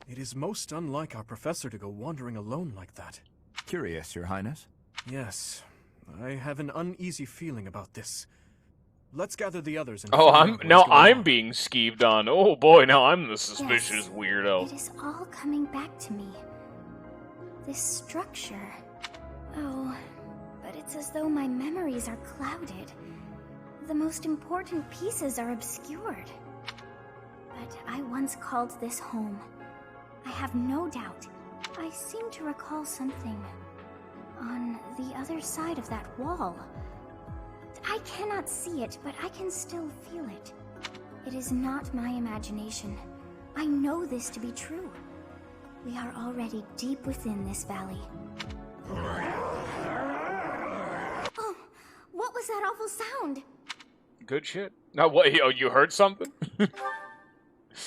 It is most unlike our professor to go wandering alone like that. Curious, Your Highness? Yes. I have an uneasy feeling about this. Let's gather the others and Oh, figure out now what's going I'm on. being skeeved on. Oh boy, now I'm the suspicious Yes, weirdo. It is all coming back to me. This structure. Oh, but it's as though my memories are clouded. The most important pieces are obscured. But I once called this home. I have no doubt. I seem to recall something on the other side of that wall. I cannot see it, but I can still feel it. It is not my imagination. I know this to be true. We are already deep within this valley. Oh, what was that awful sound? Good shit. Now, what? Oh, you heard something?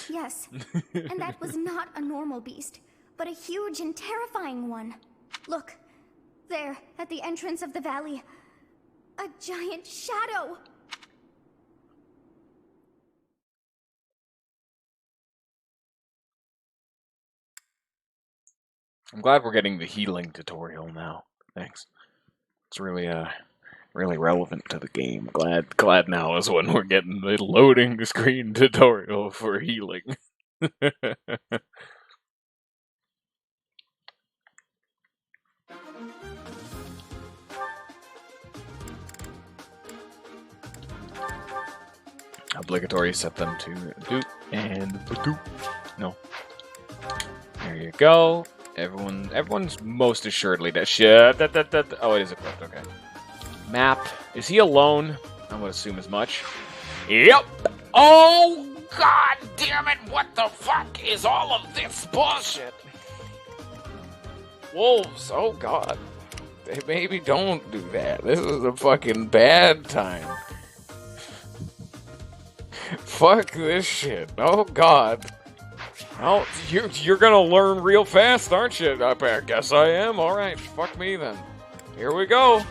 Yes, and that was not a normal beast, but a huge and terrifying one. Look, there, at the entrance of the valley, a giant shadow. I'm glad we're getting the healing tutorial now. Thanks. It's really really relevant to the game. Glad now is when we're getting the loading screen tutorial for healing. Obligatory set them to do and do. No. There you go. Everyone's most assuredly dead. Shit. Oh, it is equipped. Okay. Map. Is he alone? I would assume as much. Yep. Oh, god damn it. What the fuck is all of this bullshit? Wolves. Oh, god. They maybe don't do that. This is a fucking bad time. Fuck this shit. Oh, god. Oh, you're gonna learn real fast, aren't you? I guess I am. Alright, fuck me then. Here we go.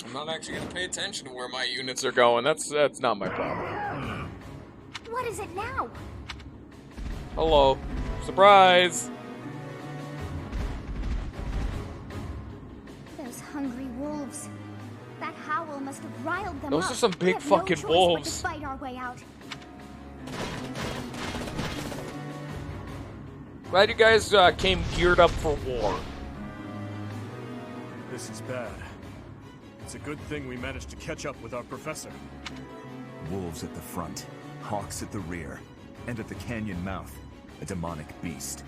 I'm not actually gonna pay attention to where my units are going. That's not my problem. What is it now? Hello. Surprise! Those hungry wolves. That howl must have riled them Those up. are some We big have no fucking choice wolves. But to fight our way out. Glad you guys came geared up for war. This is bad. It's a good thing we managed to catch up with our professor. Wolves at the front, hawks at the rear, and at the canyon mouth, a demonic beast.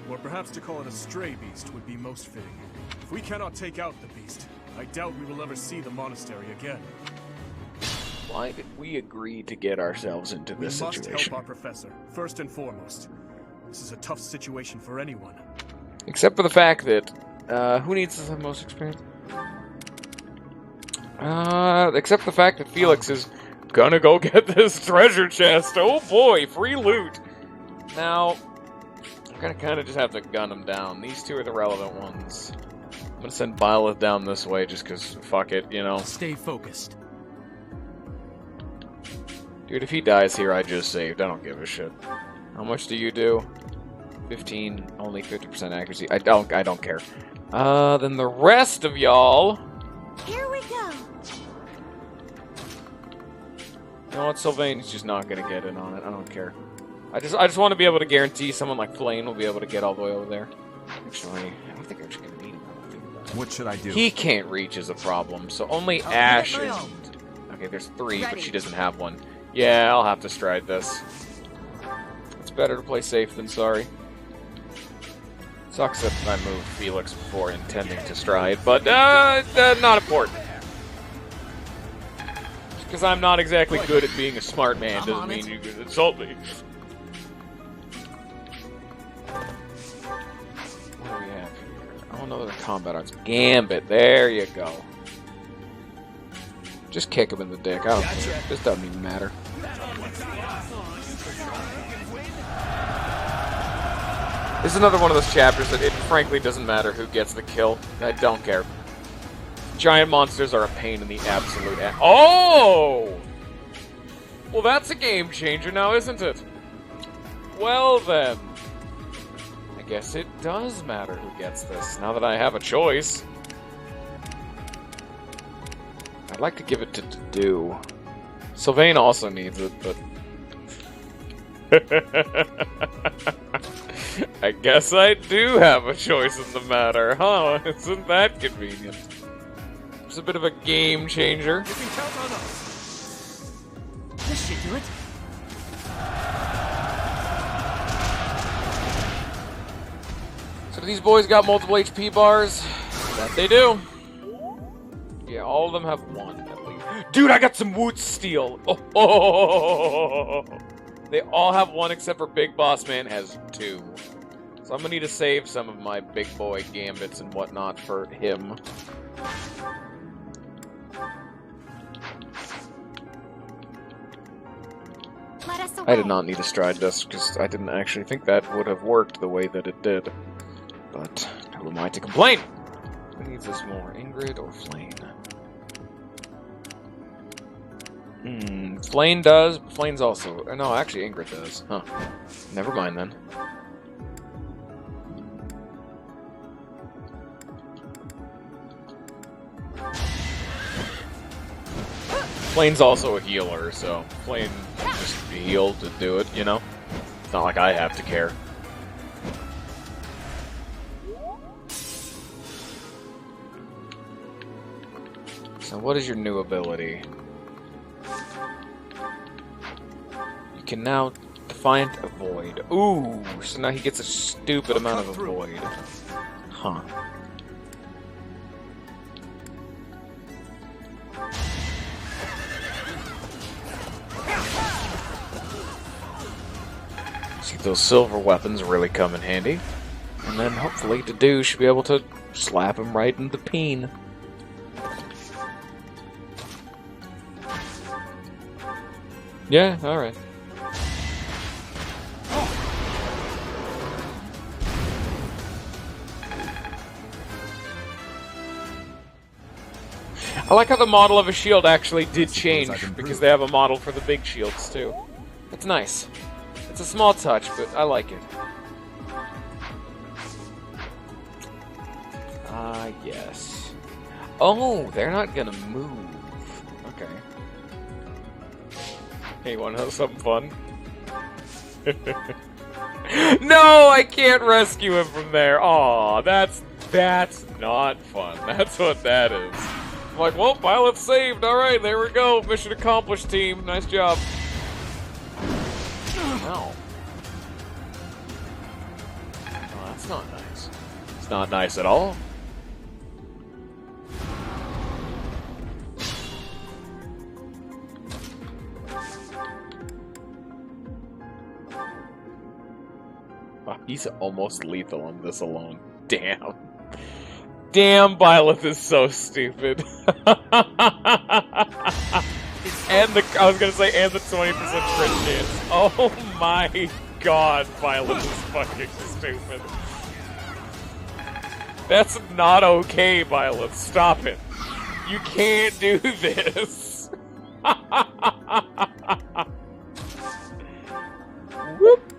Or perhaps to call it a stray beast would be most fitting. If we cannot take out the beast, I doubt we will ever see the monastery again. Why did we agree to get ourselves into this We must situation? help our professor, first and foremost. This is a tough situation for anyone. Except for the fact that, who needs the most experience? Except for the fact that Felix is gonna go get this treasure chest. Oh boy, free loot. Now, I'm gonna kind of just have to gun them down. These two are the relevant ones. I'm gonna send Byleth down this way just because, fuck it, you know. Stay focused. Dude, if he dies here, I just saved. I don't give a shit. How much do you do? 15, only 50% accuracy. I don't care. Then the rest of y'all. Here we go. You know what, Sylvain's just not gonna get in on it. I don't care. I just want to be able to guarantee someone like Blaine will be able to get all the way over there. Actually, I don't think I'm actually gonna need him. What should I do? He can't reach is a problem, so only Ash and... Okay, there's 3, but she doesn't have one. Yeah, I'll have to stride this. It's better to play safe than sorry. Sucks that I moved Felix before intending to stride, but not important. Because I'm not exactly good at being a smart man doesn't mean you can insult me. What do we have here? Oh no, the combat arts. Gambit, there you go. Just kick him in the dick. I don't care. This doesn't even matter. This is another one of those chapters that it frankly doesn't matter who gets the kill. I don't care. Giant monsters are a pain in the absolute ass. Oh! Well, that's a game changer now, isn't it? Well then. I guess it does matter who gets this, now that I have a choice. I'd like to give it to Do. Sylvain also needs it, but... I guess I do have a choice in the matter, huh? Isn't that convenient? It's a bit of a game changer. You can count on us. This should do it. So these boys got multiple HP bars? That they do. Yeah, all of them have one at least. Dude, I got some Woot Steel! Oh. They all have one except for Big Boss Man has two. So I'm gonna need to save some of my big boy gambits and whatnot for him. I did not need a stride dust because I didn't actually think that would have worked the way that it did. But who am I to complain? Who needs this more, Ingrid or Flane? Flane does, but Flane's also... No, actually Ingrid does. Huh. Never mind then. Flane's also a healer, so Flane just heal to do it, you know? It's not like I have to care. So what is your new ability? You can now Defiant Avoid. Ooh, so now he gets a stupid amount of Avoid. Huh. See, those silver weapons really come in handy. And then hopefully Dedue should be able to slap him right in the peen. Yeah, alright. I like how the model of a shield actually did change, because they have a model for the big shields too. It's nice. It's a small touch, but I like it. Yes. Oh, they're not gonna move. Okay. Hey, wanna know something fun? No, I can't rescue him from there. Aw, that's not fun. That's what that is. I'm like, well, pilot's saved. Alright, there we go. Mission accomplished, team. Nice job. No. Oh, that's not nice. It's not nice at all. Oh, he's almost lethal on this alone. Damn. Damn, Byleth is so stupid. And I was gonna say, and the 20% crit chance. Oh my god, Byleth is fucking stupid. That's not okay, Byleth. Stop it. You can't do this. Whoop.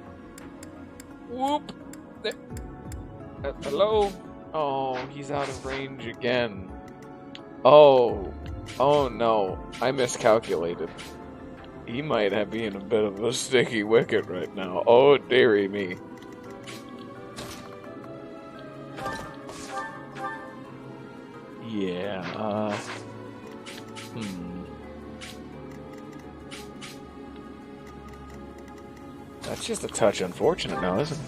Whoop. Hello? Oh, he's out of range again. Oh. Oh no. I miscalculated. He might have been a bit of a sticky wicket right now. Oh, dearie me. Yeah, That's just a touch unfortunate now, isn't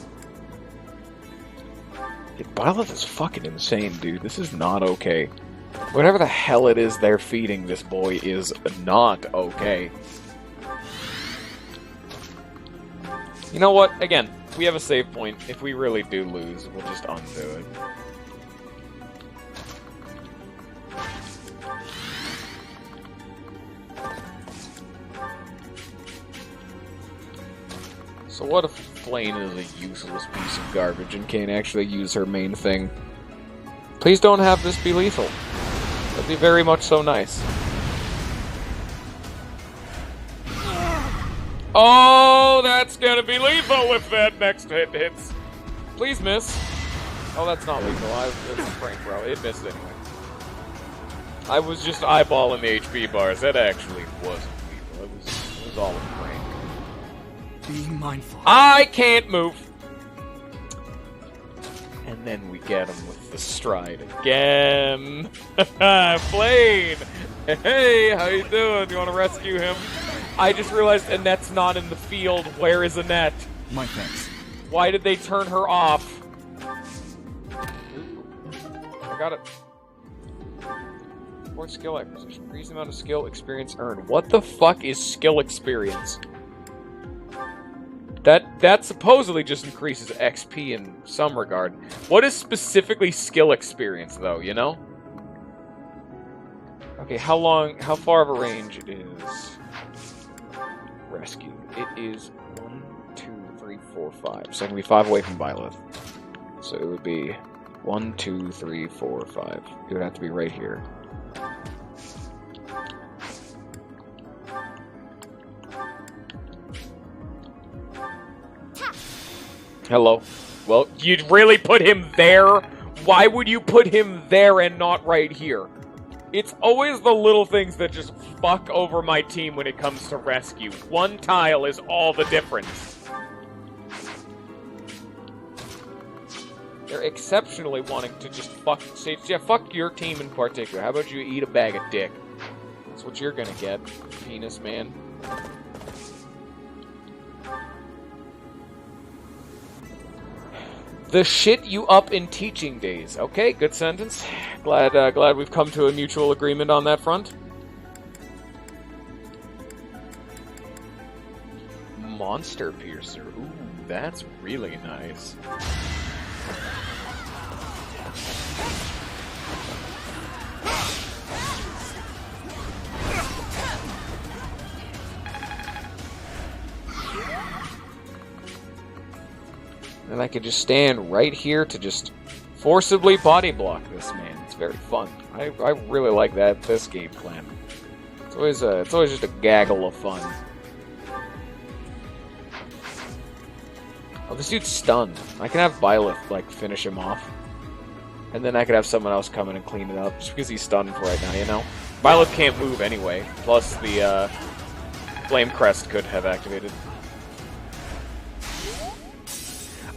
it? Byleth is fucking insane, dude. This is not okay. Whatever the hell it is they're feeding this boy is not okay. You know what? Again, we have a save point. If we really do lose, we'll just undo it. So what if Flame is a useless piece of garbage and can't actually use her main thing? Please don't have this be lethal. That'd be very much so nice. Oh, that's gonna be lethal if that next hit hits. Please miss. Oh, that's not lethal. It's a prank, bro. It missed anyway. I was just eyeballing the HP bars. That actually wasn't lethal. It was all a prank. Be mindful. I can't move. And then we get him with the stride again. Flame! Hey, how you doing? You want to rescue him? I just realized Annette's not in the field. Where is Annette? My thanks. Why did they turn her off? I got it. More skill acquisition. Increase the amount of skill experience earned. What the fuck is skill experience? That supposedly just increases XP in some regard. What is specifically skill experience, though, you know? Okay, how far of a range it is? Rescue. It is 1, 2, 3, 4, 5. So I can be 5 away from Byleth. So it would be 1, 2, 3, 4, 5. It would have to be right here. Hello. Well, you'd really put him there? Why would you put him there and not right here? It's always the little things that just fuck over my team when it comes to rescue. One tile is all the difference. They're exceptionally wanting to just say, yeah, fuck your team in particular. How about you eat a bag of dick? That's what you're gonna get, penis man. The shit you up in teaching days. Okay, good sentence. Glad we've come to a mutual agreement on that front. Monster Piercer. Ooh, that's really nice. And I could just stand right here to just forcibly body block this man. It's very fun. I really like this game plan. It's always just a gaggle of fun. Oh, this dude's stunned. I can have Byleth like finish him off, and then I could have someone else come in and clean it up just because he's stunned for right now. You know, Byleth can't move anyway. Plus the Flame Crest could have activated.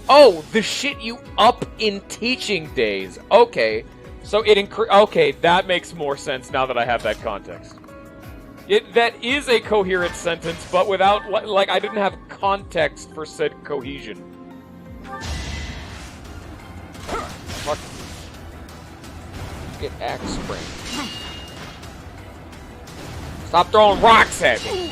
Oh, the shit you up in teaching days. Okay, so okay, that makes more sense now that I have that context. That is a coherent sentence, but without, like, I didn't have context for said cohesion. Fuck. Get axe spring. Stop throwing rocks at me.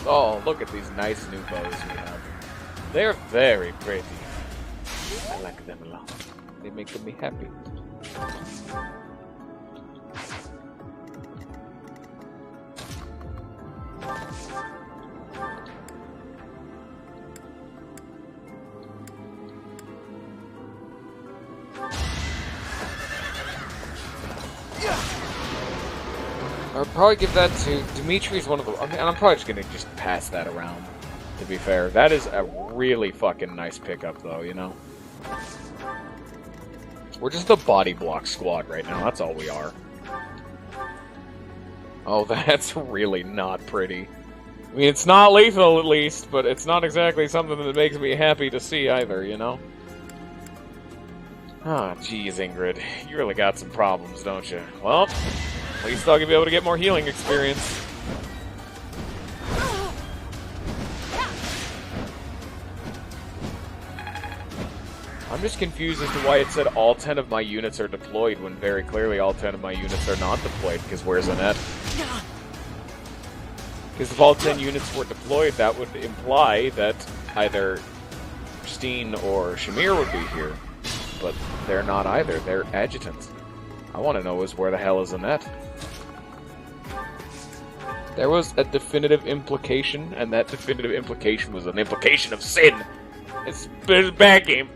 Oh, look at these nice new bows we have. They're very pretty. I like them a lot. They make me happy. I would probably give that to Dimitri's one of the... and I'm probably just going to just pass that around, to be fair. That is a really fucking nice pickup, though, you know? We're just a body block squad right now. That's all we are. Oh, that's really not pretty. I mean, it's not lethal, at least, but it's not exactly something that makes me happy to see either, you know? Ah, oh, geez, Ingrid. You really got some problems, don't you? Well... at least I'll be able to get more healing experience. I'm just confused as to why it said all 10 of my units are deployed when very clearly all 10 of my units are not deployed, because where's Annette? Because if all 10 units were deployed, that would imply that either Steen or Shamir would be here. But they're not either. They're adjutants. I want to know is where the hell is Annette? There was a definitive implication, and that definitive implication was an implication of sin. It's a bad game.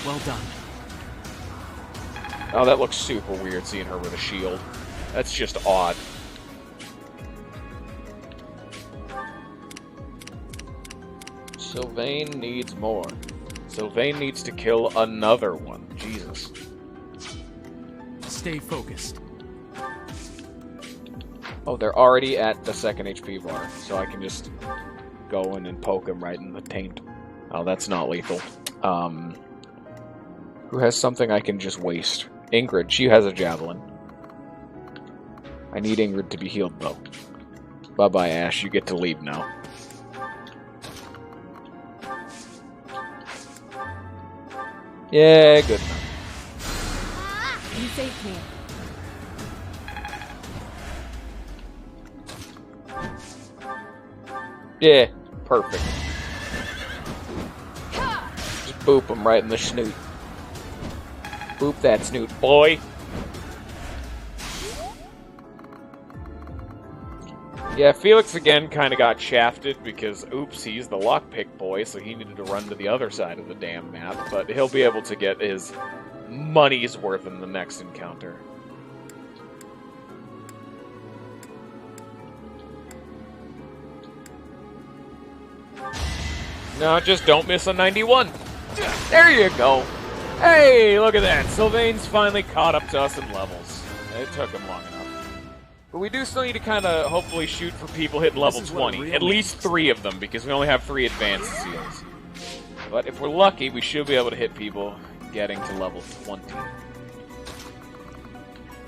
Well done. Oh, that looks super weird, seeing her with a shield. That's just odd. Sylvain needs more. Sylvain needs to kill another one. Jesus. Stay focused. Oh, they're already at the second HP bar, so I can just go in and poke him right in the taint. Oh, that's not lethal. Who has something I can just waste? Ingrid, she has a javelin. I need Ingrid to be healed, though. Bye-bye, Ash. You get to leave now. Yeah, good enough. You saved me. Yeah, perfect. Just boop him right in the snoot. Boop that snoot, boy. Yeah, Felix again kind of got shafted because, oops, he's the lockpick boy, so he needed to run to the other side of the damn map, but he'll be able to get his money's worth in the next encounter. No, just don't miss a 91. There you go. Hey, look at that. Sylvain's finally caught up to us in levels. It took him long enough. But we do still need to kind of hopefully shoot for people hitting level 20. At least 3 of them, because we only have 3 advanced seals. But if we're lucky, we should be able to hit people getting to level 20.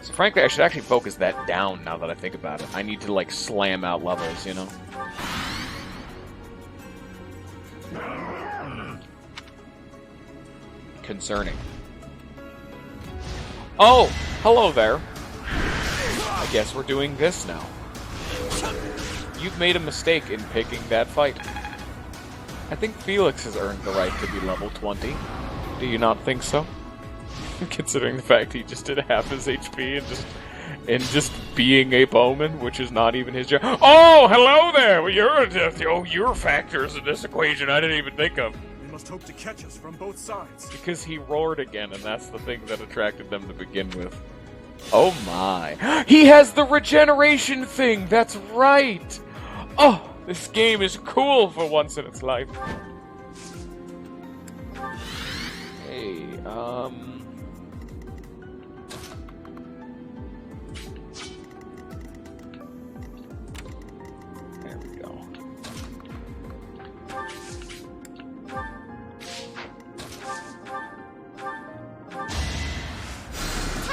So frankly, I should actually focus that down now that I think about it. I need to, like, slam out levels, you know? Concerning. Oh! Hello there. I guess we're doing this now. You've made a mistake in picking that fight. I think Felix has earned the right to be level 20. Do you not think so? Considering the fact he just did half his HP and just being a bowman, which is not even his job. Oh, hello there! Well, you're factors in this equation I didn't even think of. They must hope to catch us from both sides. Because he roared again, and that's the thing that attracted them to begin with. Oh my. He has the regeneration thing! That's right! Oh, this game is cool for once in its life. Hey, there we go.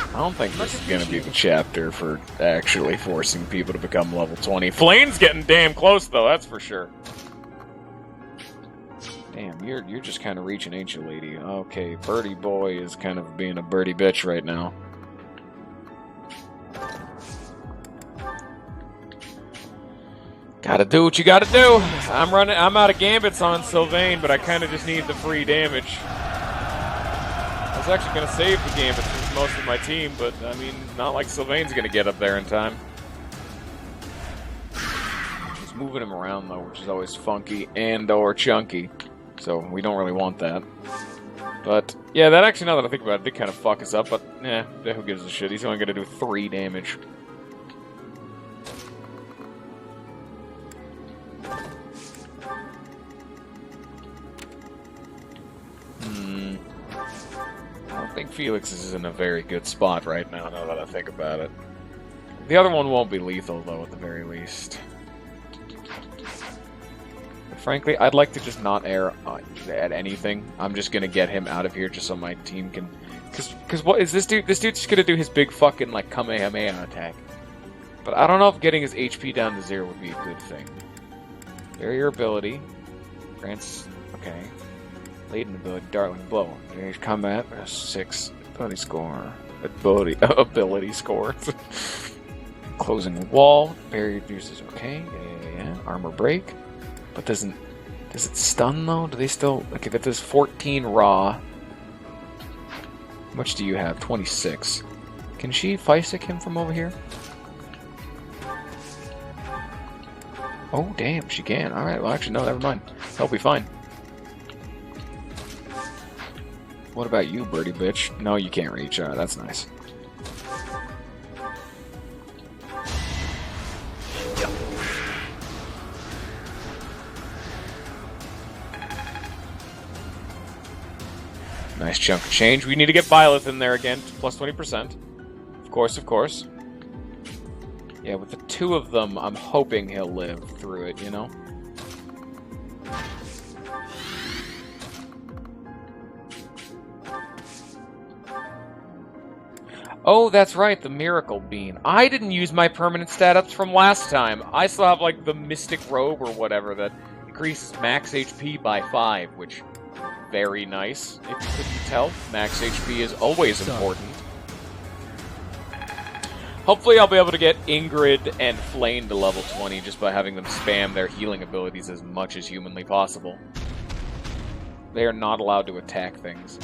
I don't think this is gonna be the chapter for actually forcing people to become level 20. Flame's getting damn close though, that's for sure. Damn, you're just kind of reaching, ain't you, lady? Okay, Birdie Boy is kind of being a birdie bitch right now. Gotta do what you gotta do. I'm out of gambits on Sylvain, but I kind of just need the free damage. I was actually gonna save the gambits with most of my team, but I mean, not like Sylvain's gonna get up there in time. Just moving him around though, which is always funky and/or chunky. So we don't really want that. But yeah, that actually, now that I think about it, did kind of fuck us up. But who gives a shit? He's only gonna do 3 damage. I don't think Felix is in a very good spot right now that I think about it. The other one won't be lethal, though, at the very least. But frankly, I'd like to just not air at anything. I'm just gonna get him out of here just so my team can... Because what is this dude? This dude's just gonna do his big fucking, like, Kamehameha attack. But I don't know if getting his HP down to 0 would be a good thing. Barrier ability. Grants... Okay. Laden ability, Dartling Blow. Engage combat, 6 ability score. Ability score. Closing wall, barrier reduces, okay, yeah. Armor break. But does it stun though? Do they still, like if it does 14 raw, how much do you have? 26. Can she Feistic him from over here? Oh damn, she can. Alright, well actually no, never mind. That'll be fine. What about you, birdie bitch? No, you can't reach. That's nice. Nice chunk of change. We need to get Violet in there again, plus 20%. Of course, of course. Yeah, with the two of them, I'm hoping he'll live through it, you know? Oh, that's right, the Miracle Bean. I didn't use my permanent stat ups from last time. I still have, like, the Mystic Robe or whatever that increases max HP by 5, which, very nice. If you couldn't tell, max HP is always important. Hopefully I'll be able to get Ingrid and Flame to level 20 just by having them spam their healing abilities as much as humanly possible. They are not allowed to attack things.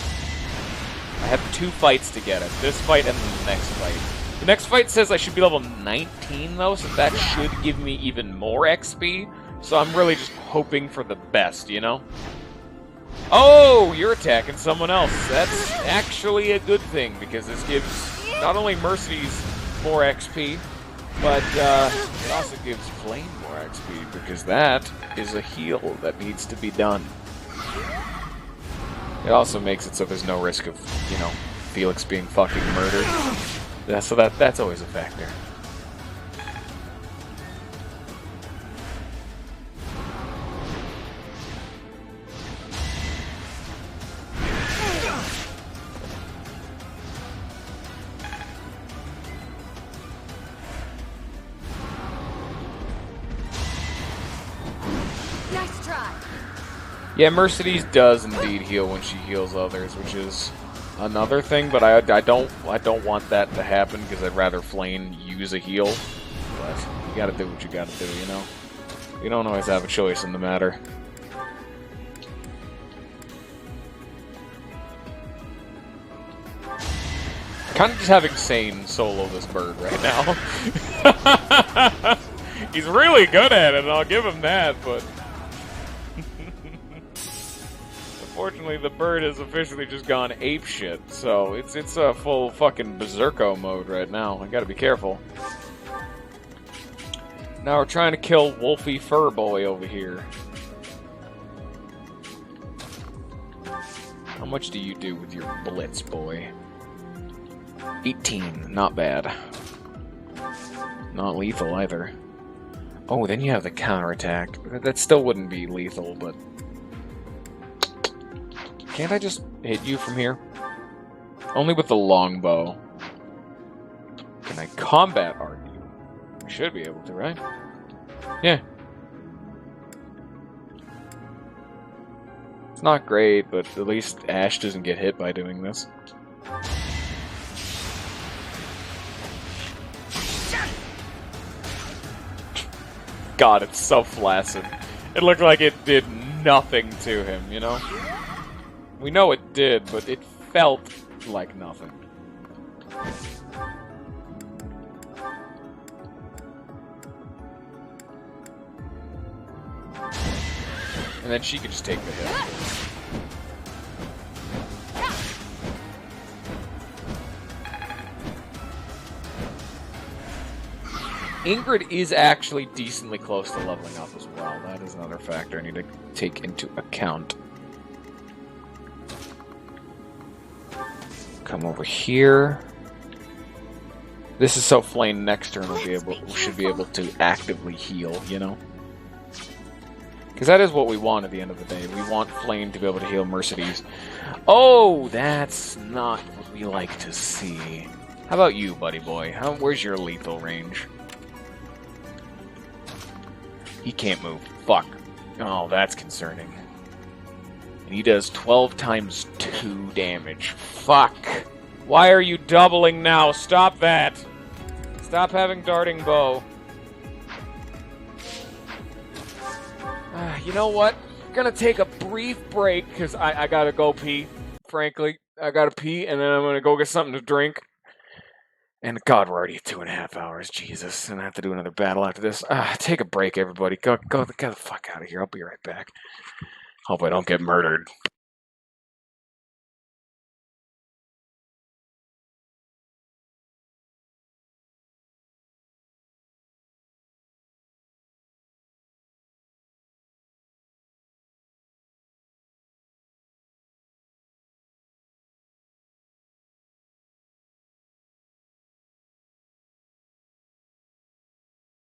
I have 2 fights to get it. This fight and the next fight. The next fight says I should be level 19 though, so that should give me even more XP. So I'm really just hoping for the best, you know? Oh, you're attacking someone else. That's actually a good thing, because this gives not only Mercedes more XP, but it also gives Flame more XP, because that is a heal that needs to be done. It also makes it so there's no risk of, you know, Felix being fucking murdered. Yeah, so that's always a factor. Nice try. Yeah, Mercedes does indeed heal when she heals others, which is another thing, but I don't want that to happen, because I'd rather Flame use a heal. But you gotta do what you gotta do, you know? You don't always have a choice in the matter. Kind of just having Sane solo this bird right now. He's really good at it, I'll give him that, but unfortunately the bird has officially just gone apeshit, so it's a full fucking berserko mode right now. I gotta be careful. Now we're trying to kill Wolfie Fur Boy over here. How much do you do with your Blitz, boy? 18, not bad. Not lethal either. Oh, then you have the counterattack. That still wouldn't be lethal, but... Can't I just hit you from here? Only with the longbow. Can I combat art you? I should be able to, right? Yeah. It's not great, but at least Ash doesn't get hit by doing this. God, it's so flaccid. It looked like it did nothing to him, you know? We know it did, but it felt like nothing. And then she could just take the hit. Ingrid is actually decently close to leveling up as well. That is another factor I need to take into account. Come over here. This is so Flame next turn should be able to actively heal, you know? Because that is what we want at the end of the day. We want Flame to be able to heal Mercedes. Oh, that's not what we like to see. How about you, buddy boy? Where's your lethal range? He can't move. Fuck. Oh, that's concerning. He does 12 times 2 damage. Fuck. Why are you doubling now? Stop that. Stop having darting bow. You know what? I'm gonna take a brief break because I gotta go pee. Frankly, I gotta pee, and then I'm gonna go get something to drink. And God, we're already at 2.5 hours. Jesus, and I have to do another battle after this. Take a break, everybody. Go, get the fuck out of here. I'll be right back. Hope I don't get murdered.